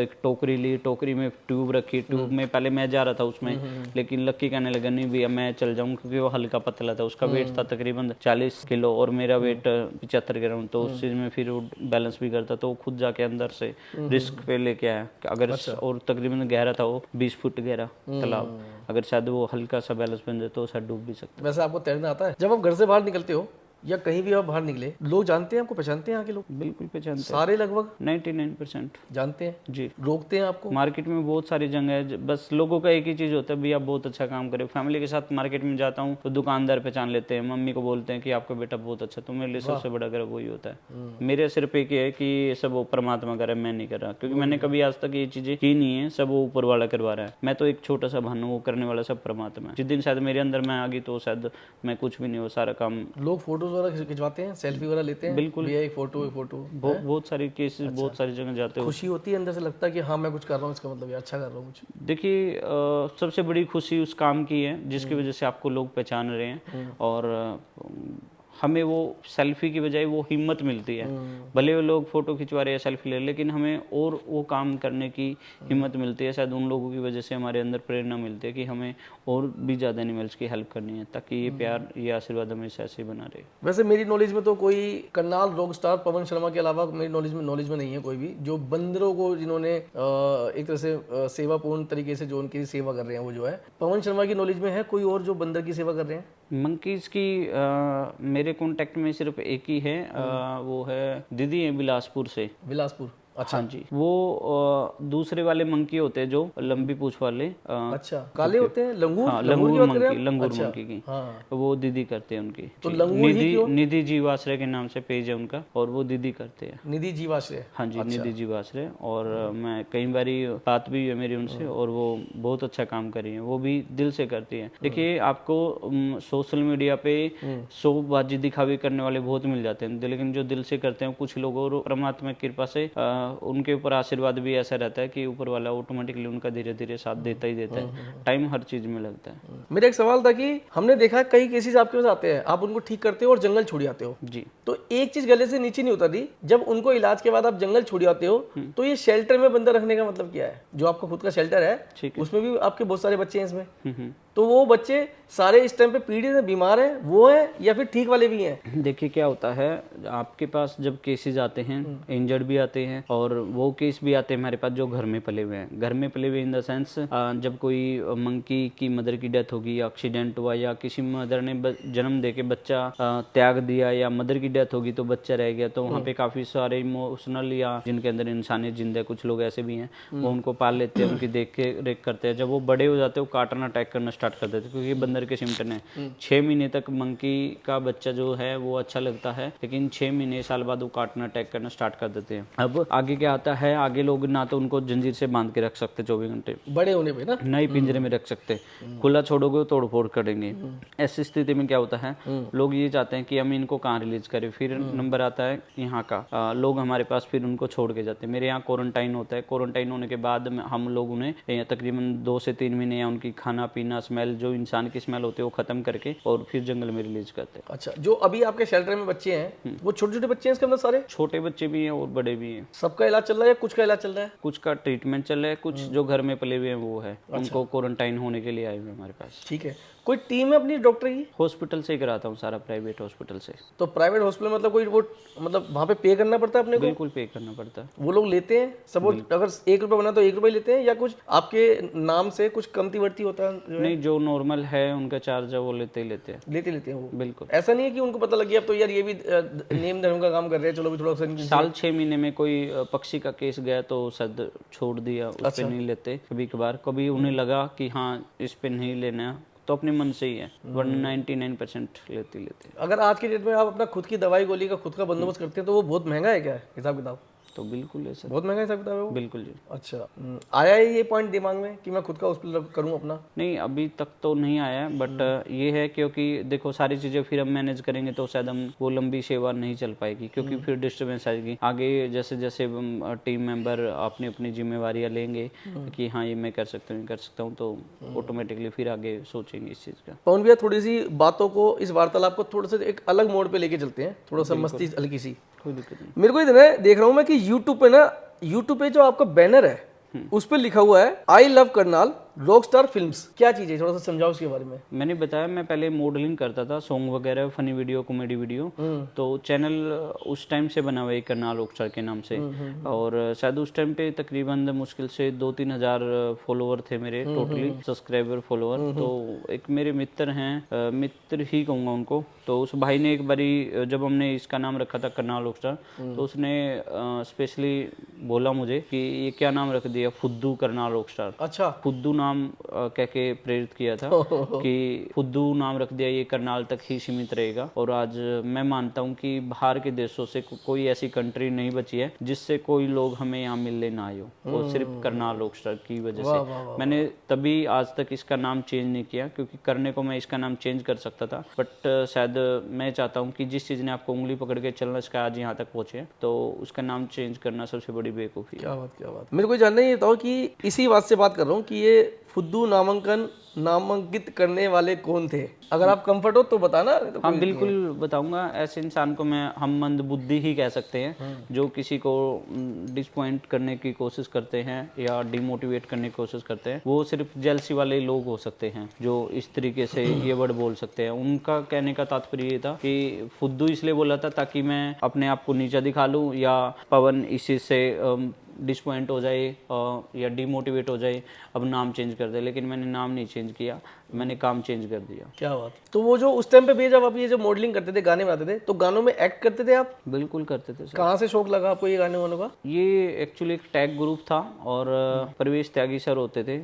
एक टोकरी ली, टोकरी में ट्यूब रखी, ट्यूब में पहले मैं जा रहा था उसमें, लेकिन लक्की कहने लगा नहीं भैया मैं चल जाऊं, क्योंकि वो हल्का पतला था, उसका वेट था तकरीबन 40 किलो और मेरा वेट 75 ग्राम। तो उस चीज़ में फिर वो बैलेंस भी करता, तो खुद जाके अंदर से रिस्क पे लेके आया। अगर और तकरीबन गहरा था वो 20 फुट गहरा तालाब, अगर शायद वो हल्का सा बैलेंस बन जाए तो शायद डूब भी सकता। वैसे आपको तैरना आता है? जब आप घर से बाहर निकलते हो या कहीं भी आप बाहर निकले, लोग जानते हैं आपको, पहचानते हैं यहाँ के लोग? बिल्कुल पहचानते सारे लगभग 99% जानते हैं जी। रोकते हैं आपको? मार्केट में बहुत सारी जगह है, बस लोगों का एक ही चीज़ होता है भैया आप बहुत अच्छा काम करे। फैमिली के साथ मार्केट में जाता हूँ तो दुकानदार पहचान लेते हैं, मम्मी को बोलते हैं कि आपका बेटा बहुत अच्छा, तो मेरे लिए सबसे बड़ा गर्व वही होता है। मेरे सिर्फ एक ही है कि ये सब वो परमात्मा करे, मैं नहीं कर रहा, क्योंकि मैंने कभी आज तक ये चीज़ें की नहीं है, सब वो ऊपर वाला करवा रहा है। मैं तो एक छोटा सा भानु, वो करने वाला सब परमात्मा है। जिस दिन शायद मेरे अंदर मैं आ गई तो शायद मैं कुछ भी नहीं, वो सारा काम। लोग फोटोज वगैरह खिंचवाते हैं, सेल्फी वगैरह लेते हैं? बिल्कुल। भैया एक फोटो बहुत सारी केसेस, बहुत सारी जगह जाते हो। खुशी होती है अंदर से, लगता है कि हाँ मैं कुछ कर रहा हूँ, इसका मतलब यार अच्छा कर रहा हूँ कुछ? देखिए सबसे बड़ी खुशी उस काम की है जिसकी वजह से आपको लोग पहचान रहे हैं, और हमें वो सेल्फी की बजाय वो हिम्मत मिलती है। भले वो लोग फोटो खिंचवा रहे हैं, सेल्फी ले, लेकिन हमें और वो काम करने की हिम्मत मिलती है। शायद उन लोगों की वजह से हमारे अंदर प्रेरणा मिलती है कि हमें और भी ज़्यादा एनिमल्स की हेल्प करनी है, ताकि ये प्यार, ये आशीर्वाद हमेशा ऐसे बना रहे। वैसे मेरी नॉलेज में तो कोई करनाल रॉक स्टार पवन शर्मा के अलावा मेरी नॉलेज में नहीं है कोई भी जो बंदरों को, जिन्होंने एक तरह से सेवापूर्ण तरीके से जो उनकी सेवा कर रहे हैं वो जो है। पवन शर्मा की नॉलेज में है कोई और जो बंदर की सेवा कर रहे हैं? मंकीज़ की मेरे कांटेक्ट में सिर्फ एक ही है, वो है दीदी है बिलासपुर से। बिलासपुर? अच्छा। हाँ जी, वो दूसरे वाले मंकी होते हैं जो लंबी पूंछ वाले। अच्छा, काले होते हैं? लंगूर? हाँ, लंगूर लंगूर मंकी की। हाँ। वो दीदी करते हैं उनकी। तो लंगूर ही क्यों? निधि जीवाश्रय के नाम से पेज है उनका, और वो दीदी करते हैं। निधि जीवाश्रय? हाँ जी, निधि जीवाश्रय। और मैं कई बारी बात भी है मेरी उनसे, और वो बहुत अच्छा काम कर रही है, वो भी दिल से करती है। देखिए आपको सोशल मीडिया पे शोबाजी दिखावे करने वाले बहुत मिल जाते हैं, लेकिन जो दिल से करते हैं कुछ लोग, और परमात्मा की कृपा से उनके ऊपर आशीर्वाद भी ऐसा रहता है कि ऊपर वाला ऑटोमेटिकली उनका धीरे धीरे साथ देता ही देता है। टाइम हर चीज में लगता है। मेरा एक सवाल था कि हमने देखा है कई केसेस आपके पास आते हैं, आप उनको ठीक करते हो और जंगल छोड़ आते हो जी। तो एक चीज गले से नीचे नहीं उतरती, जब उनको इलाज के बाद आप जंगल छोड़ आते हो तो ये शेल्टर में बंदा रखने का मतलब क्या है? जो आपका खुद का शेल्टर है उसमें भी आपके बहुत सारे बच्चे हैं इसमें, तो वो बच्चे सारे इस टाइम पे पीड़ित हैं, बीमार हैं, वो है या फिर ठीक वाले भी हैं? देखिए क्या होता है, आपके पास जब केसेस आते हैं, इंजर्ड भी आते हैं, और वो केस भी आते हैं हमारे पास जो घर में पले हुए हैं। घर में पले हुए इन द सेंस जब कोई मंकी की मदर की डेथ होगी, या एक्सीडेंट हुआ, या किसी मदर ने जन्म दे के बच्चा त्याग दिया, या मदर की डेथ होगी तो बच्चा रह गया, तो वहाँ पे काफी सारे इमोशनल या जिनके अंदर इंसानियत जिंदा है, कुछ लोग ऐसे भी हैं, वो उनको पाल लेते हैं, उनकी देख के रेख करते हैं। जब वो बड़े हो जाते हैं वो कार्टन अटैक करना स्टार्ट कर देते हैं, क्योंकि ये बंदर के सिम्टम है। 6 महीने तक मंकी का बच्चा जो है वो अच्छा लगता है, लेकिन 6 महीने साल बाद वो काटना अटैक करना स्टार्ट कर देते हैं। अब आगे क्या आता है, आगे लोग ना तो उनको जंजीर से बांध के रख सकते 24 घंटे, बड़े होने पे ना, नए पिंजरे में रख सकते, खुला छोड़ोगे तोड़ फोड़ करेंगे। ऐसी स्थिति में क्या होता है, लोग ये चाहते हैं कि हम इनको कहाँ रिलीज करें। फिर नंबर आता है यहाँ का, लोग हमारे पास फिर उनको छोड़ के जाते हैं। मेरे यहाँ क्वारंटाइन होता है, क्वारंटाइन होने के बाद हम लोग उन्हें तकरीबन 2 से 3 महीने या उनकी खाना पीना स्मेल जो इंसान की स्मेल होती है वो खत्म करके और फिर जंगल में रिलीज करते हैं। अच्छा, जो अभी आपके शेल्टर में बच्चे हैं वो छोटे छोटे बच्चे हैं इसके अंदर सारे? छोटे बच्चे भी हैं और बड़े भी हैं। सबका इलाज चल रहा है या कुछ का इलाज चल रहा है? कुछ का ट्रीटमेंट चल रहा है, कुछ जो घर में पले हुए हैं वो है, उनको क्वारंटाइन होने के लिए आए हुए हैं हमारे पास। ठीक है, कोई टीम है अपनी डॉक्टर की? हॉस्पिटल से ही कराता हूँ सारा, प्राइवेट हॉस्पिटल से। तो प्राइवेट हॉस्पिटल मतलब कोई वो मतलब वहाँ पे पे करना पड़ता है अपने को? बिल्कुल पे करना पड़ता है। वो लोग लेते हैं सपोज अगर 1 रुपये बना तो 1 रुपये लेते हैं या कुछ आपके नाम से कुछ कमती बढ़ती होता है? जो है नहीं, जो नॉर्मल है उनका चार्ज है वो लेते ही लेते हैं। लेते हैं वो। बिल्कुल। ऐसा नहीं है कि उनको पता लग गया अब तो यार ये भी नेम धर्म का काम कर रहे हैं, चलो भी थोड़ा सा साल 6 महीने में कोई पक्षी का केस गया तो सद छोड़ दिया, उस पे नहीं लेते। कभी कभार कभी उन्हें लगा कि हाँ इस पे नहीं लेना तो अपने मन से ही है, वरना 99% लेते। अगर आज के डेट में आप अपना खुद की दवाई गोली का खुद का बंदोबस्त करते हैं तो वो बहुत महंगा है क्या हिसाब किताब? तो बिल्कुल है सर, बहुत महंगा हिसाब किताब है वो? बिल्कुल जी। अच्छा, आया है ये पॉइंट दिमाग में कि मैं खुद का हॉस्पिटल करूं अपना? नहीं, अभी तक तो नहीं आया, बट ये है क्योंकि देखो सारी चीज़ें फिर हम मैनेज करेंगे तो शायद हम वो लंबी सेवा नहीं चल पाएगी, क्योंकि फिर डिस्टर्बेंस आएगी आगे। जैसे जैसे टीम मेंबर अपनी अपनी जिम्मेवारियां लेंगे कि हाँ ये मैं कर सकता हूँ, तो ऑटोमेटिकली फिर आगे सोचेंगे इस चीज़ का। पवन भैया, थोड़ी सी बातों को, इस वार्तालाप को थोड़ा सा एक अलग मोड पे लेके चलते हैं, थोड़ा सा मस्ती हल्की सी। कोई दिक्कत नहीं। मेरे को इधर देख रहा हूँ मैं कि यूट्यूब पे जो आपका बैनर है उस पे लिखा हुआ है I love Karnal Rockstar films. क्या चीज है, थोड़ा सा समझाओ उसके बारे में। मैंने बताया, मैं पहले मॉडलिंग करता था, सॉन्ग वगैरह, फनी वीडियो, कॉमेडी वीडियो। तो चैनल उस टाइम से बना हुआ है करनाल रॉकस्टार के नाम से, और शायद उस टाइम पे तकरीबन मुश्किल से 2-3 हज़ार फॉलोवर थे मेरे टोटली, सब्सक्राइबर फॉलोवर। तो एक मेरे मित्र हैं, मित्र ही कहूँगा उनको, तो उस भाई ने एक बारी जब हमने इसका नाम रखा था करनाल रॉकस्टार, तो उसने स्पेशली बोला मुझे कि ये क्या नाम रख दिया, फुद्दू करनाल रॉकस्टार। अच्छा, फुद्दू नाम कह के प्रेरित किया था कि फुद्दू नाम रख दिया, ये करनाल तक ही सीमित रहेगा। और आज मैं मानता हूँ कि बाहर के देशों से कोई ऐसी कंट्री नहीं बची है जिससे कोई लोग हमें यहाँ मिलने ना आए हो, और सिर्फ करनाल रॉकस्टार की वजह से। मैंने तभी आज तक इसका नाम चेंज नहीं किया, क्योंकि करने को मैं इसका नाम चेंज कर सकता था, बट शायद मैं चाहता हूँ कि जिस चीज़ ने आपको उंगली पकड़ के चलना सिखाया आज यहाँ तक पहुँचे, तो उसका नाम चेंज करना सबसे बड़ी बेवकूफ़ी है। क्या बात। मेरे को जानना ये बताओ कि इसी बात से बात कर रहा हूँ कि ये फुद्दू नामांकित करने वाले कौन थे? अगर आप कंफर्ट हो तो बताना। तो हाँ बिल्कुल बताऊंगा। ऐसे इंसान को हम मंद बुद्धि ही कह सकते हैं, जो किसी को डिसपॉइंट करने की कोशिश करते हैं या डिमोटिवेट करने की कोशिश करते हैं। वो सिर्फ जेलसी वाले लोग हो सकते हैं जो इस तरीके से ये वर्ड बोल सकते हैं। उनका कहने का तात्पर्य ये था कि फुद्दू इसलिए बोला था ताकि मैं अपने आप को नीचा दिखा लूँ, या पवन इस चीज़ से डिसपॉइंट हो जाए या डिमोटिवेट हो जाए, अब नाम चेंज कर दे। लेकिन मैंने नाम नहीं चेंज किया, मैंने काम चेंज कर दिया। क्या बात। तो वो जो उस टाइम पे भी जब आप ये जो मॉडलिंग करते थे, गाने बनाते थे, तो गानों में एक्ट करते थे आप? बिल्कुल करते थे सर। कहाँ से शौक लगा आपको ये गाने वानों का? ये एक्चुअली एक टैग ग्रुप था, और परवेश त्यागी सर होते थे,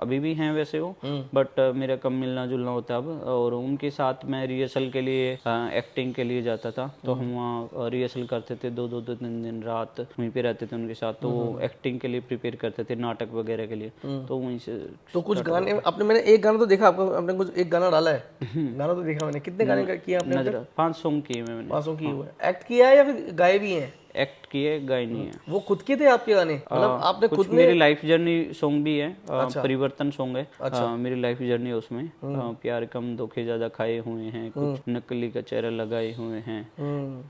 अभी भी हैं वैसे वो, बट मेरा कम मिलना जुलना होता अब। और उनके साथ मैं रिहर्सल के लिए, एक्टिंग के लिए जाता था, तो हम वहाँ रिहर्सल करते थे 2-2-3 दिन रात वहीं पे रहते थे उनके साथ। तो एक्टिंग के लिए प्रिपेयर करते थे, नाटक वगैरह के लिए, तो वहीं से। तो कुछ गाने आपने, मैंने एक गाना तो देखा आपको, आपने कुछ एक गाना डाला है? गाना तो देखा मैंने। कितने गाने किए आपने? नजर 5 सॉन्ग किए मैंने। 5 किए हुए। एक्ट किया है या फिर गाए भी हैं? एक्ट किए, गाए नहीं है। वो खुद के थे आपके गाने? मतलब आपने खुद ने? मेरी लाइफ जर्नी सॉन्ग भी है, परिवर्तन सॉन्ग है। मेरी लाइफ जर्नी है उसमें। प्यार कम धोखे ज्यादा खाए हुए हैं, कुछ नकली का चेहरा लगाए हुए हैं,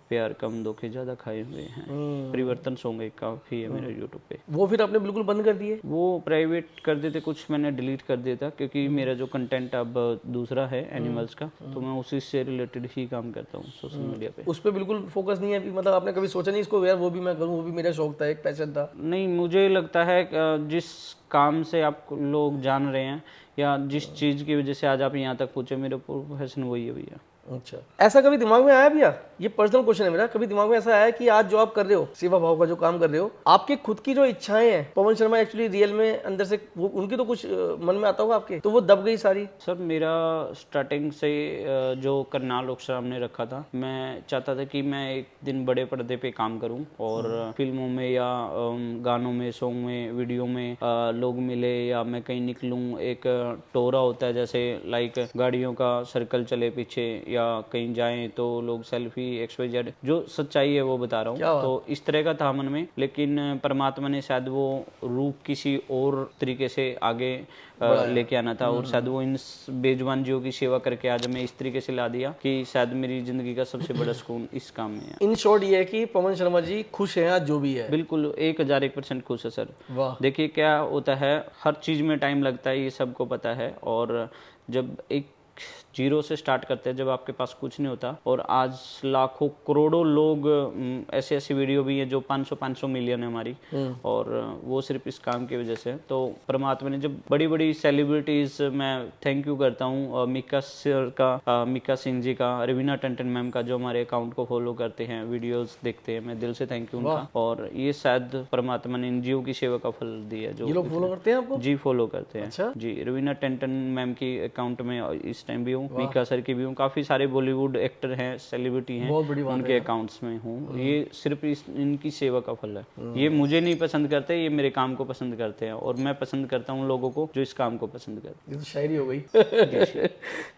प्यार कम धोखे ज्यादा खाए हुए हैं, परिवर्तन सॉन्ग एक काफी है मेरे यूट्यूब पे। वो फिर आपने बिल्कुल बंद कर दिए? वो प्राइवेट कर देते, कुछ मैंने डिलीट कर दिया था, क्योंकि मेरा जो कंटेंट अब दूसरा है एनिमल्स का, तो मैं उसी से रिलेटेड ही काम करता हूँ सोशल मीडिया पे। उस पर बिल्कुल फोकस नहीं है अभी? मतलब आपने कभी सोचा नहीं इसको यार वो भी मैं करूँ, वो भी मेरा शौक था, एक पैशन था? नहीं, मुझे लगता है जिस काम से आप लोग जान रहे हैं या जिस चीज़ की वजह से आज आप यहाँ तक पहुँचे, मेरा प्रोफेशन वही है भैया। अच्छा, ऐसा कभी दिमाग में आया भैया, ये पर्सनल क्वेश्चन है मेरा, कभी दिमाग में ऐसा आया कि आज जो आप कर रहे हो, सेवा भाव का जो काम कर रहे हो, आपकी खुद की जो इच्छाएं हैं, पवन शर्मा एक्चुअली रियल में अंदर से वो उनकी तो कुछ मन में आता होगा आपके, तो वो दब गई सारी? सर मेरा स्टार्टिंग से जो करनाल लोक सामने रखा था, मैं चाहता था कि मैं एक दिन बड़े पर्दे पे काम करूं और फिल्मों में या गानों में, सॉन्ग में, वीडियो में लोग मिले या मैं कहीं निकलूं, एक टोरा होता है जैसे लाइक गाड़ियों का सर्कल चले पीछे या कहीं जाएं तो लोग सेल्फी XYZ, जो सच्चाई है वो बता रहा हूँ। तो इस तरह का था मन में, लेकिन परमात्मा ने शायद वो रूप किसी और तरीके से आगे लेके आना था और शायद वो इन बेजुबान जीवों की सेवा करके आज हमें इस तरीके से ला दिया कि शायद मेरी जिंदगी का सबसे बड़ा सुकून इस काम में है। इन शॉर्ट ये है कि पवन शर्मा जी खुश हैं आज जो भी है? बिल्कुल 1001% खुश है सर। वाह। देखिए क्या होता है, हर चीज में टाइम लगता है, ये सबको पता है। और जब एक जीरो से स्टार्ट करते हैं, जब आपके पास कुछ नहीं होता, और आज लाखों करोड़ों लोग, ऐसे ऐसी वीडियो भी है जो 500 मिलियन है हमारी, और वो सिर्फ इस काम की वजह से। तो परमात्मा ने जब बड़ी बड़ी सेलिब्रिटीज, मैं थैंक यू करता हूँ मिका सर का, मिका सिंह जी का, रवीना टंडन मैम का, जो हमारे अकाउंट को फॉलो करते हैं, वीडियोस देखते हैं, मैं दिल से थैंक यू उनका। और ये शायद परमात्मा ने इन जीवों की सेवा का फल दिया। जो ये लोग फॉलो करते हैं आपको? जी फॉलो करते हैं। अच्छा? जी, रवीना टंडन मैम की अकाउंट में इस टाइम भी हूँ, मीका सर की भी हूँ, काफी सारे बॉलीवुड एक्टर हैं, सेलिब्रिटी हैं, बहुत बड़ी बात उनके अकाउंट्स में हूँ। ये सिर्फ इनकी सेवा का फल है। ये मुझे नहीं पसंद करते, ये मेरे काम को पसंद करते हैं, और मैं पसंद करता हूँ लोगों को जो इस काम को पसंद करते हैं। ये तो शायरी हो गई।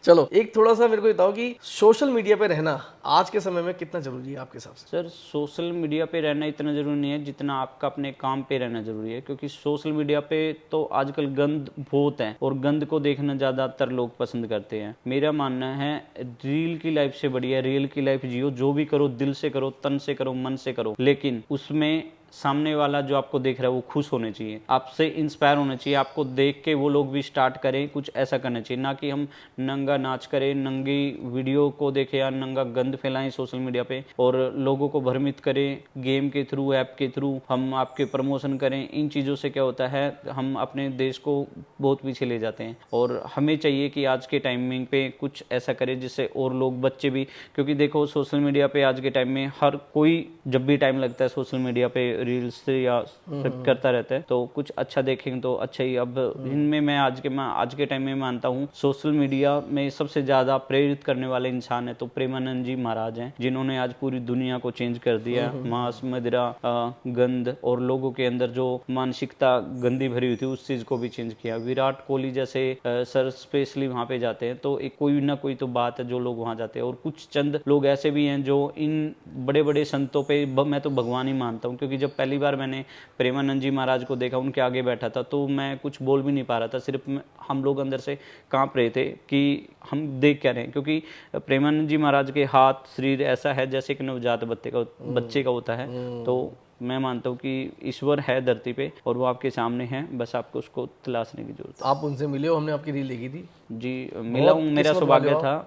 चलो एक थोड़ा सा मेरे को बताओ कि सोशल मीडिया पे रहना आज के समय में कितना जरूरी है आपके हिसाब से? सर सोशल मीडिया पे रहना इतना जरूरी नहीं है जितना आपका अपने काम पे रहना जरूरी है, क्योंकि सोशल मीडिया पे तो आजकल गंद बहुत है और गंद को देखना ज्यादातर लोग पसंद करते हैं। मेरा मानना है रील की लाइफ से बढ़िया रियल की लाइफ जियो, जो भी करो दिल से करो, तन से करो, मन से करो, लेकिन उसमें सामने वाला जो आपको देख रहा है वो खुश होने चाहिए, आपसे इंस्पायर होना चाहिए, आपको देख के वो लोग भी स्टार्ट करें कुछ ऐसा करना चाहिए। ना कि हम नंगा नाच करें, नंगी वीडियो को देखें या नंगा गंद फैलाएं सोशल मीडिया पे और लोगों को भ्रमित करें गेम के थ्रू, ऐप के थ्रू हम आपके प्रमोशन करें। इन चीज़ों से क्या होता है, हम अपने देश को बहुत पीछे ले जाते हैं। और हमें चाहिए कि आज के टाइमिंग पे कुछ ऐसा करें जिससे और लोग, बच्चे भी, क्योंकि देखो सोशल मीडिया पे आज के टाइम में हर कोई जब भी टाइम लगता है सोशल मीडिया पे रील्स या करता रहता है, तो कुछ अच्छा देखेंगे तो अच्छा ही। अब इनमें मैं आज के टाइम में मानता हूँ सोशल मीडिया में सबसे ज्यादा प्रेरित करने वाले इंसान है तो प्रेमानंद जी महाराज हैं, जिन्होंने आज पूरी दुनिया को चेंज कर दिया। मांस, मदिरा, गंद और लोगों के अंदर जो मानसिकता गंदी भरी हुई थी उस चीज को भी चेंज किया। विराट कोहली जैसे सर स्पेशली वहां पे जाते हैं, तो एक कोई ना कोई तो बात है जो लोग वहां जाते हैं। और कुछ चंद लोग ऐसे भी हैं जो इन बड़े बड़े संतों पे मैं तो भगवान ही मानता हूँ, क्योंकि जब पहली बार मैंने प्रेमानंद जी महाराज को देखा, उनके आगे बैठा था, तो मैं कुछ बोल भी नहीं पा रहा था, सिर्फ हम लोग अंदर से कांप रहे थे कि हम देख क्या रहे हैं। क्योंकि प्रेमानंद जी महाराज के हाथ, शरीर ऐसा है जैसे कि नवजात बच्चे का होता है। तो मैं मानता हूँ कि ईश्वर है धरती पे और वो आपके सामने है, बस आपको उसको तलाशने की जरूरत है। आप उनसे मिले हो? हमने आपकी रील देखी थी। जी मिला हूँ, मेरा सौभाग्य था,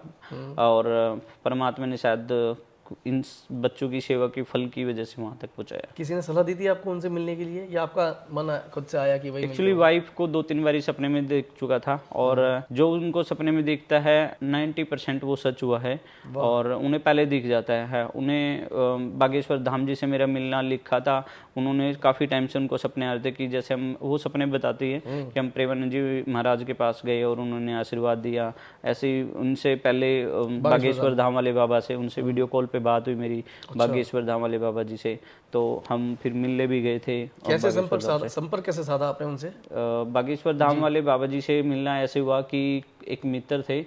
और परमात्मा ने शायद इन बच्चों की सेवा की फल की वजह से वहां तक पहुंचाया। किसी ने सलाह दी थी आपको उनसे मिलने के लिए या आपका मन खुद से आया कि भाई? एक्चुअली वाइफ को 2-3 बार सपने में देख चुका था, और जो उनको सपने में दिखता है 90% वो सच हुआ है, और उन्हें पहले दिख जाता है। उन्हें बागेश्वर धाम जी से मेरा मिलना लिखा था, उन्होंने काफ़ी टाइम से उनको सपने आ रहे थे कि जैसे हम, वो सपने बताती है कि हम प्रेमानंद जी महाराज के पास गए और उन्होंने आशीर्वाद दिया। ऐसे ही उनसे पहले बागेश्वर धाम वाले बाबा से, उनसे वीडियो कॉल पे बात हुई मेरी बागेश्वर धाम वाले बाबा जी से, तो हम फिर मिलने भी गए थे। कैसे संपर्क कैसे साधा आपने उनसे? बागेश्वर धाम वाले बाबा जी से मिलना ऐसे हुआ कि एक मित्र थे,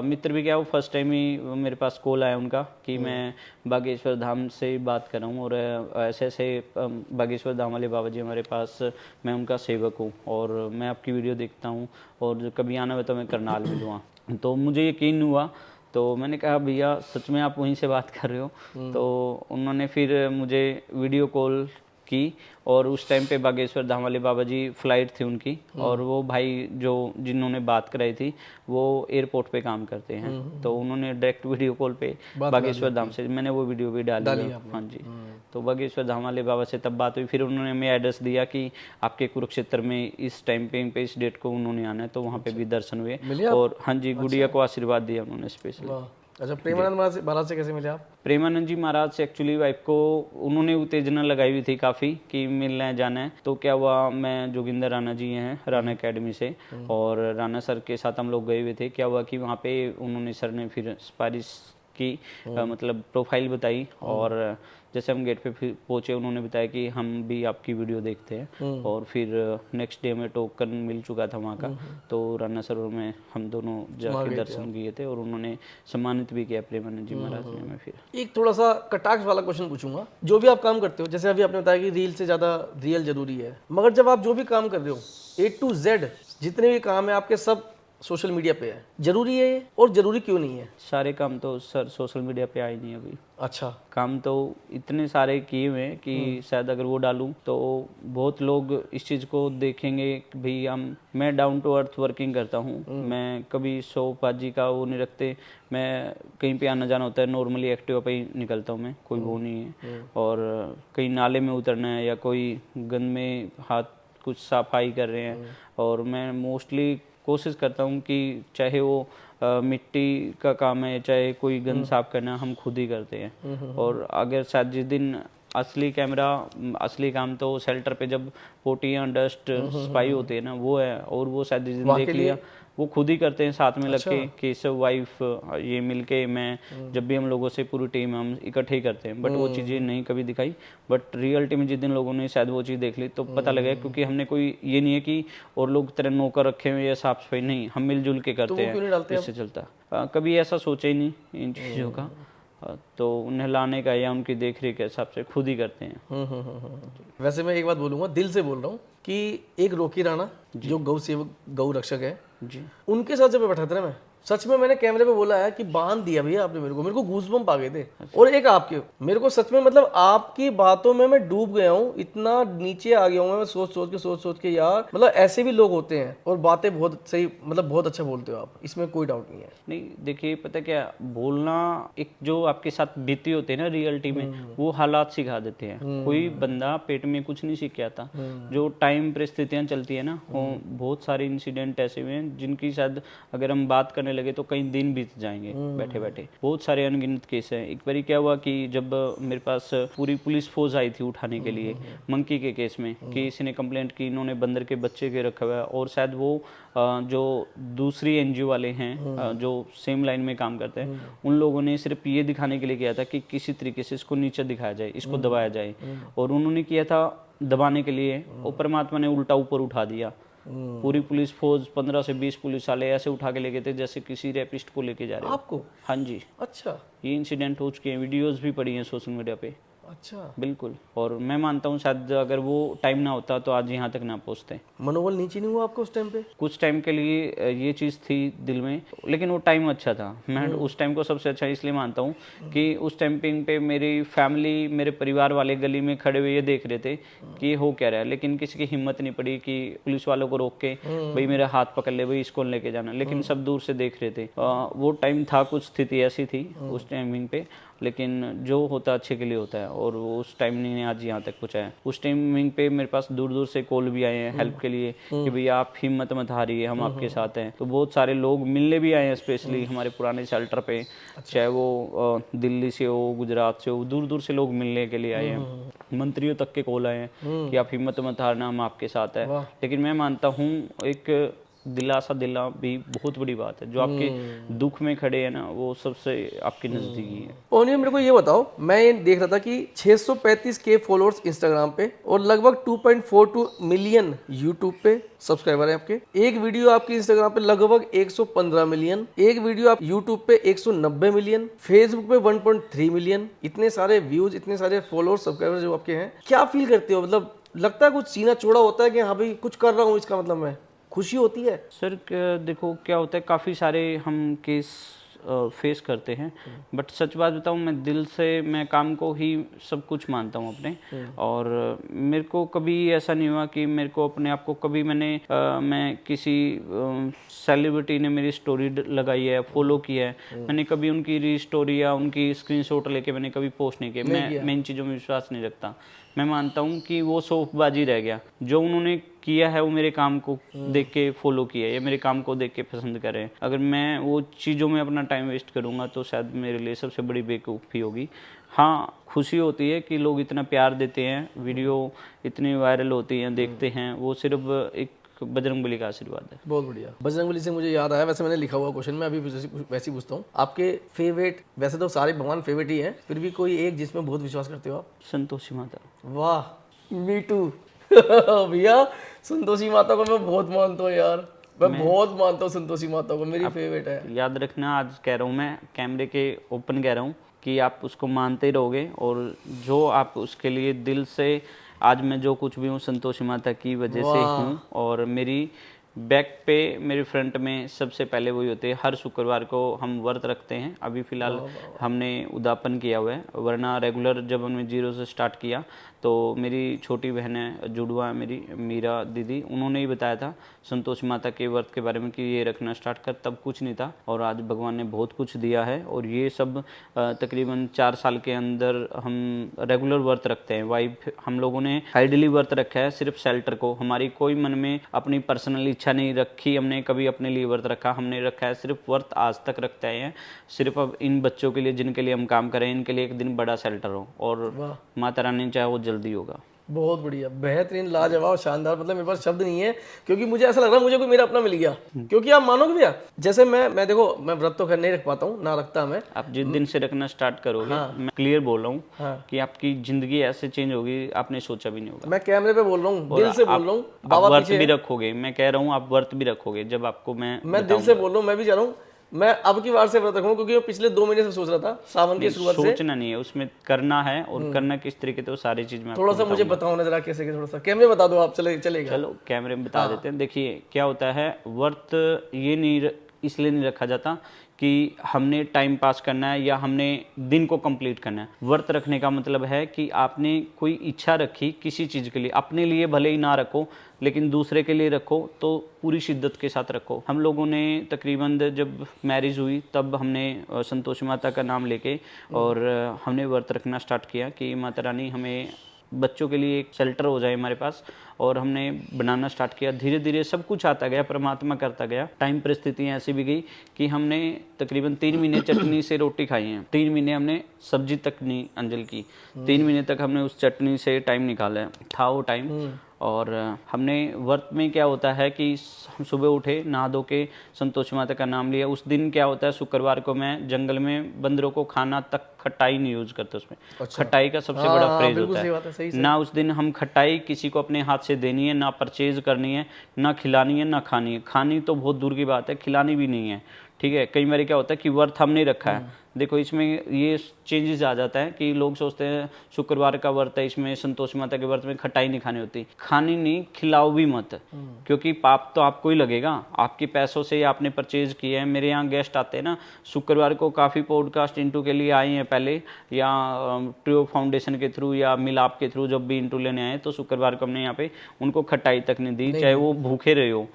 मित्र भी क्या, वो फर्स्ट टाइम ही मेरे पास कॉल आया उनका कि मैं बागेश्वर धाम से बात कर रहा हूँ, और ऐसे ऐसे बागेश्वर धाम वाले बाबा जी हमारे पास, मैं उनका सेवक हूँ और मैं आपकी वीडियो देखता हूँ, और कभी आना हो तो मैं करनाल मिलूँगा। तो मुझे यकीन हुआ, तो मैंने कहा भैया सच में आप वहीं से बात कर रहे हो? तो उन्होंने फिर मुझे वीडियो कॉल की, और उस टाइम पे बागेश्वर धाम वाले बाबा जी फ्लाइट थी उनकी, और वो भाई जो जिन्होंने बात कराई थी वो एयरपोर्ट पे काम करते हैं, तो उन्होंने डायरेक्ट वीडियो कॉल पे बागेश्वर धाम से, मैंने वो वीडियो भी डाली। हाँ जी, तो बागेश्वर धाम वाले बाबा से तब बात हुई, फिर उन्होंने हमें एड्रेस दिया कि आपके कुरुक्षेत्र में इस टाइम पे इस डेट को उन्होंने आना है, तो वहाँ पे भी दर्शन हुए। और हाँ जी, गुड़िया को आशीर्वाद दिया उन्होंने स्पेशली। अच्छा, प्रेमानंद महाराज से कैसे मिले आप? प्रेमानंद जी महाराज से एक्चुअली वाइफ को उन्होंने उत्तेजना लगाई हुई थी काफ़ी कि मिलना है जाना है। तो क्या हुआ, मैं जोगिंदर राणा जी हैं राणा एकेडमी से, और राणा सर के साथ हम लोग गए हुए थे। क्या हुआ कि वहाँ पे उन्होंने सर ने फिर सिफारिश की, मतलब प्रोफाइल बताई, और जैसे हम गेट पे फिर पहुंचे उन्होंने बताया कि हम भी आपकी वीडियो देखते हैं, और फिर नेक्स्ट डे में टोकन मिल चुका था वहाँ का। तो राणा सरोवर में हम दोनों जाके दर्शन किए थे, और उन्होंने सम्मानित भी किया प्रेमानंद जी महाराज ने हमें। फिर एक थोड़ा सा कटाक्ष वाला क्वेश्चन पूछूंगा, जो भी आप काम करते हो, जैसे अभी आपने बताया कि रील से ज़्यादा रियल जरूरी है, मगर जब आप जो भी काम कर रहे हो A to Z जितने भी काम है आपके सब सोशल मीडिया पे है, जरूरी है ये? और जरूरी क्यों नहीं है? सारे काम तो सर सोशल मीडिया पे आए नहीं अभी। अच्छा, काम तो इतने सारे किए हुए हैं कि शायद अगर वो डालूं तो बहुत लोग इस चीज़ को देखेंगे कि भाई मैं डाउन टू अर्थ वर्किंग करता हूं, मैं कभी शोबाजी का वो नहीं रखते, मैं कहीं पे आना जाना होता है नॉर्मली एक्टिवा पे ही निकलता हूं मैं, कोई वो नहीं है। और कहीं नाले में उतरना है या कोई गंद में हाथ कुछ सफाई कर रहे हैं, और मैं मोस्टली कोशिश करता हूं कि चाहे वो मिट्टी का काम है चाहे कोई गंद साफ करना, हम खुद ही करते हैं। और अगर शायद जिस दिन असली असली काम तो शेल्टर पे जब पोटियाँ डस्ट सफाई होती है ना, वो है। और वो शायद जिस दिन देख लिया वो खुद ही करते हैं साथ में लग के, केशव वाइफ ये मिलके, मैं जब भी हम लोगों से पूरी टीम हम इकट्ठे ही करते हैं। बट वो चीज़ें नहीं कभी दिखाई, बट रियलिटी में जिस दिन लोगों ने शायद वो चीज़ देख ली तो पता लगा, क्योंकि हमने कोई ये नहीं है कि और लोग तरह नौकर रखे हुए या साफ सफाई, नहीं, हम मिलजुल के करते हैं, इससे चलता। कभी ऐसा सोचा ही नहीं इन चीज़ों का, तो उन्हें लाने का या उनकी देख रेख के हिसाब से खुद ही करते हैं। वैसे मैं एक बात बोलूंगा, दिल से बोल रहा हूँ कि एक रॉकी राणा जो गौ सेवक गौ रक्षक है जी, उनके साथ जब मैं बैठा था ना, मैं सच में मैंने कैमरे पे बोला है कि बांध दिया भैया आपने मेरे को गूज़बम्प आ गए थे। और एक आपके, मेरे को सच में मतलब आपकी बातों में मैं डूब गया हूँ, इतना नीचे आ गया हूँ मैं सोच के यार, मतलब ऐसे भी लोग होते हैं और बातें बहुत सही, मतलब बहुत अच्छा बोलते हो आप, इसमें कोई डाउट नहीं है। नहीं देखिए, पता क्या, बोलना एक जो आपके साथ बीती होते हैं ना रियलिटी में, वो हालात सिखा देते हैं। कोई बंदा पेट में कुछ नहीं सीख के आता, जो टाइम परिस्थितियां चलती है ना, वो बहुत सारे इंसिडेंट ऐसे हुए हैं जिनकी शायद अगर हम बात करने लगे तो कई दिन बीत जाएंगे बैठे बैठे। बहुत सारे अनगिनत केस हैं। एक बारी क्या हुआ कि जब मेरे पास पूरी पुलिस फोर्स आई थी उठाने के लिए मंकी के केस में, कि किसी ने कंप्लेंट की इन्होंने बंदर के बच्चे के रखा हुआ है, और शायद वो जो दूसरी एनजीओ वाले हैं जो सेम लाइन में काम करते हैं, उन लोगों ने सिर्फ ये दिखाने के लिए किया था कि किसी तरीके से इसको नीचे दिखाया जाए, इसको दबाया जाए, और उन्होंने किया था दबाने के लिए, और परमात्मा ने उल्टा ऊपर उठा दिया। पूरी पुलिस फोर्स 15 से 20 पुलिस वाले ऐसे उठा के लेके थे जैसे किसी रेपिस्ट को लेके जा रहे हो। आपको? हाँ जी, अच्छा, ये इंसिडेंट हो चुके हैं, वीडियोस भी पड़ी हैं सोशल मीडिया पे। अच्छा, बिल्कुल। और मैं मानता हूँ शायद अगर वो टाइम ना होता तो आज यहाँ तक ना पहुँचते। मनोबल नीचे नहीं हुआ आपको उस टाइम पे? कुछ टाइम के लिए ये चीज़ थी दिल में, लेकिन वो टाइम अच्छा था। मैं उस टाइम को सबसे अच्छा इसलिए मानता हूँ कि उस टाइमिंग पे मेरी फैमिली, मेरे परिवार वाले गली में खड़े हुए ये देख रहे थे कि ये हो क्या रहा है, लेकिन किसी की हिम्मत नहीं पड़ी कि पुलिस वालों को रोक के भाई मेरा हाथ पकड़ ले, भाई इसको लेके जाना, लेकिन सब दूर से देख रहे थे। वो टाइम था, कुछ स्थिति ऐसी थी उस टाइमिंग पे, लेकिन जो होता अच्छे के लिए होता है, और वो उस टाइमिंग ने आज यहाँ तक पहुँचाया। उस टाइमिंग पे मेरे पास दूर दूर से कॉल भी आए हैं हेल्प के लिए कि भैया आप हिम्मत मत हारिए, हम आपके साथ हैं। तो बहुत सारे लोग मिलने भी आए हैं, स्पेशली हमारे पुराने शेल्टर पे, चाहे वो दिल्ली से हो, गुजरात से हो, दूर दूर से लोग मिलने के लिए आए हैं। मंत्रियों तक के कॉल आए हैं कि आप हिम्मत मत हारना, हम आपके साथ हैं। लेकिन मैं मानता हूँ एक दिलासा दिला भी बहुत बड़ी बात है, जो आपके दुख में खड़े हैं ना, वो सबसे आपके नजदीकी है। ओनियो, मेरे को ये बताओ, मैं ये देख रहा था कि 635K फॉलोअर्स इंस्टाग्राम पे और लगभग 2.42 मिलियन यूट्यूब पे सब्सक्राइबर है आपके। एक वीडियो आपकी इंस्टाग्राम पे लगभग 115 मिलियन, एक वीडियो आप यूट्यूब पे 190 मिलियन, फेसबुक पे 1.3 मिलियन। इतने सारे व्यूज, इतने सारे फॉलोअर्स, सब्सक्राइबर जो आपके हैं, क्या फील करते हो? मतलब लगता है कुछ सीना चौड़ा होता है कि हाँ भाई कुछ कर रहा हूँ, इसका मतलब मैं खुशी होती है? सर देखो क्या होता है, काफ़ी सारे हम केस फेस करते हैं, बट सच बात बताऊं, मैं दिल से मैं काम को ही सब कुछ मानता हूं अपने। और मेरे को कभी ऐसा नहीं हुआ कि मेरे को अपने आप को कभी मैं किसी सेलिब्रिटी ने मेरी स्टोरी लगाई है, फॉलो किया है, मैंने कभी उनकी री स्टोरी या उनकी स्क्रीनशॉट लेके मैंने कभी पोस्ट नहीं किया। मैं इन चीज़ों में विश्वास नहीं रखता। मैं मानता हूँ कि वो शौकबाजी रह गया। जो उन्होंने किया है वो मेरे काम को देख के फॉलो किया है या मेरे काम को देख के पसंद कर रहे हैं। अगर मैं वो चीज़ों में अपना टाइम वेस्ट करूँगा तो शायद मेरे लिए सबसे बड़ी बेवकूफ़ी होगी। हाँ, खुशी होती है कि लोग इतना प्यार देते हैं, वीडियो इतनी वायरल होती हैं, देखते हैं, वो सिर्फ एक बजरंगबली का आशीर्वाद है। बहुत बढ़िया। बजरंगबली से मुझे याद आया, वैसे मैंने लिखा हुआ क्वेश्चन में अभी वैसे ही पूछता हूँ, आपके फेवरेट, वैसे तो सारे भगवान फेवरेट ही हैं, फिर भी कोई एक जिसमें बहुत विश्वास करते हो आप? संतोषी माता। वाह, मी टू। भैया संतोषी माता को मैं बहुत मानता हूँ यार, मैं बहुत मानता हूँ संतोषी माता को, मेरी फेवरेट है। याद रखना, आज कह रहा हूँ मैं, कैमरे के ओपन कह रहा हूँ कि आप उसको मानते ही रहोगे, और जो आप उसके लिए दिल से, आज मैं जो कुछ भी हूँ संतोषी माता की वजह से हूँ। और मेरी बैक पे, मेरे फ्रंट में सबसे पहले वही होते हैं। हर शुक्रवार को हम व्रत रखते हैं। अभी फ़िलहाल हमने उद्यापन किया हुआ है, वरना रेगुलर जब हमने 0 से स्टार्ट किया तो मेरी छोटी बहन है, जुड़वा है मेरी, मीरा दीदी, उन्होंने ही बताया था संतोषी माता के व्रत के बारे में कि ये रखना स्टार्ट कर। तब कुछ नहीं था और आज भगवान ने बहुत कुछ दिया है। और ये सब तकरीबन 4 साल के अंदर हम रेगुलर व्रत रखते हैं। वाइफ, हम लोगों ने आइडली व्रत रखा है सिर्फ शेल्टर को। हमारी कोई मन में अपनी पर्सनल इच्छा नहीं रखी, हमने कभी अपने लिए व्रत रखा। हमने रखा है सिर्फ व्रत, आज तक रखते हैं सिर्फ अब इन बच्चों के लिए जिनके लिए हम काम करें, इनके लिए एक दिन बड़ा शेल्टर हो, और माता रानी चाहे वो जल्दी होगा। बहुत बढ़िया, बेहतरीन, लाजवाब, शानदार। मतलब मेरे पास शब्द नहीं है, क्योंकि मुझे ऐसा लग रहा है मुझे कोई मेरा अपना मिल गया। क्योंकि आप मानोगे भैया, जैसे मैं देखो, मैं व्रत तो खैर नहीं रख पाता हूँ, ना रखता मैं। आप जिस दिन से रखना स्टार्ट करोगे, मैं क्लियर बोल रहा हूँ कि आपकी जिंदगी ऐसे चेंज होगी, आपने सोचा भी नहीं होगा। मैं कैमरे पे बोल रहा हूँ, दिल से बोल रहा हूँ, बाबा व्रत भी रखोगे, मैं कह रहा हूँ आप व्रत भी रखोगे जब आपको मैं दिल से बोल रहा हूँ, मैं भी चाह रहा हूँ मैं अब की बार से व्रत रखूंगा, क्योंकि मैं पिछले 2 महीने से सोच रहा था, सावन की शुरुआत से। सोचना नहीं है, उसमें करना है, और करना किस तरीके से वो सारी चीज में थोड़ा सा मुझे बताओ ना जरा, कैसे, थोड़ा सा कैमरे बता दो आप, चलेगा। चलो कैमरे में बता देते हैं। देखिए क्या होता है, व्रत ये नहीं इसलिए नहीं रखा जाता कि हमने टाइम पास करना है या हमने दिन को कंप्लीट करना है। व्रत रखने का मतलब है कि आपने कोई इच्छा रखी किसी चीज़ के लिए, अपने लिए भले ही ना रखो लेकिन दूसरे के लिए रखो, तो पूरी शिद्दत के साथ रखो। हम लोगों ने तकरीबन जब मैरिज हुई तब हमने संतोषी माता का नाम लेके और हमने व्रत रखना स्टार्ट किया कि माता रानी हमें बच्चों के लिए एक शेल्टर हो जाए हमारे पास, और हमने बनाना स्टार्ट किया। धीरे धीरे सब कुछ आता गया, परमात्मा करता गया। टाइम परिस्थितियाँ ऐसी भी गई कि हमने तकरीबन 3 महीने चटनी से रोटी खाई है, 3 महीने हमने सब्जी तक नहीं अंजल की, 3 महीने तक हमने उस चटनी से टाइम निकाला है, था वो टाइम। और हमने व्रत में क्या होता है कि हम सुबह उठे, नहा धो के संतोषी माता का नाम लिया। उस दिन क्या होता है, शुक्रवार को मैं जंगल में बंदरों को खाना तक खटाई नहीं यूज करते उसमें। अच्छा। खटाई का सबसे बड़ा फ्रेज होता है। सही। ना उस दिन हम खटाई किसी को अपने हाथ से देनी है, ना परचेज करनी है, ना खिलानी है, ना खानी है। खानी तो बहुत दूर की बात है, खिलानी भी नहीं है। ठीक है, कई बार क्या होता है कि व्रत हमने रखा है, देखो इसमें ये चेंजेस आ जाता है कि लोग सोचते हैं शुक्रवार का व्रत है, इसमें संतोषी माता के व्रत में खटाई नहीं खानी होती। खानी नहीं, खिलाओ भी मत, क्योंकि पाप तो आपको ही लगेगा, आपके पैसों से आपने परचेज किया है। मेरे यहाँ गेस्ट आते हैं ना, शुक्रवार को काफ़ी पॉडकास्ट इंटू के लिए आए हैं पहले, या ट्रियो फाउंडेशन के थ्रू या मिलाप के थ्रू, जब भी इंटू लेने आए तो शुक्रवार को हमने यहाँ पे उनको खटाई तक नहीं दी, चाहे वो भूखे रहे हो।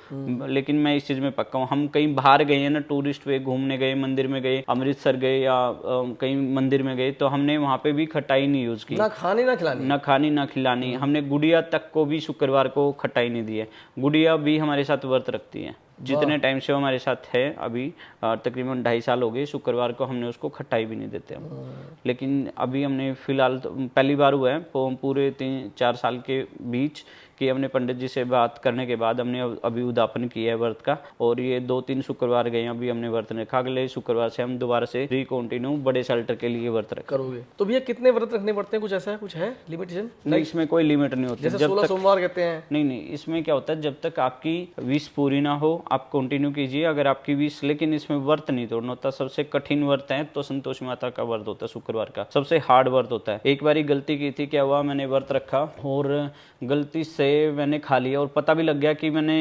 लेकिन मैं इस चीज़ में पक्का हूँ, हम कहीं बाहर गए हैं ना, टूरिस्ट पे घूमने गए, मंदिर में गए, अमृतसर गए या कहीं मंदिर में गए, तो हमने वहाँ पे भी खटाई नहीं यूज की, ना खानी ना खिलानी, ना खानी ना खिलानी। हमने गुड़िया तक को भी शुक्रवार को खटाई नहीं दी है। गुड़िया भी हमारे साथ व्रत रखती है, जितने टाइम से वो हमारे साथ है, अभी तकरीबन 2.5 साल हो गए, शुक्रवार को हमने उसको खटाई भी नहीं देते हम। लेकिन अभी हमने फिलहाल तो पहली बार हुआ है पूरे 3-4 साल के बीच कि हमने पंडित जी से बात करने के बाद हमने अभी उद्यापन किया है व्रत का, और ये 2-3 शुक्रवार गए अभी हमने व्रत रखा। अगले शुक्रवार से हम दोबारा से कंटिन्यू बड़े शेल्टर के लिए व्रत करोगे। तो भैया कितने व्रत रखने पड़ते हैं, कुछ ऐसा है, कुछ है लिमिटेशन? नहीं, इसमें कोई लिमिट नहीं होती। जैसे 16 सोमवार कहते हैं। नहीं, इसमें क्या होता है, जब तक आपकी विश पूरी ना हो आप कंटिन्यू कीजिए। अगर आपकी विश, लेकिन इसमें व्रत नहीं तोड़ना होता। सबसे कठिन व्रत है तो संतोषी माता का व्रत होता है, शुक्रवार का सबसे हार्ड व्रत होता है। एक बारी गलती की थी, क्या हुआ, मैंने व्रत रखा और गलती से मैंने खा लिया, और पता भी लग गया कि मैंने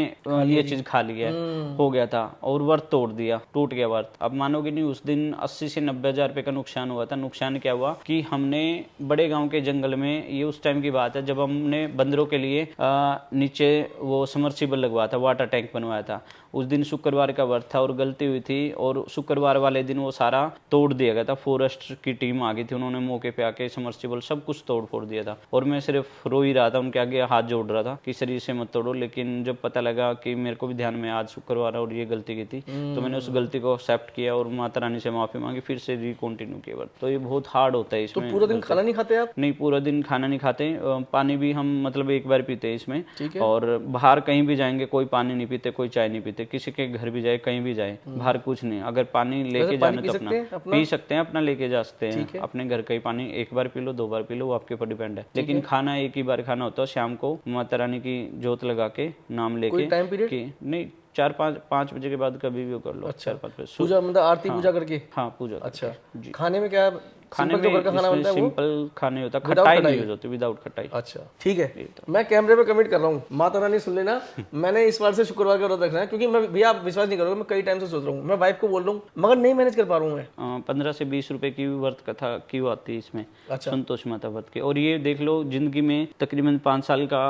ये चीज खा ली है, हो गया था, और व्रत तोड़ दिया, टूट गया व्रत। अब मानोगे नहीं, उस दिन 80 से 90 हजार रुपए का नुकसान हुआ था। नुकसान क्या हुआ कि हमने बड़े गांव के जंगल में, ये उस टाइम की बात है जब हमने बंदरों के लिए नीचे वो समर्सिबल लगवाया था, वाटर टैंक बनवाया था। उस दिन शुक्रवार का व्रत था और गलती हुई थी, और शुक्रवार वाले दिन वो सारा तोड़ दिया गया था। फॉरेस्ट की टीम आ गई थी, उन्होंने मौके पे आके समर्सिबल सब कुछ तोड़ फोड़ दिया था, और मैं सिर्फ रो ही रहा था, उनके आगे हाथ जोड़ रहा था कि शरीर से मत तोड़ो। लेकिन जब पता लगा कि मेरे को भी ध्यान में आज शुक्रवार और ये गलती की थी, तो मैंने उस गलती को एक्सेप्ट किया और माता रानी से माफी मांगी, फिर से रिकंटिन्यू किया व्रत। तो ये बहुत हार्ड होता है इसमें। पूरा दिन खाना नहीं खाते आप? नहीं, पूरा दिन खाना नहीं खाते। पानी भी हम मतलब एक बार पीते हैं इसमें। ठीक है। और बाहर कहीं भी जाएंगे कोई पानी नहीं पीते, कोई चाय नहीं पीते, किसी के घर भी जाए कहीं भी जाए बाहर कुछ नहीं। अगर पानी लेके जाना तो अपना पी सकते हैं, अपना लेके जा सकते हैं अपने घर का ही पानी। एक बार पी लो, 2 बार पी लो, वो आपके ऊपर डिपेंड है। लेकिन खाना एक ही बार खाना होता है, शाम को माता रानी की जोत लगा के नाम लेके। टाइम पीरियड कि नहीं, 4-5 बजे के बाद कभी भी कर लो। 4-5 बजे पूजा मतलब आरती पूजा करके। हाँ, पूजा। अच्छा, खाने में क्या? खाने में सिंपल खाने होता है, खटाई नहीं यूज होती, विदाउट खटाई। अच्छा ठीक है, मैं कैमरे पे कमिट कर रहा हूँ, माता रानी सुन लेना। मैंने इस बार से शुक्रवार का व्रत रखना है, क्योंकि मैं भैया आप विश्वास नहीं करोगे, मैं कई टाइम से सोच रहा हूँ, मैं वाइफ को बोल रहा हूँ मगर नहीं मैनेज कर पा रहा हूँ मैं। 15 से 20 रुपए की व्रत कथा क्यों आती है इसमें। अच्छा। संतोष माता व्रत के। और ये देख लो, जिंदगी में तकरीबन 5 साल का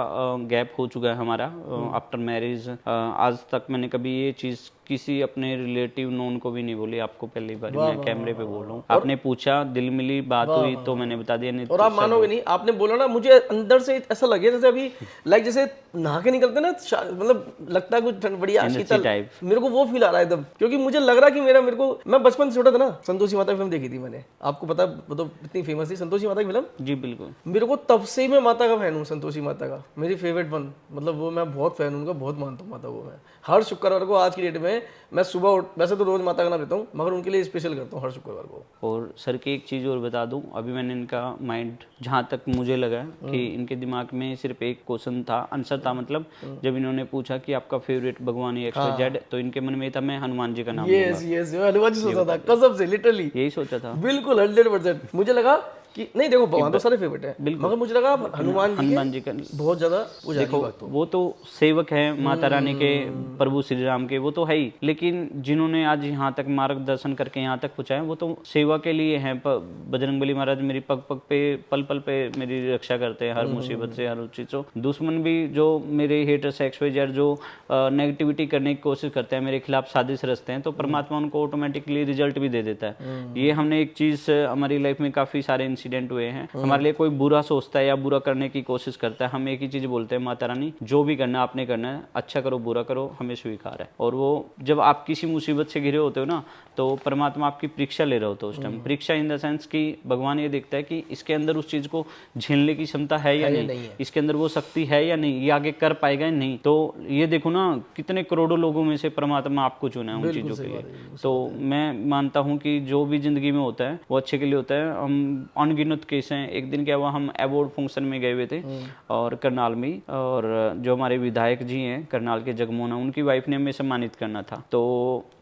गैप हो चुका है हमारा आफ्टर मैरिज। आज तक मैंने कभी ये चीज किसी अपने रिलेटिव नोन को भी नहीं बोली। आपको पहली बार मैं कैमरे पे बोल रहा हूँ, आपने पूछा, दिल मिली बात हुई तो मैंने बता दिया। नहीं और आप मानोगे नहीं, आपने बोला ना, मुझे अंदर से ऐसा लगे जैसे अभी लाइक जैसे नहा के निकलते ना, मतलब लगता है कुछ बढ़िया शीतल टाइप, मेरे को वो फील आ रहा है एकदम। क्योंकि मुझे लग रहा है कि मेरे को, मैं बचपन से छोटा था ना, संतोषी माता की फिल्म देखी थी मैंने, आपको पता, वो तो इतनी फेमस थी संतोषी माता की फिल्म। जी बिल्कुल। मेरे को तब से ही मैं माता का फैन हूँ, संतोषी माता का मेरी फेवरेट वन, मतलब वो मैं बहुत फैन हूँ उनका, बहुत मानता हूँ माता को। मैं हर शुक्रवार को आज की डेट में मैं सुबह वैसे तो रोज माता का नाम लेता हूँ, मगर उनके लिए स्पेशल करता हूँ हर शुक्रवार को। और सर की एक चीज़ और बता दूं, अभी मैंने इनका माइंड, जहाँ तक मुझे लगा कि इनके दिमाग में सिर्फ एक क्वेश्चन था, आंसर था, मतलब जब इन्होंने पूछा कि आपका फेवरेट भगवान XYZ, तो इनके मन में था मैं हनुमान जी का नाम लूंगा। यस हनुमान जी सोचा था, कसम से, लिटरली यही सोचा था। बिल्कुल 100%। मुझे लगा कि नहीं, देखो भगवान तो सारे फेवरेट है, मगर मुझे लगा हनुमान जी का बहुत ज्यादा। देखो वो तो सेवक है माता रानी के, प्रभु श्री राम के, वो तो है ही। लेकिन जिन्होंने आज यहाँ तक मार्गदर्शन करके यहाँ तक पहुँचाया, वो तो सेवा के लिए है। बजरंगबली महाराज मेरी पग पग पे, पल पल पे मेरी रक्षा करते हैं, हर मुसीबत से, हर चीज से। दुश्मन भी जो मेरे हेटर्स XYZ जो नेगेटिविटी करने की कोशिश करते हैं, मेरे खिलाफ साजिश रचते हैं, तो परमात्मा उनको ऑटोमेटिकली रिजल्ट भी दे देता है। ये हमने एक चीज हमारी लाइफ में काफी सारे इंसिडेंट हुए हैं। हमारे लिए कोई बुरा सोचता है या बुरा करने की कोशिश करता है, हम एक ही चीज बोलते हैं, माता रानी जो भी करना आपने करना है, अच्छा करो बुरा करो, हमें स्वीकार है। और वो जब आप किसी मुसीबत से घिरे होते हो ना, तो परमात्मा आपकी परीक्षा ले रहे होते उस टाइम। परीक्षा इन द सेंस कि भगवान ये देखता है कि इसके अंदर उस चीज को झेलने की क्षमता है या नहीं, इसके अंदर वो शक्ति है या नहीं, ये आगे कर पाएगा या नहीं। तो ये देखो ना, कितने करोड़ों लोगों में से परमात्मा आपको चुना है उन चीजों के लिए। तो मैं मानता हूँ कि जो भी जिंदगी में होता है वो अच्छे के लिए होता है। हम अनगिनत केस हैं। एक दिन क्या हुआ, हम अवार्ड फंक्शन में गए हुए थे और करनाल में, और जो हमारे विधायक जी हैं करनाल के जगमोहन, उनकी वाइफ ने हमें सम्मानित करना था। तो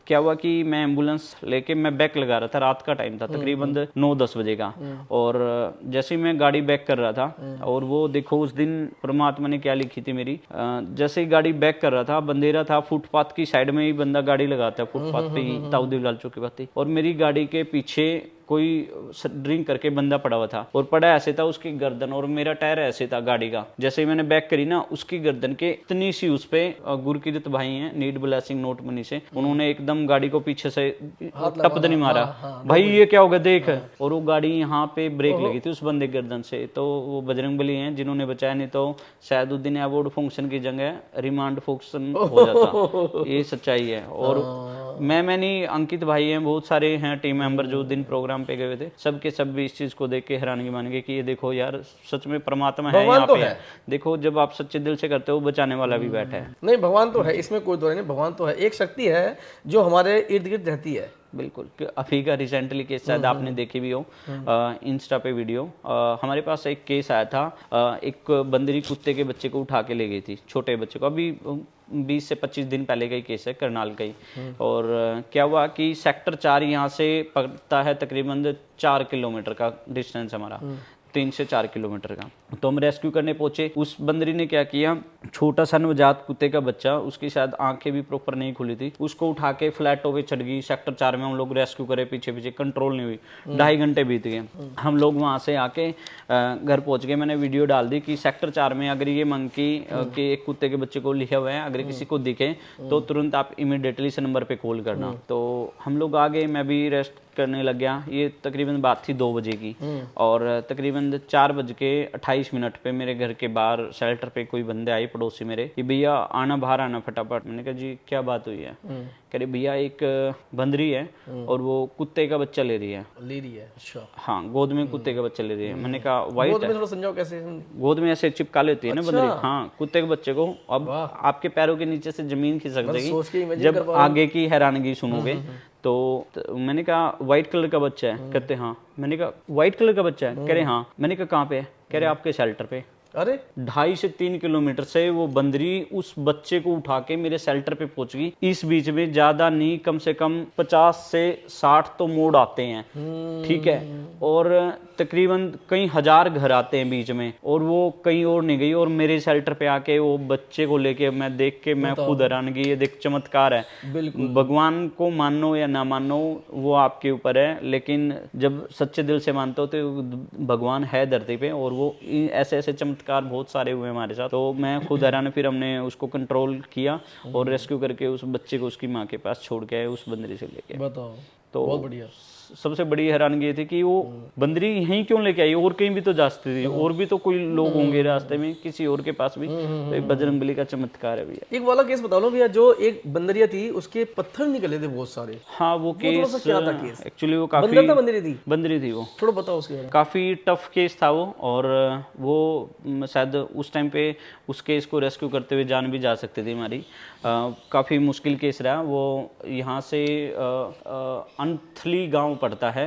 क्या हुआ कि मैं एम्बुलेंस लेके मैं बैक लगा रहा था, रात का टाइम था, तकरीबन 9-10 बजे का। और जैसे ही मैं गाड़ी बैक कर रहा था, और वो देखो उस दिन परमात्मा ने क्या लिखी थी मेरी, जैसे ही गाड़ी बैक कर रहा था, बंदेरा था, फुटपाथ की साइड में ही बंदा गाड़ी लगाता है, फुटपाथ पे ही, ताऊदेव लाल चौक के पास, और मेरी गाड़ी के पीछे कोई ड्रिंक करके बंदा पड़ा हुआ था, और पड़ा ऐसे था उसकी गर्दन, और मेरा टायर ऐसे था गाड़ी का। जैसे ही मैंने बैक करी ना, उसकी गर्दन के इतनी सी उस पे, गुरकीरत भाई हैं, नीड ब्लेसिंग नोट मनी से, उन्होंने एकदम गाड़ी को पीछे से टपदनी मारा। भाई ये क्या हो गया देख। और वो गाड़ी यहाँ पे ब्रेक लगी थी उस बंदे गर्दन से। तो वो बजरंगबली हैं जिन्होंने बचाया, नहीं तो शायद उस दिन अवार्ड फंक्शन की जगह रिमांड फंक्शन हो जाता। ये सच्चाई है। और मैं नहीं, अंकित भाई हैं, बहुत सारे हैं टीम मेंबर जो दिन प्रोग्राम पे गए थे, सबके सब भी इस चीज को देख के हैरानगी मान गए कि ये देखो यार, सच में परमात्मा है यहाँ पे। देखो जब आप सच्चे दिल से करते हो, बचाने वाला भी बैठा है। नहीं, भगवान तो है, इसमें कोई दो नहीं, भगवान तो है, एक शक्ति है जो हमारे इर्द गिर्द रहती है। बिल्कुल। अभी का रिसेंटली केस शायद आपने देखे भी हो इंस्टा पे वीडियो। हमारे पास एक केस आया था, एक बंदरी कुत्ते के बच्चे को उठा के ले गई थी, छोटे बच्चे को। अभी 20 से 25 दिन पहले का ही केस है, करनाल का ही। और क्या हुआ कि सेक्टर 4 यहाँ से पड़ता है, तकरीबन 4 किलोमीटर का डिस्टेंस हमारा। 3 से 4 किलोमीटर का। तो हम रेस्क्यू करने पहुंचे। उस बंदरी ने क्या किया, छोटा सा नवजात कुत्ते का बच्चा, उसकी शायद आंखें भी प्रॉपर नहीं खुली थी, उसको उठा के फ्लैटों पे चढ़ गई। सेक्टर 4 में हम लोग रेस्क्यू करे, पीछे पीछे कंट्रोल नहीं हुई। 2.5 घंटे बीत गए। हम लोग वहां से आके घर पहुंच गए। मैंने वीडियो डाल दी कि सेक्टर 4 में अगर ये मंकी के एक कुत्ते के बच्चे को लिखा हुआ है, अगर किसी को दिखे तो तुरंत आप इमीडिएटली इस नंबर पे कॉल करना। तो हम लोग आ गए, मैं भी रेस्ट करने लग गया। ये तकरीबन बात थी 2 बजे की, और तकरीबन 4:28 पे मेरे घर के बाहर शेल्टर पे कोई बंदे आए, पड़ोसी मेरे, कि भैया आना, बाहर आना फटाफट। मैंने कहा जी क्या बात हुई है? कह रहे भैया एक बंदरी है और वो कुत्ते का बच्चा ले रही है। अच्छा। हाँ, गोद में कुत्ते का बच्चा ले रही है। मैंने कहा वाइट गोद में थोड़ा समझाओ कैसे? गोद में ऐसे चिपका लेती है ना बंदरी। हाँ, कुत्ते के बच्चे को। अब आपके पैरों के नीचे से जमीन खिसक जाएगी जब आगे की हैरानगी सुनोगे। तो मैंने कहा व्हाइट कलर का बच्चा है? कहते हाँ। मैंने कहा व्हाइट कलर का बच्चा है? कह रहे हाँ। मैंने कहा कहाँ पे है? कह रहे आपके शेल्टर पे। अरे 2.5 से 3 किलोमीटर से वो बंदरी उस बच्चे को उठा के मेरे शेल्टर पे पहुंच गई। इस बीच में ज्यादा नहीं, कम से कम 50 से 60 तो मोड़ आते हैं, ठीक है, और तकरीबन कई हजार घर आते हैं बीच में, और वो कहीं और नहीं गई। और मेरे शेल्टर पे आके वो बच्चे को लेके मैं देख के मैं खुद हैरानगी। ये देख चमत्कार है। भगवान को मानो या ना मानो वो आपके ऊपर है, लेकिन जब सच्चे दिल से मानते हो तो भगवान है धरती पे। और वो ऐसे ऐसे चमत्कार बहुत सारे हुए हमारे साथ। तो मैं खुद हैरान। फिर हमने उसको कंट्रोल किया और रेस्क्यू करके उस बच्चे को उसकी माँ के पास छोड़ के आए, उस बंदरी से लेके। बताओ, तो बहुत बढ़िया। सबसे बड़ी हैरानगी ये थी कि वो बंदरी यहीं क्यों लेके आई, और कहीं भी तो जा सकती थी, और भी तो कोई लोग होंगे रास्ते में, किसी और के पास भी। तो एक बजरंगबली का चमत्कार है भैया। एक वाला केस बता लो भैया, जो एक बंदरिया थी उसके पत्थर निकले थे बहुत सारे। हाँ, वो केस क्या था केस? एक्चुअली वो काफी बंदरी थी वो। थोड़ा बताओ उसके बारे में। काफी टफ केस था वो, और वो शायद उस टाइम पे उस केस को रेस्क्यू करते हुए जान भी जा सकती थी हमारी। काफ़ी मुश्किल केस रहा वो। यहाँ से अंथली गांव पड़ता है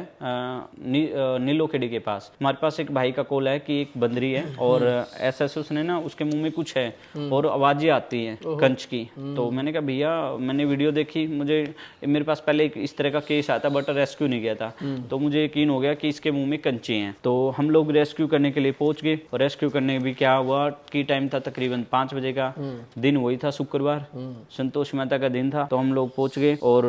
नीलोखेड़ी के पास। हमारे पास एक भाई का कॉल है कि एक बंदरी है, और ऐसा उसने ना, उसके मुंह में कुछ है और आवाज़ें आती हैं कंच की। तो मैंने कहा भैया, मैंने वीडियो देखी, मुझे मेरे पास पहले एक इस तरह का केस आया था बट रेस्क्यू नहीं किया था, तो मुझे यकीन हो गया कि इसके मुंह में कंचे हैं। तो हम लोग रेस्क्यू करने के लिए पहुंच गए, और रेस्क्यू करने भी क्या हुआ कि टाइम था तकरीबन 5 बजे का। दिन वही था शुक्रवार, संतोष मेहता का दिन था। तो हम लोग पहुंच गए, और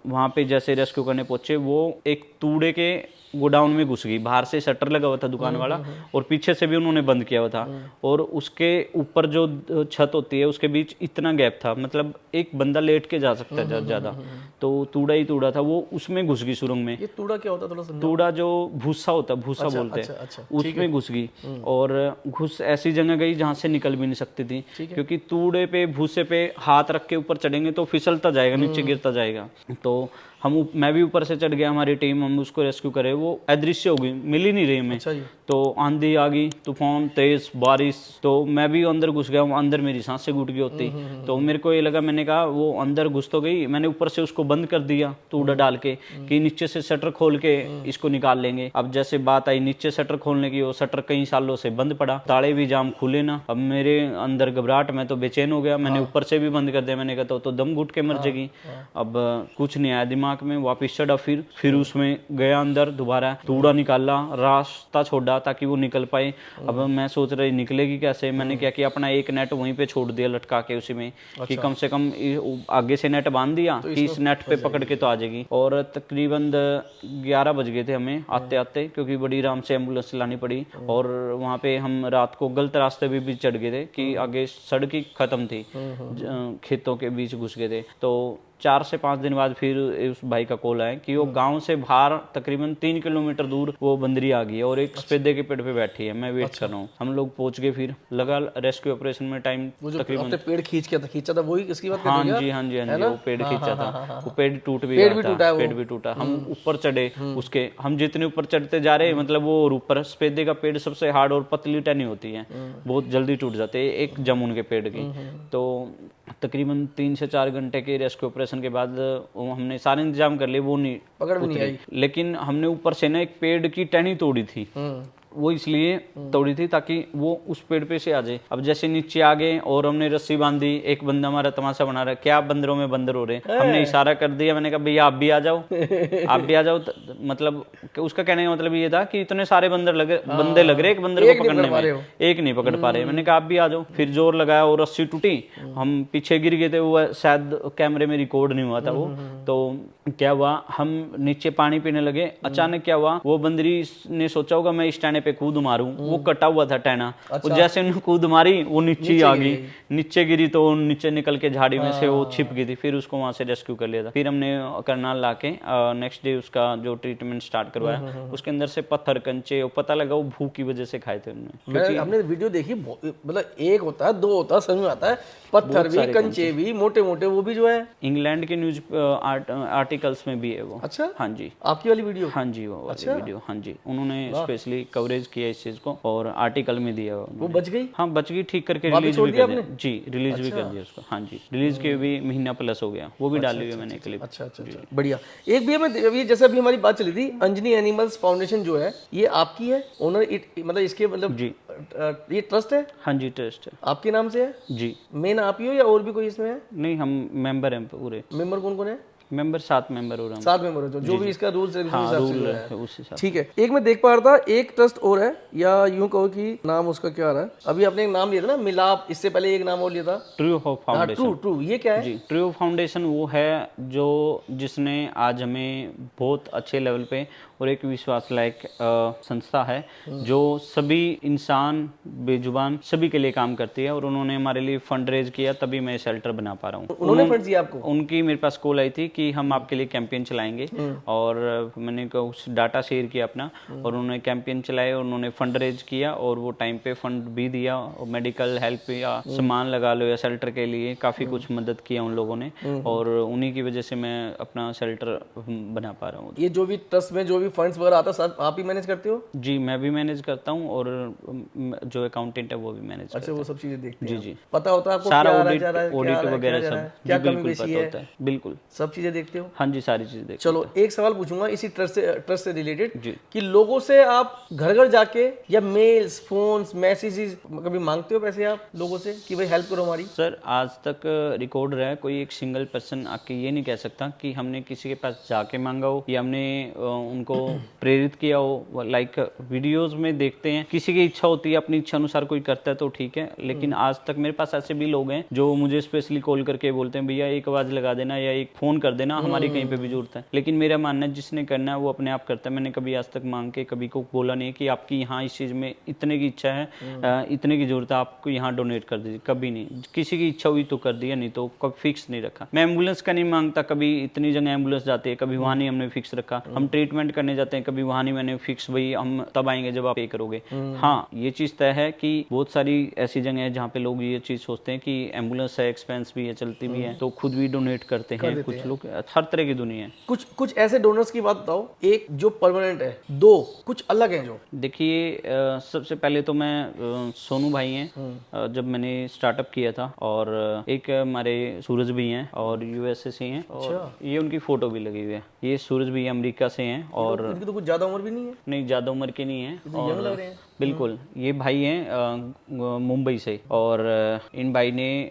वहां पे जैसे रेस्क्यू करने पहुंचे, वो एक तूड़े के गोडाउन में घुस गई। बाहर से शटर लगा हुआ था दुकान वाला, और पीछे से भी उन्होंने बंद किया हुआ था, और उसके ऊपर जो छत होती है उसके बीच इतना गैप था, मतलब एक बंदा लेट के जा सकता है ज्यादा। तो तूड़ा ही तूड़ा था, वो उसमें घुस गई सुरंग में। ये तूड़ा क्या होता है थोड़ा समझाओ? तूड़ा जो भूसा होता है, भूसा बोलते हैं, उसमें घुस गई, और घुस ऐसी जगह गई जहां से निकल भी नहीं सकती थी, क्योंकि तूड़े पे भूसे पे हाथ रख के ऊपर चढ़ेंगे तो फिसलता जाएगा, नीचे गिरता जाएगा। तो मैं भी ऊपर से चढ़ गया, हमारी टीम, हम उसको रेस्क्यू करे। वो अदृश्य हो गई, मिल ही नहीं रही हमें। तो आंधी आ गई, तूफान, तेज बारिश, तो मैं भी अंदर घुस गया। अंदर मेरी सांसें घुट गई होती। तो मेरे को ये लगा, मैंने कहा वो अंदर घुस तो गई, मैंने ऊपर से उसको बंद कर दिया तूड़ा डाल के कि नीचे से शटर खोल के इसको निकाल लेंगे। अब जैसे बात आई नीचे शटर खोलने की, वो शटर कई सालों से बंद पड़ा, ताले भी जाम खुले ना। अब मेरे अंदर घबराहट, मैं तो बेचैन हो गया, मैंने ऊपर से भी बंद कर दिया। मैंने कहा तो दम घुट के मर जाएगी। अब कुछ नहीं आया दिमाग में, वापिस चढ़ा, फिर उसमें गया अंदर, दोबारा तूड़ा निकाला, रास्ता छोड़ा ताकि वो निकल पाए। अब मैं सोच रही निकलेगी कैसे। मैंने क्या किया, अपना एक नेट वहीं पे छोड़ दिया लटका के उसी में, कि कम से कम आगे से नेट बांध दिया कि इस नेट पे पकड़ के तो आ जाएगी। और तकरीबन 11 बज गए थे हमें आते आते, क्योंकि बड़ी आराम से एम्बुलेंस लानी पड़ी। और वहाँ पे हम रात को गलत रास्ते भी चढ़ गए थे कि आगे सड़क ही खत्म थी, खेतों के बीच घुस गए थे। तो 4 से 5 दिन बाद फिर उस भाई का कॉल आया कि वो गांव से बाहर तकरीबन 3 किलोमीटर दूर वो बंदरी आ गई है, और एक सफेदे के पेड़ पे बैठी है। मैं वेट कर रहा हूँ। हम लोग पहुंच गए, फिर लगा रेस्क्यू ऑपरेशन में टाइम तकरीबन। पेड़ खींचा था वही इसकी बात? हाँ जी, हाँ जी, हाँ जी, वो पेड़ खींचा था, वो पेड़ टूट भी गया था, पेड़ भी टूटा। हम ऊपर चढ़े उसके, हम जितने ऊपर चढ़ते जा रहे, मतलब वो ऊपर सफेदे का पेड़ सबसे हार्ड और पतली टहनी होती है, बहुत जल्दी टूट जाते हैं, एक जामुन के पेड़ की। तो तकरीबन 3 से 4 घंटे के रेस्क्यू ऑपरेशन के बाद हमने सारे इंतजाम कर लिए, वो नहीं पकड़ भी नहीं आई। लेकिन हमने ऊपर से ना एक पेड़ की टहनी तोड़ी थी, वो इसलिए तोड़ी थी ताकि वो उस पेड़ पे से आ जाए। अब जैसे नीचे आ गए और हमने रस्सी बांधी, एक बंदा हमारा तमाशा बना रहा है, क्या बंदरों में बंदर हो रहे हैं, हमने इशारा कर दिया, मैंने कहा भैया आप भी आ जाओ, आप भी आ जाओ। मतलब उसका कहने का मतलब ये था कि इतने सारे बंदे लग रहे, एक बंदर को पकड़ने में एक नहीं पकड़ पा रहे। मैंने कहा आप भी आ जाओ, फिर जोर लगाया और रस्सी टूटी, हम पीछे गिर गए थे। वो शायद कैमरे में रिकॉर्ड नहीं हुआ था वो। तो क्या हुआ, हम नीचे पानी पीने लगे, अचानक क्या हुआ, वो बंदरी ने सोचा होगा मैं इस टहने पे कूद मारूं, वो कटा हुआ था टहना, वो जैसे उन्होंने कूद मारी वो नीचे आ गई, नीचे गिरी तो नीचे निकल के झाड़ी में से वो छिप गई थी। फिर उसको वहां से रेस्क्यू कर लिया था। फिर हमने करनाल लाके नेक्स्ट डे उसका जो ट्रीटमेंट स्टार्ट करवाया, उसके अंदर से पत्थर कंचे, पता लगा वो भूख की वजह से खाए थे उन्होंने। हमने वीडियो देखी, मतलब एक होता है, दो होता है, समझ में आता है, पत्थर भी, कंचे भी, मोटे मोटे, वो भी जो है इंग्लैंड के न्यूज आर्टिकल्स में भी है वो। अच्छा, हाँ जी, आपकी वाली वीडियो? हाँ जी, वो वाली वीडियो, हाँ जी, उन्होंने स्पेशली कवरेज किया इस चीज को और आर्टिकल में दिया। वो बच गई? हाँ बच गई, ठीक करके रिलीज भी कर दिया जी, रिलीज भी कर दिया उसको। हाँ जी, रिलीज के भी महीना प्लस हो गया, वो भी डाली हुई मैंने क्लिप। अच्छा, बढ़िया। एक भी मैं अभी जैसे अभी हमारी बात चली थी, अंजनी एनिमल्स फाउंडेशन जो है, ये आपकी है ओनर, मतलब इसके मतलब जी, ये ट्रस्ट है? हाँ जी, ट्रस्ट है, आपके नाम से है जी। मेन आप ही हो या और भी कोई इसमें है? नहीं, हम मेंबर हैं पूरे। मेंबर कौन कौन है? मेंबर 7 मेंबर हो रहा हूँ। 7 मेंबर हो, जो भी इसका रूल्स है उस हिसाब। ठीक है। एक मैं देख पा रहा था, एक ट्रस्ट और है, या यूं कहो कि नाम उसका क्या आ रहा है, अभी आपने एक नाम लिया था ना, मिलाप, इससे पहले एक नाम और लिया था, ट्रू होप फाउंडेशन। ट्रू, ये क्या है? जी, ट्रू फाउंडेशन वो है जो जिसने आज हमें बहुत अच्छे लेवल पे और एक विश्वास लायक संस्था है जो सभी इंसान बेजुबान सभी के लिए काम करती है, और उन्होंने हमारे लिए फंड रेज किया, तभी मैं शेल्टर बना पा रहा हूँ। उन्होंने फंड दिया आपको? उनकी मेरे पास कॉल आई थी कि हम आपके लिए कैंपेन चलाएंगे, और मैंने उस डाटा शेयर किया अपना, और उन्होंने कैंपेन चलाए और उन्होंने फंड रेज किया, और वो टाइम पे फंड भी दिया, और मेडिकल हेल्प या सामान लगा लो या शेल्टर के लिए काफ़ी कुछ मदद किया उन लोगों ने, और उन्हीं की वजह से मैं अपना शेल्टर बना पा रहा हूँ। ये जो भी ट्रस्ट में जो भी फंड्स वगैरह आता है सब आप ही मैनेज करते हो? जी, मैं भी मैनेज करता हूँ, और जो अकाउंटेंट है वो भी मैनेज करता है। वो सब चीजें देखते हैं? जी जी, पता होता है आपको सारा क्या ऑडिट ऑडिट वगैरह सब क्या बिल्कुल कमी पेशी पता है, होता है, बिल्कुल सब चीजें देखते हो? हाँ जी, सारी चीजें देखते चलो एक सवाल पूछूंगा इसी ट्रस्ट से रिलेटेड, कि लोगों से आप घर घर जाके या मेल्स, फोन्स, मैसेजेस कभी मांगते हो पैसे आप लोगों से कि भाई हेल्प करो हमारी? सर, आज तक रिकॉर्ड रहा है, कोई एक सिंगल पर्सन आके ये नहीं कह सकता कि हमने किसी के पास जाके मांगा हो या हमने उनको प्रेरित किया हो। लाइक वीडियोस में देखते हैं, किसी की इच्छा होती है, अपनी इच्छा अनुसार कोई करता है तो ठीक है, लेकिन आज तक मेरे पास ऐसे भी लोग हैं जो मुझे स्पेशली कॉल करके बोलते हैं भैया एक आवाज लगा देना या एक फोन कर देना, हमारी कहीं पे भी जरूरत है। लेकिन मेरा मानना है जिसने करना है वो अपने आप करता है। मैंने कभी आज तक मांग के कभी को बोला नहीं कि आपकी यहाँ इस चीज में इतने की इच्छा है, इतने की जरूरत है, आपको यहाँ डोनेट कर दीजिए, कभी नहीं। किसी की इच्छा हुई तो कर दिया, नहीं तो कभी फिक्स नहीं रखा। मैं एम्बुलेंस का नहीं मांगता, कभी इतनी जगह एम्बुलेंस जाती है, कभी वहाँ नहीं हमने फिक्स रखा। हम ट्रीटमेंट करने जाते हैं, कभी वहाँ नहीं मैंने फिक्स, भाई हम तब आएंगे जब आप पे करोगे। हाँ, ये चीज तय है कि बहुत सारी ऐसी जगह है जहाँ पे लोग ये चीज सोचते हैं कि एम्बुलेंस है, एक्सपेंस भी है, चलती भी है, तो खुद भी डोनेट करते हैं कुछ लोग, हर तरह की दुनिया है। कुछ ऐसे डोनर्स की बात बताओ, एक जो परमानेंट है, दो कुछ अलग हैं जो। देखिए, सबसे पहले तो मैं सोनू भाई हैं, जब मैंने स्टार्टअप किया था, और एक हमारे सूरज भी हैं और यूएसए से हैं, और ये उनकी फोटो भी लगी हुई है। ये सूरज भी अमेरिका से हैं, और इनकी तो कुछ ज्यादा उम्र भी नहीं है? नहीं, ज्यादा उम्र के नहीं है, यंग लग रहे हैं बिल्कुल। ये भाई हैं मुंबई से, और इन भाई ने,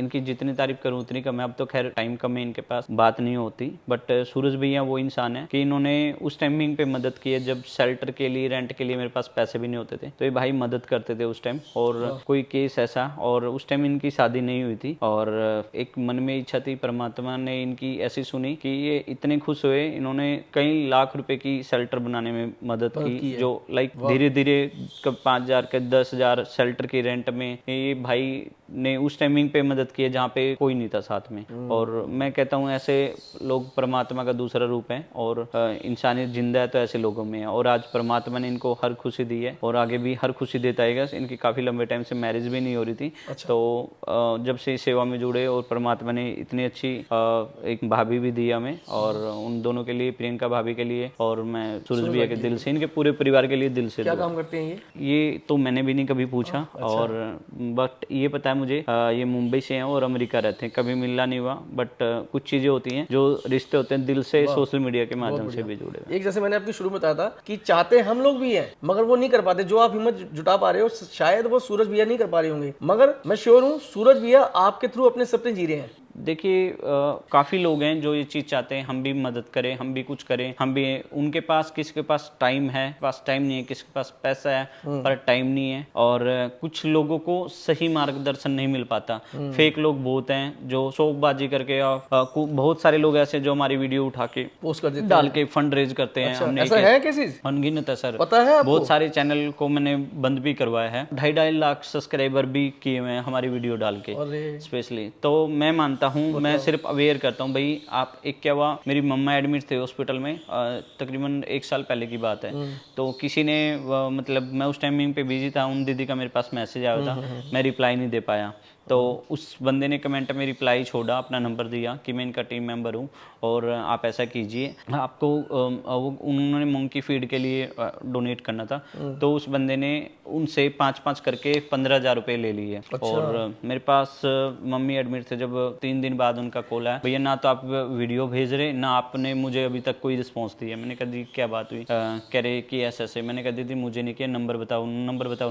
इनकी जितनी तारीफ करूं उतनी कम है। अब तो खैर टाइम कम है, इनके पास बात नहीं होती, बट सूरज भैया वो इंसान है कि इन्होंने उस टाइमिंग पे मदद की है जब शेल्टर के लिए, रेंट के लिए मेरे पास पैसे भी नहीं होते थे, तो ये भाई मदद करते थे उस टाइम। और कोई केस ऐसा, और उस टाइम इनकी शादी नहीं हुई थी, और एक मन में इच्छा थी, परमात्मा ने इनकी ऐसी सुनी कि ये इतने खुश हुए, इन्होंने कई लाख रुपए की शेल्टर बनाने में मदद की, जो लाइक धीरे धीरे 5,000 के 10,000 शेल्टर की रेंट में ये भाई ने उस टाइमिंग पे मदद की है जहाँ पे कोई नहीं था साथ में। और मैं कहता हूँ ऐसे लोग परमात्मा का दूसरा रूप है, और इंसानियत जिंदा है तो ऐसे लोगों में है। और आज परमात्मा ने इनको हर खुशी दी है, और आगे भी हर खुशी देता है। इनकी काफी लंबे टाइम से मैरिज भी नहीं हो रही थी। अच्छा। तो जब से सेवा में जुड़े, और परमात्मा ने इतनी अच्छी एक भाभी भी दी हमें, और उन दोनों के लिए, प्रियंका भाभी के लिए, और मैं सूरज भैया के दिल से, इनके पूरे परिवार के लिए दिल से। क्या काम करते हैं ये तो मैंने भी नहीं कभी पूछा, और बट ये पता है मुझे, ये मुंबई से हैं और अमेरिका रहते हैं, कभी मिलना नहीं हुआ, बट कुछ चीज़ें होती हैं जो रिश्ते होते हैं दिल से सोशल मीडिया के माध्यम से भी जुड़े हुए। एक जैसे मैंने आपकी शुरू में बताया था कि चाहते हम लोग भी हैं मगर वो नहीं कर पाते, जो आप हिम्मत जुटा पा रहे हो शायद वो सूरज भैया नहीं कर पा रहे होंगे, मगर मैं श्योर हूँ सूरज भैया आपके थ्रू अपने सपने जी रहे हैं। देखिए काफ़ी लोग हैं जो ये चीज़ चाहते हैं हम भी मदद करें, हम भी कुछ करें, हम भी उनके पास, किसी के पास टाइम है, पास टाइम नहीं है, किसी के पास पैसा है पर टाइम नहीं है, और कुछ लोगों को सही मार्गदर्शन नहीं मिल पाता। फेक लोग बहुत हैं जो शोकबाजी करके, बहुत सारे लोग ऐसे जो हमारी वीडियो उठा के पोस्ट कर देते डाल के फंड रेज करते हैं। हमने ऐसा है केसेस अनगिनत है सर, पता है आपको? बहुत सारे चैनल को मैंने बंद भी करवाया है, 2.5 लाख सब्सक्राइबर भी किए हुए हैं हमारी वीडियो डाल के स्पेशली। तो मैं मानता हूँ, मैं सिर्फ अवेयर करता हूँ भाई। आप एक क्या हुआ, मेरी मम्मा एडमिट थे हॉस्पिटल में, तकरीबन 1 साल पहले की बात है। तो किसी ने मतलब मैं उस टाइमिंग पे बिजी था, उन दीदी का मेरे पास मैसेज आया था, मैं रिप्लाई नहीं दे पाया। तो उस बंदे ने कमेंट में रिप्लाई छोड़ा, अपना नंबर दिया कि मैं इनका टीम मेंबर हूँ और आप ऐसा कीजिए, आपको उन्होंने मंकी फीड के लिए डोनेट करना था। तो उस बंदे ने उनसे 5-5 करके 15,000 रुपये ले लिए। और मेरे पास मम्मी एडमिट थे, जब 3 दिन बाद उनका कॉल आया, भैया ना तो आप वीडियो भेज रहे, ना आपने मुझे अभी तक कोई रिस्पॉन्स दिया। मैंने कहा दी क्या बात हुई, कह रहे कि ऐसे ऐसे। मैंने कहा दीदी मुझे नहीं किया, नंबर बताओ,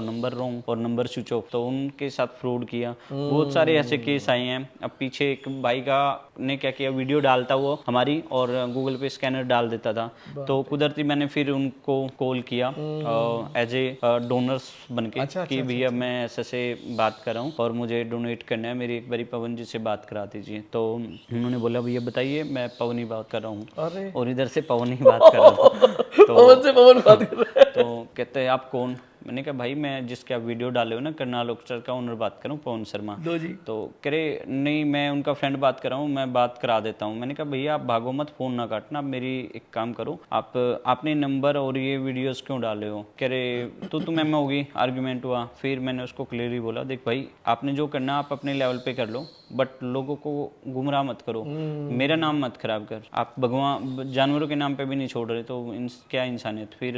नंबर रॉन्ग और नंबर स्विच ऑफ। तो उनके साथ फ्रॉड किया। बहुत सारे ऐसे केस आए हैं। अब पीछे एक भाई का ने क्या किया, वीडियो डालता वो हमारी और गूगल पे स्कैनर डाल देता था। तो कुदरती मैंने फिर उनको कॉल किया एज ए डोनर्स बन के कि भैया मैं ऐसे ऐसे बात कर रहा हूँ और मुझे डोनेट करना है, मेरी एक बारी पवन जी से बात करा दीजिए। तो उन्होंने बोला भैया बताइए, मैं पवन ही बात कर रहा हूँ। और इधर से पवन ही बात कर रहा था। तो कहते हैं आप कौन? मैंने कहा भाई मैं जिसके आप वीडियो डाले हो ना, करनाल ऑक्सटर का ओनर बात कर रहा हूँ, पवन शर्मा। तो कह रहे नहीं मैं उनका फ्रेंड बात कर रहा हूँ, मैं बात करा देता हूँ। मैंने कहा भैया आप भागो मत, फोन ना काटना, आप मेरी एक काम करो, आपने नंबर और ये वीडियोस क्यों डाले हो? कह रहे तो मैं होगी, आर्ग्यूमेंट हुआ। फिर मैंने उसको क्लियरली बोला देख भाई आपने जो करना आप अपने लेवल पे कर लो, बट लोगों को गुमराह मत करो, मेरा नाम मत खराब कर। आप भगवान जानवरों के नाम पे भी नहीं छोड़ रहे, तो क्या इंसानियत। फिर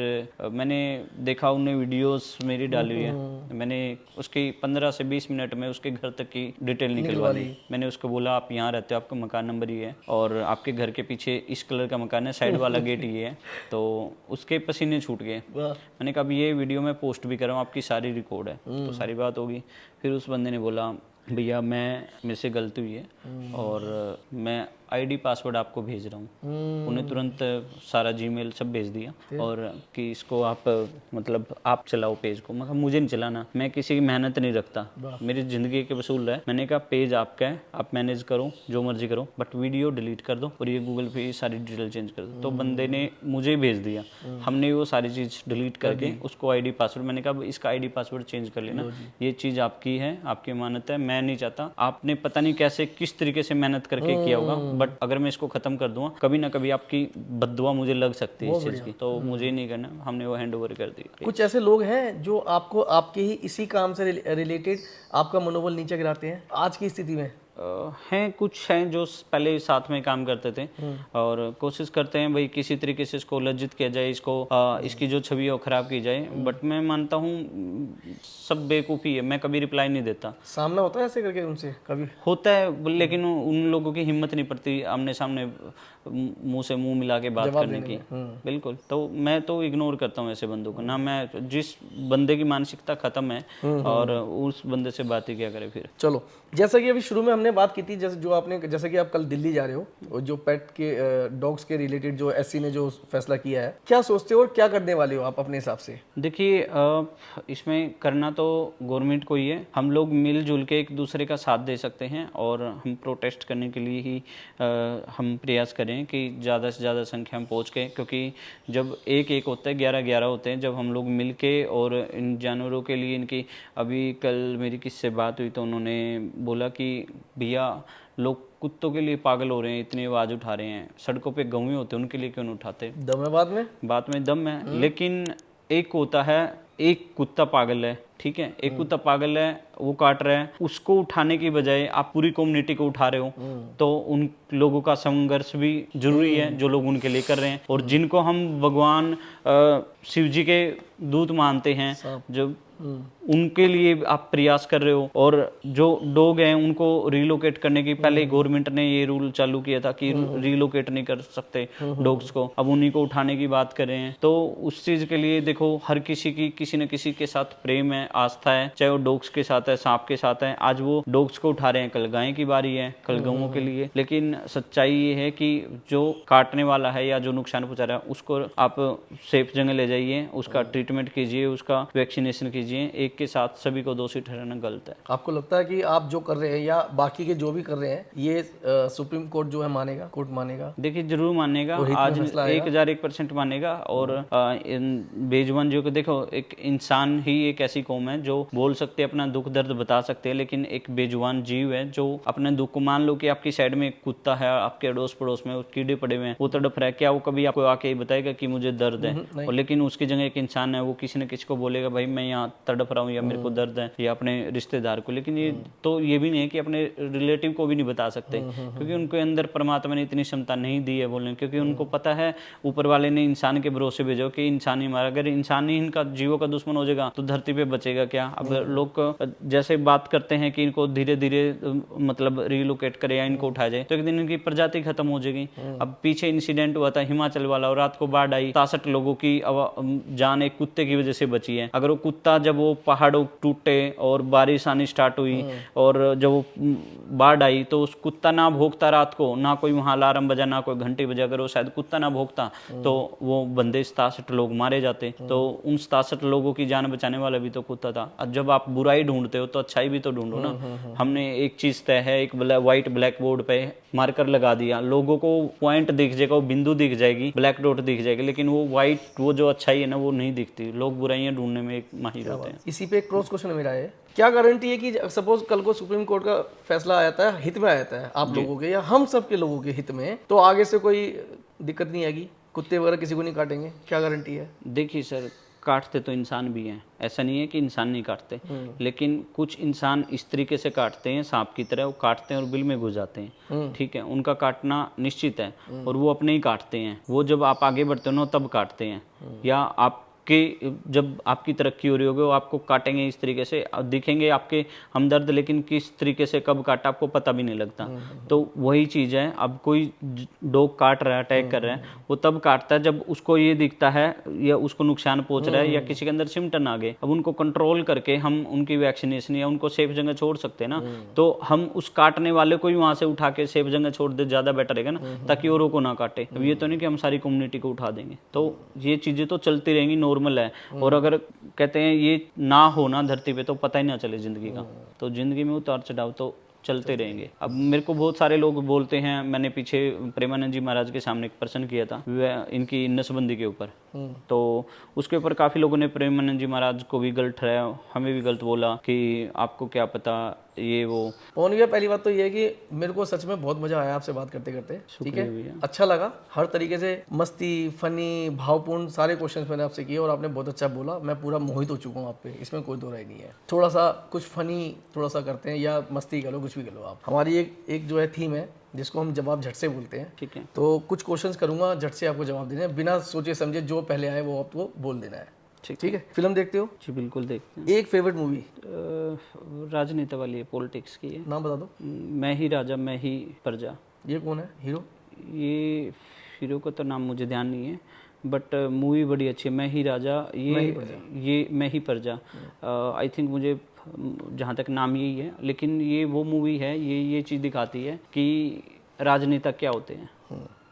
मैंने देखा उन्होंने वीडियोस मेरी डाली हुई है, मैंने उसकी 15 से 20 मिनट में उसके घर तक की डिटेल निकलवा ली। मैंने उसको बोला आप यहाँ रहते हो, आपका मकान नंबर ये है और आपके घर के पीछे इस कलर का मकान है, साइड वाला गेट ये है। तो उसके पसीने छूट गए। मैंने कहा अब ये वीडियो मैं पोस्ट भी कर रहा हूँ, आपकी सारी रिकॉर्ड है। तो सारी बात होगी। फिर उस बंदे ने बोला भैया मेरे से गलती हुई है और मैं आईडी पासवर्ड आपको भेज रहा हूँ। उन्हें तुरंत सारा जीमेल सब भेज दिया और कि इसको आप मतलब आप चलाओ पेज को। मगर मुझे नहीं चलाना, मैं किसी की मेहनत नहीं रखता, मेरी ज़िंदगी के वसूल है। मैंने कहा पेज आपका है, आप मैनेज करो जो मर्जी करो, बट वीडियो डिलीट कर दो और ये गूगल पे सारी डिटेल चेंज कर दो। तो बंदे ने मुझे भेज दिया, हमने वो सारी चीज़ डिलीट करके उसको आईडी पासवर्ड, मैंने कहा इसका आईडी पासवर्ड चेंज कर लेना, ये चीज़ आपकी है, आपकी अमानत है, मैं नहीं चाहता। आपने पता नहीं कैसे किस तरीके से मेहनत करके किया होगा, बट अगर मैं इसको खत्म कर दूंगा कभी ना कभी आपकी बद्दुआ मुझे लग सकती है इस चीज़ की, तो मुझे नहीं करना। हमने वो हैंड ओवर कर दिया। कुछ ऐसे लोग हैं जो आपको आपके ही इसी काम से रिलेटेड आपका मनोबल नीचे गिराते हैं आज की स्थिति में? हैं कुछ हैं जो पहले साथ में काम करते थे और कोशिश करते हैं भाई किसी तरीके से इसको लज्जित किया जाए, इसको इसकी जो छवि है वो खराब की जाए। बट मैं मानता हूँ सब बेवकूफ़ी है, मैं कभी रिप्लाई नहीं देता। सामना होता है ऐसे करके उनसे? कभी होता है, लेकिन उन लोगों की हिम्मत नहीं पड़ती आमने सामने मुंह से मुंह मिला के बात करने की। बिल्कुल, तो मैं तो इग्नोर करता हूँ ऐसे बंदों को ना। मैं जिस बंदे की मानसिकता खत्म है और उस बंदे से बात ही क्या करे फिर। चलो, जैसा कि अभी शुरू में हमने बात की थी, जैसे कि आप कल दिल्ली जा रहे हो और जो पेट के डॉग्स के रिलेटेड जो एससी ने जो फैसला किया है, क्या सोचते हो और क्या करने वाले हो आप अपने हिसाब से? देखिए इसमें करना तो गवर्नमेंट को ही है, हम लोग मिलजुल के एक दूसरे का साथ दे सकते हैं और हम प्रोटेस्ट करने के लिए ही हम प्रयास करें कि ज़्यादा से ज़्यादा संख्या में पहुँच के, क्योंकि जब एक होता है 11 होते हैं, जब हम लोग मिल के और इन जानवरों के लिए इनकी, अभी कल मेरी किससे बात हुई तो उन्होंने बोला कि भैया लोग कुत्तों के लिए पागल हो रहे हैं, इतनी आवाज़ उठा रहे हैं, सड़कों पे गौएं होते हैं उनके लिए क्यों नहीं उठाते? दम है बात में दम है। लेकिन एक होता है, एक कुत्ता पागल है, ठीक है, एक कुत्ता पागल है वो काट रहा है, उसको उठाने की बजाय आप पूरी कम्युनिटी को उठा रहे हो, तो उन लोगों का संघर्ष भी जरूरी है जो लोग उनके लिए कर रहे हैं। और जिनको हम भगवान शिव जी के दूत मानते हैं, जो उनके लिए आप प्रयास कर रहे हो। और जो डॉग हैं उनको रिलोकेट करने की पहले गवर्नमेंट ने ये रूल चालू किया था कि रिलोकेट नहीं कर सकते डॉग्स को, अब उन्हीं को उठाने की बात कर रहे हैं। तो उस चीज के लिए देखो, हर किसी की किसी न किसी के साथ प्रेम है, आस्था है, चाहे वो डॉग्स के साथ है, सांप के साथ है। आज वो डॉग्स को उठा रहे हैं, कल गाय की बारी है, कल गऊओं के लिए। लेकिन सच्चाई ये है कि जो काटने वाला है या जो नुकसान पहुंचा रहा है उसको आप सेफ जगह ले जाइए, उसका ट्रीटमेंट कीजिए, उसका वैक्सीनेशन कीजिए। एक के साथ सभी को दोषी ठहराना गलत है। आपको लगता है कि आप जो कर रहे हैं या बाकी के जो भी कर रहे हैं, ये सुप्रीम कोर्ट जो है मानेगा, कोर्ट मानेगा? देखिए जरूर मानेगा, आज 1001% मानेगा। और बेजुबान जो को देखो, एक इंसान ही एक ऐसी कौम है जो बोल सकते हैं, अपना दुख दर्द बता सकते हैं, लेकिन एक बेजुबान जीव है जो अपने दुख को, मान लो कि आपकी साइड में एक कुत्ता है, आपके अड़ोस पड़ोस में कीड़े पड़े हुए हैं, वो तड़प रहा है, क्या वो कभी आपको आके बताएगा कि मुझे दर्द है? और लेकिन उसकी जगह एक इंसान है, वो किसी न किसी को बोलेगा भाई मैं यहाँ तड़प रहा हूँ या मेरे को दर्द है, या अपने रिश्तेदार को। लेकिन ये तो ये भी नहीं है कि अपने रिलेटिव को भी नहीं बता सकते, क्योंकि उनके अंदर परमात्मा ने इतनी क्षमता नहीं दी है बोलने, क्योंकि उनको पता है ऊपर वाले ने इंसान के भरोसे भेजो कि इंसान ही मारा, अगर इंसान ही इनका जीवों का दुश्मन हो जाएगा तो धरती पे बचेगा क्या? अब लोग जैसे बात करते हैं कि इनको धीरे धीरे मतलब रिलोकेट करे या इनको उठाया जाए, तो एक दिन इनकी प्रजाति खत्म हो जाएगी। अब पीछे इंसिडेंट हुआ था हिमाचल वाला, और रात को बाढ़ आई, 67 लोगों की जान एक कुत्ते की वजह से बची है। अगर वो कुत्ता जब वो पहाड़ों टूटे और बारिश आनी स्टार्ट हुई और जब वो बाढ़ आई, तो उस कुत्ता ना भोगता रात को, ना कोई वहां अलार्म बजा, ना कोई घंटी बजा, अगर वो शायद कुत्ता ना भोगता तो वो बंदे 67 लोग मारे जाते। तो उन 67 लोगों की जान बचाने वाला भी तो कुत्ता था। अब जब आप बुराई ढूंढते हो तो अच्छाई भी तो ढूंढो ना। हमने एक चीज तय है, एक व्हाइट ब्लैक बोर्ड पे मार्कर लगा दिया, लोगों को पॉइंट दिख जाएगा, वो बिंदु दिख जाएगी, ब्लैक डॉट दिख जाएगी, लेकिन वो व्हाइट, वो जो अच्छाई है ना, वो नहीं दिखती। लोग बुराइयां ढूंढने में एक माहिर होते हैं। इसी पे एक क्रॉस क्वेश्चन मेरा है, क्या गारंटी है कि सपोज कल को सुप्रीम कोर्ट का फैसला आया था, हित में आया था आप लोगों के या हम सब के लोगों के हित में, तो आगे से कोई दिक्कत नहीं आएगी, कुत्ते वगैरह किसी को नहीं काटेंगे? क्या गारंटी है? देखिए सर, काटते तो इंसान भी हैं, ऐसा नहीं है कि इंसान नहीं काटते, लेकिन कुछ इंसान इस तरीके से काटते हैं, सांप की तरह वो काटते हैं और बिल में घुस जाते हैं। ठीक है, उनका काटना निश्चित है और वो अपने ही काटते हैं। वो जब आप आगे बढ़ते हो ना तब काटते हैं, या आप कि जब आपकी तरक्की हो रही होगी वो आपको काटेंगे इस तरीके से, दिखेंगे आपके हमदर्द, लेकिन किस तरीके से कब काटा आपको पता भी नहीं लगता। तो वही चीज़ है, अब कोई डॉग काट रहा है, अटैक कर रहा है, वो तब काटता है जब उसको ये दिखता है या उसको नुकसान पहुंच रहा है या किसी के अंदर सिम्टम आ गए। अब उनको कंट्रोल करके हम उनकी वैक्सीनेशन या उनको सेफ जगह छोड़ सकते हैं ना, तो हम उस काटने वाले को ही वहां से उठा के सेफ जगह छोड़ दे, ज़्यादा बेटर रहेगा ना, ताकि औरों को ना काटे। अब ये तो नहीं कि हम सारी कम्युनिटी को उठा देंगे, तो ये चीज़ें तो चलती रहेंगी, नॉर्मल है। और अगर कहते हैं ये ना हो ना धरती पे तो पता ही ना चले जिंदगी का, तो जिंदगी में उतार चढ़ाव तो चलते रहेंगे। अब मेरे को बहुत सारे लोग बोलते हैं, मैंने पीछे प्रेमानंद जी महाराज के सामने एक प्रश्न किया था इनकी नसबंदी के ऊपर, तो उसके ऊपर काफ़ी लोगों ने प्रेमानंद जी महाराज को भी गलत ठहराया, हमें भी गलत बोला कि आपको क्या पता ये वो। पवन भैया, पहली बात तो ये है कि मेरे को सच में बहुत मजा आया आपसे बात करते करते, ठीक है, अच्छा लगा, हर तरीके से मस्ती, फनी, भावपूर्ण सारे क्वेश्चंस मैंने आपसे किए और आपने बहुत अच्छा बोला, मैं पूरा मोहित हो चुका हूँ आप पे, इसमें कोई दो राय नहीं है। थोड़ा सा कुछ फनी थोड़ा सा करते हैं या मस्ती करो, कुछ भी करो आप। हमारी एक जो है थीम है जिसको हम जवाब झट से बोलते हैं, ठीक है, तो कुछ क्वेश्चंस करूंगा, झट से आपको जवाब देना है, बिना सोचे समझे, जो पहले आए वो आपको बोल देना है। ठीक है, फिल्म देखते हो? जी बिल्कुल देखते हैं। एक फेवरेट मूवी? राजनीति वाली है, पॉलिटिक्स की है। नाम बता दो। मैं ही राजा मैं ही प्रजा। ये कौन है हीरो? ये हीरो का तो नाम मुझे ध्यान नहीं है, बट मूवी बड़ी अच्छी है, मैं ही राजा, ये मैं ही प्रजा। आई थिंक मुझे जहाँ तक नाम यही है, लेकिन ये वो मूवी है, ये चीज़ दिखाती है कि राजनेता क्या होते हैं,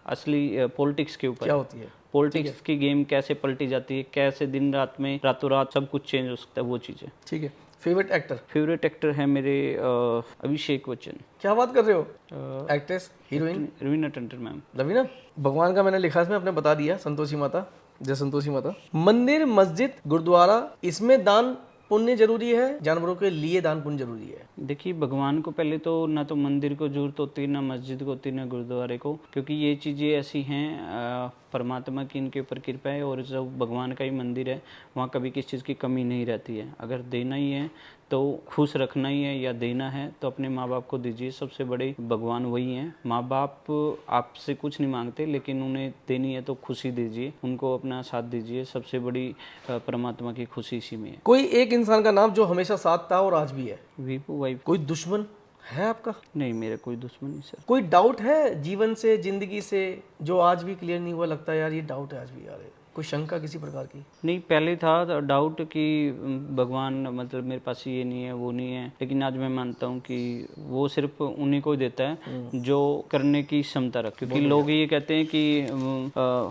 असली पॉलिटिक्स के ऊपर क्या होती है, पॉलिटिक्स की गेम कैसे पलटी जाती है, कैसे दिन रात में रातों रात सब कुछ चेंज हो सकता है, वो चीज़ है। ठीक है, फेवरेट एक्टर? फेवरेट एक्टर है मेरे अभिषेक बच्चन। क्या बात कर रहे हो? Actress, heroine? Raveena Tandon ma'am. Raveena. भगवान का मैंने लिखा इसमें, आपने बता दिया, संतोषी माता, जय संतोषी माता। मंदिर, मस्जिद, गुरुद्वारा, इसमें दान पुण्य जरूरी है, जानवरों के लिए दान पुण्य जरूरी है? देखिए, भगवान को पहले तो ना तो मंदिर को जरूरत होती है, ना मस्जिद को होती है, ना गुरुद्वारे को, क्योंकि ये चीज़ें ऐसी हैं परमात्मा की इनके ऊपर कृपा है और जो भगवान का ही मंदिर है वहाँ कभी किसी चीज़ की कमी नहीं रहती है। अगर देना ही है तो खुश रखना ही है या देना है तो अपने माँ बाप को दीजिए, सबसे बड़े भगवान वही हैं। माँ बाप आपसे कुछ नहीं मांगते, लेकिन उन्हें देनी है तो खुशी दीजिए, उनको अपना साथ दीजिए, सबसे बड़ी परमात्मा की खुशी इसी में है। कोई एक इंसान का नाम जो हमेशा साथ था और आज भी है? वीपू वाइफ। कोई दुश्मन है आपका? नहीं, मेरा कोई दुश्मन नहीं सर। कोई डाउट है जीवन से, जिंदगी से, जो आज भी क्लियर नहीं हुआ, लगता है यार ये डाउट है आज भी यार? कोई शंका किसी प्रकार की? नहीं, पहले था डाउट कि भगवान मतलब मेरे पास ये नहीं है वो नहीं है, लेकिन आज मैं मानता हूँ कि वो सिर्फ उन्हीं को ही देता है जो करने की क्षमता रखे। क्योंकि लोग ये कहते हैं कि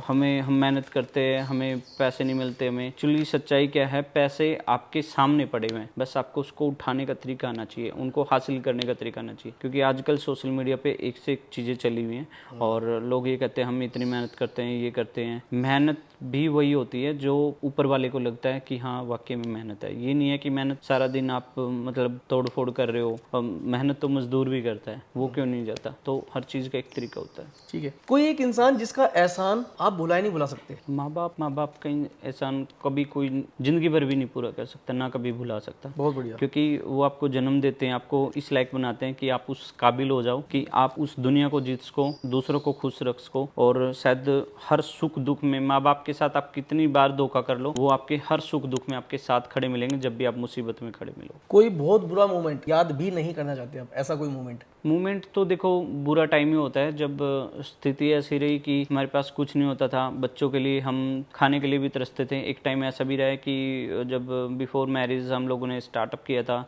हम मेहनत करते हैं, हमें पैसे नहीं मिलते। हमें एक्चुअली सच्चाई क्या है, पैसे आपके सामने पड़े हुए हैं, बस आपको उसको उठाने का तरीका आना चाहिए, उनको हासिल करने का तरीका आना चाहिए। क्योंकि आजकल सोशल मीडिया पे एक से एक चीज़ें चली हुई हैं और लोग ये कहते हैं हम इतनी मेहनत करते हैं, ये करते हैं। मेहनत भी वही होती है जो ऊपर वाले को लगता है कि हाँ वाकई में मेहनत है। ये नहीं है कि मेहनत सारा दिन आप मतलब तोड़ फोड़ कर रहे हो। मेहनत तो मजदूर भी करता है, वो क्यों नहीं जाता? तो हर चीज़ का एक तरीका होता है। ठीक है। कोई एक इंसान जिसका एहसान आप भुला ही नहीं भुला सकते? माँ बाप का एहसान कभी कोई जिंदगी भर भी नहीं पूरा कर सकता, ना कभी भुला सकता। बहुत बढ़िया। क्योंकि वो आपको जन्म देते हैं, आपको इस लायक बनाते हैं कि आप उस काबिल हो जाओ कि आप उस दुनिया को जीत सको, दूसरों को खुश रख सको। और शायद हर सुख दुख में माँ बाप के साथ आप कितनी बार धोखा कर लो, वो आपके हर सुख दुख में आपके साथ खड़े मिलेंगे जब भी आप मुसीबत में खड़े मिलो। कोई बहुत बुरा मोमेंट याद भी नहीं करना चाहते आप, ऐसा कोई मोमेंट? तो देखो, बुरा टाइम ही होता है जब स्थिति ऐसी रही कि हमारे पास कुछ नहीं होता था। बच्चों के लिए हम खाने के लिए भी तरसते थे। एक टाइम ऐसा भी रहा है कि जब बिफोर मैरिज हम लोगों ने स्टार्टअप किया था,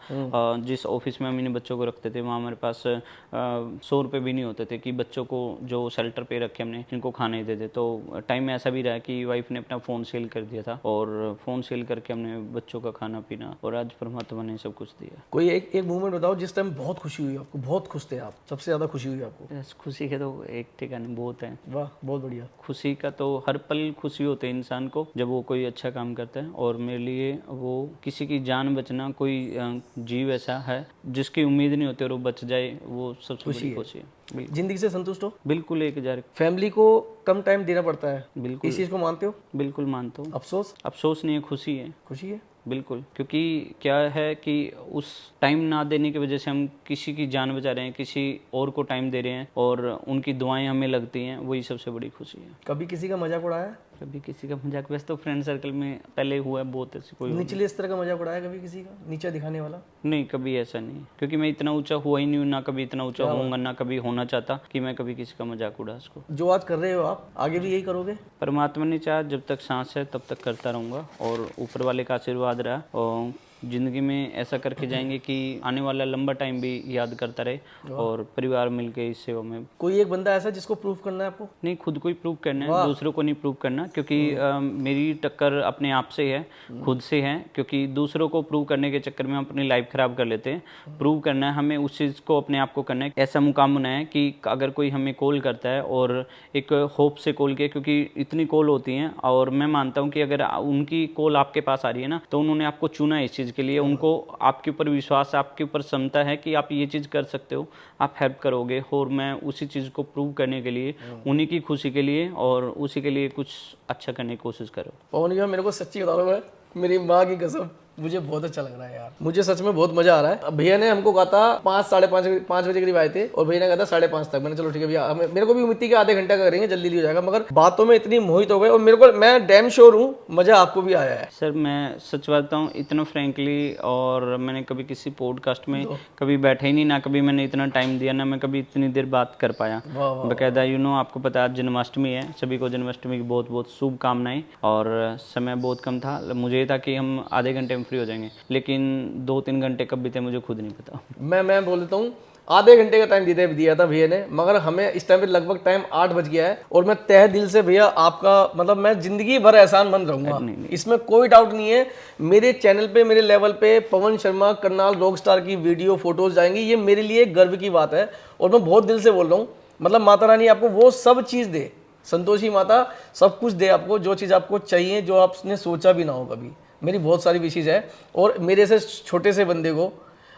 जिस ऑफिस में हम इन बच्चों को रखते थे वहाँ हमारे पास 100 रुपये भी नहीं होते थे कि बच्चों को जो शेल्टर पे रखे हमने इनको खाने दे दे। तो टाइम में ऐसा भी रहा है कि वाइफ ने अपना फ़ोन सेल कर दिया था और फ़ोन सेल करके हमने बच्चों का खाना पीना, और आज परमात्मा ने सब कुछ दिया। कोई एक मोमेंट बताओ जिस टाइम बहुत खुशी हुई आपको, बहुत खुश थे आप, सबसे ज़्यादा खुशी हुई आपको? बस खुशी के तो एक ठिकाने बहुत है। वाह, बहुत बढ़िया। खुशी का तो हर पल खुशी होती है इंसान को जब वो कोई अच्छा काम करता है। और मेरे लिए वो किसी की जान बचना, कोई जीव ऐसा है जिसकी उम्मीद नहीं होती और वो बच जाए, वो सबसे बड़ी खुशी है। जिंदगी से संतुष्ट हो? बिल्कुल 1000। फैमिली को कम टाइम देना पड़ता है, बिल्कुल। इस चीज़ को मानते हो? बिल्कुल मानता हूँ। अफसोस नहीं है, खुशी है। खुशी है? बिल्कुल। क्योंकि क्या है कि उस टाइम ना देने की वजह से हम किसी की जान बचा रहे हैं, किसी और को टाइम दे रहे हैं और उनकी दुआएं हमें लगती हैं, वही सबसे बड़ी खुशी है। कभी किसी का मजाक उड़ाया? कभी किसी का मजाक, वैसे तो फ्रेंड सर्कल में पहले हुआ है बहुत, ऐसी कोई निचले इस तरह का मजाक उड़ाया कभी किसी का, नीचा दिखाने वाला? नहीं, कभी ऐसा नहीं। क्योंकि मैं इतना ऊंचा हुआ ही नहीं हूँ, ना कभी इतना ऊंचा होऊंगा, ना कभी होना चाहता कि मैं कभी किसी का मजाक उड़ा सको। जो आज कर रहे हो आप, आगे भी यही करोगे? परमात्मा ने चाहा जब तक सांस है तब तक करता रहूंगा, और ऊपर वाले का आशीर्वाद रहा और जिंदगी में ऐसा करके जाएंगे कि आने वाला लंबा टाइम भी याद करता रहे और परिवार मिलके इस सेवा में। कोई एक बंदा ऐसा जिसको प्रूफ करना है आपको? नहीं, खुद को ही प्रूव करना है, दूसरों को नहीं प्रूव करना। क्योंकि मेरी टक्कर अपने आप से है, खुद से है। क्योंकि दूसरों को प्रूव करने के चक्कर में हम अपनी लाइफ खराब कर लेते हैं। प्रूव करना है हमें, उस चीज़ को अपने आप को करना है। ऐसा मुकाम बनाया है कि अगर कोई हमें कॉल करता है और एक होप से कॉल किया, क्योंकि इतनी कॉल होती हैं और मैं मानता हूँ कि अगर उनकी कॉल आपके पास आ रही है ना, तो उन्होंने आपको चुना है इस चीज़ के लिए। उनको आपके ऊपर विश्वास, आपके ऊपर क्षमता है कि आप ये चीज़ कर सकते हो, आप हेल्प करोगे। और मैं उसी चीज़ को प्रूव करने के लिए, उन्हीं की खुशी के लिए और उसी के लिए कुछ अच्छा करने की कोशिश करो। पवन भैया, मेरे को सच्ची बता रहा हूँ, मेरी माँ की कसम, मुझे बहुत अच्छा लग रहा है यार, मुझे सच में बहुत मजा आ रहा है। अब भैया ने हमको कहा था 5 साढ़े 5 बजे करीब आए थे और भैया ने कहा था 5:30 तक। मैंने चलो ठीक है भैया, मेरे को भी उम्मीद थी कि आधे घंटे का करेंगे, जल्दी हो जाएगा, मगर बातों में इतनी मोहित हो गए और मेरे को, मैं डैम श्योर हूँ मजा आपको भी आया है। सर मैं सच बताता हूँ, इतना फ्रेंकली, और मैंने कभी किसी पॉडकास्ट में कभी बैठा ही नहीं, ना कभी मैंने इतना टाइम दिया, ना मैं कभी इतनी देर बात कर पाया। बाकायदा आपको पता है जन्माष्टमी है, सभी को जन्माष्टमी की बहुत बहुत शुभकामनाएं। और समय बहुत कम था, मुझे था कि हम आधे घंटे में फ्री हो जाएंगे, लेकिन 2-3 घंटे कब बीते मुझे खुद नहीं पता। मैं बोल देता हूँ, आधे घंटे का टाइम दिया था भैया ने, मगर हमें इस टाइम पे लगभग टाइम 8 बज गया है। और मैं तहे दिल से भैया आपका, मतलब मैं जिंदगी भर एहसानमंद रहूंगा, इसमें कोई डाउट नहीं है। मेरे चैनल पे, मेरे लेवल पे पवन शर्मा करनाल रॉकस्टार की वीडियो फोटोज जाएंगी, ये मेरे लिए गर्व की बात है। और मैं बहुत दिल से बोल रहा हूँ, मतलब माता रानी आपको वो सब चीज़ दे, संतोषी माता सब कुछ दे आपको, जो चीज़ आपको चाहिए, जो आपने सोचा भी ना हो कभी। मेरी बहुत सारी विशेष है। और मेरे से छोटे से बंदे को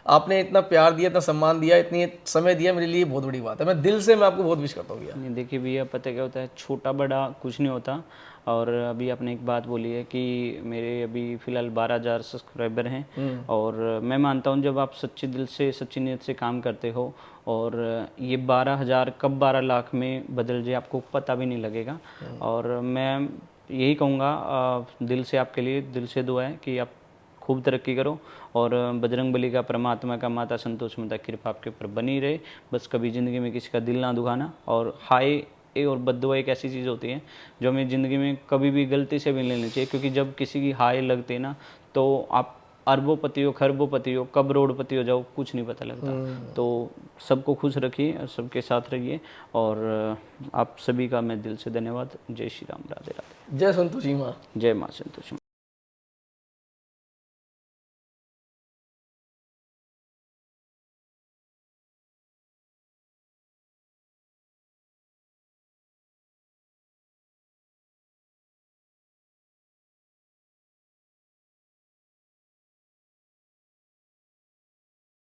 आपने इतना प्यार दिया, इतना सम्मान दिया, इतनी समय दिया, मेरे लिए बहुत बड़ी बात है। मैं दिल से मैं आपको बहुत विश करता हूँ भैया। नहीं देखिए भैया, पता क्या होता है, छोटा बड़ा कुछ नहीं होता। और अभी आपने एक बात बोली है कि मेरे अभी फ़िलहाल 12,000 सब्सक्राइबर हैं, और मैं मानता हूँ जब आप सच्चे दिल से सच्ची नीयत से काम करते हो और ये 12,000 कब 12 लाख में बदल जाए आपको पता भी नहीं लगेगा। और मैं यही कहूँगा, दिल से आपके लिए दिल से दुआ है कि आप खूब तरक्की करो, और बजरंग बली का, परमात्मा का, माता संतोष माता की कृपा आपके ऊपर बनी रहे। बस कभी ज़िंदगी में किसी का दिल ना दुखाना। और हाय और बद्दुआ एक ऐसी चीज़ होती है जो हमें ज़िंदगी में कभी भी गलती से भी नहीं लेनी चाहिए, क्योंकि जब किसी की हाय लगती है ना, तो आप अरबोपति हो, खरबोपति हो, कब रोडपति हो जाओ कुछ नहीं पता लगता। तो सबको खुश रखिए और सबके साथ रहिए, और आप सभी का मैं दिल से धन्यवाद। जय श्री राम, राधे राधे। जय संतोषी माँ। जय माँ संतोषी माँ।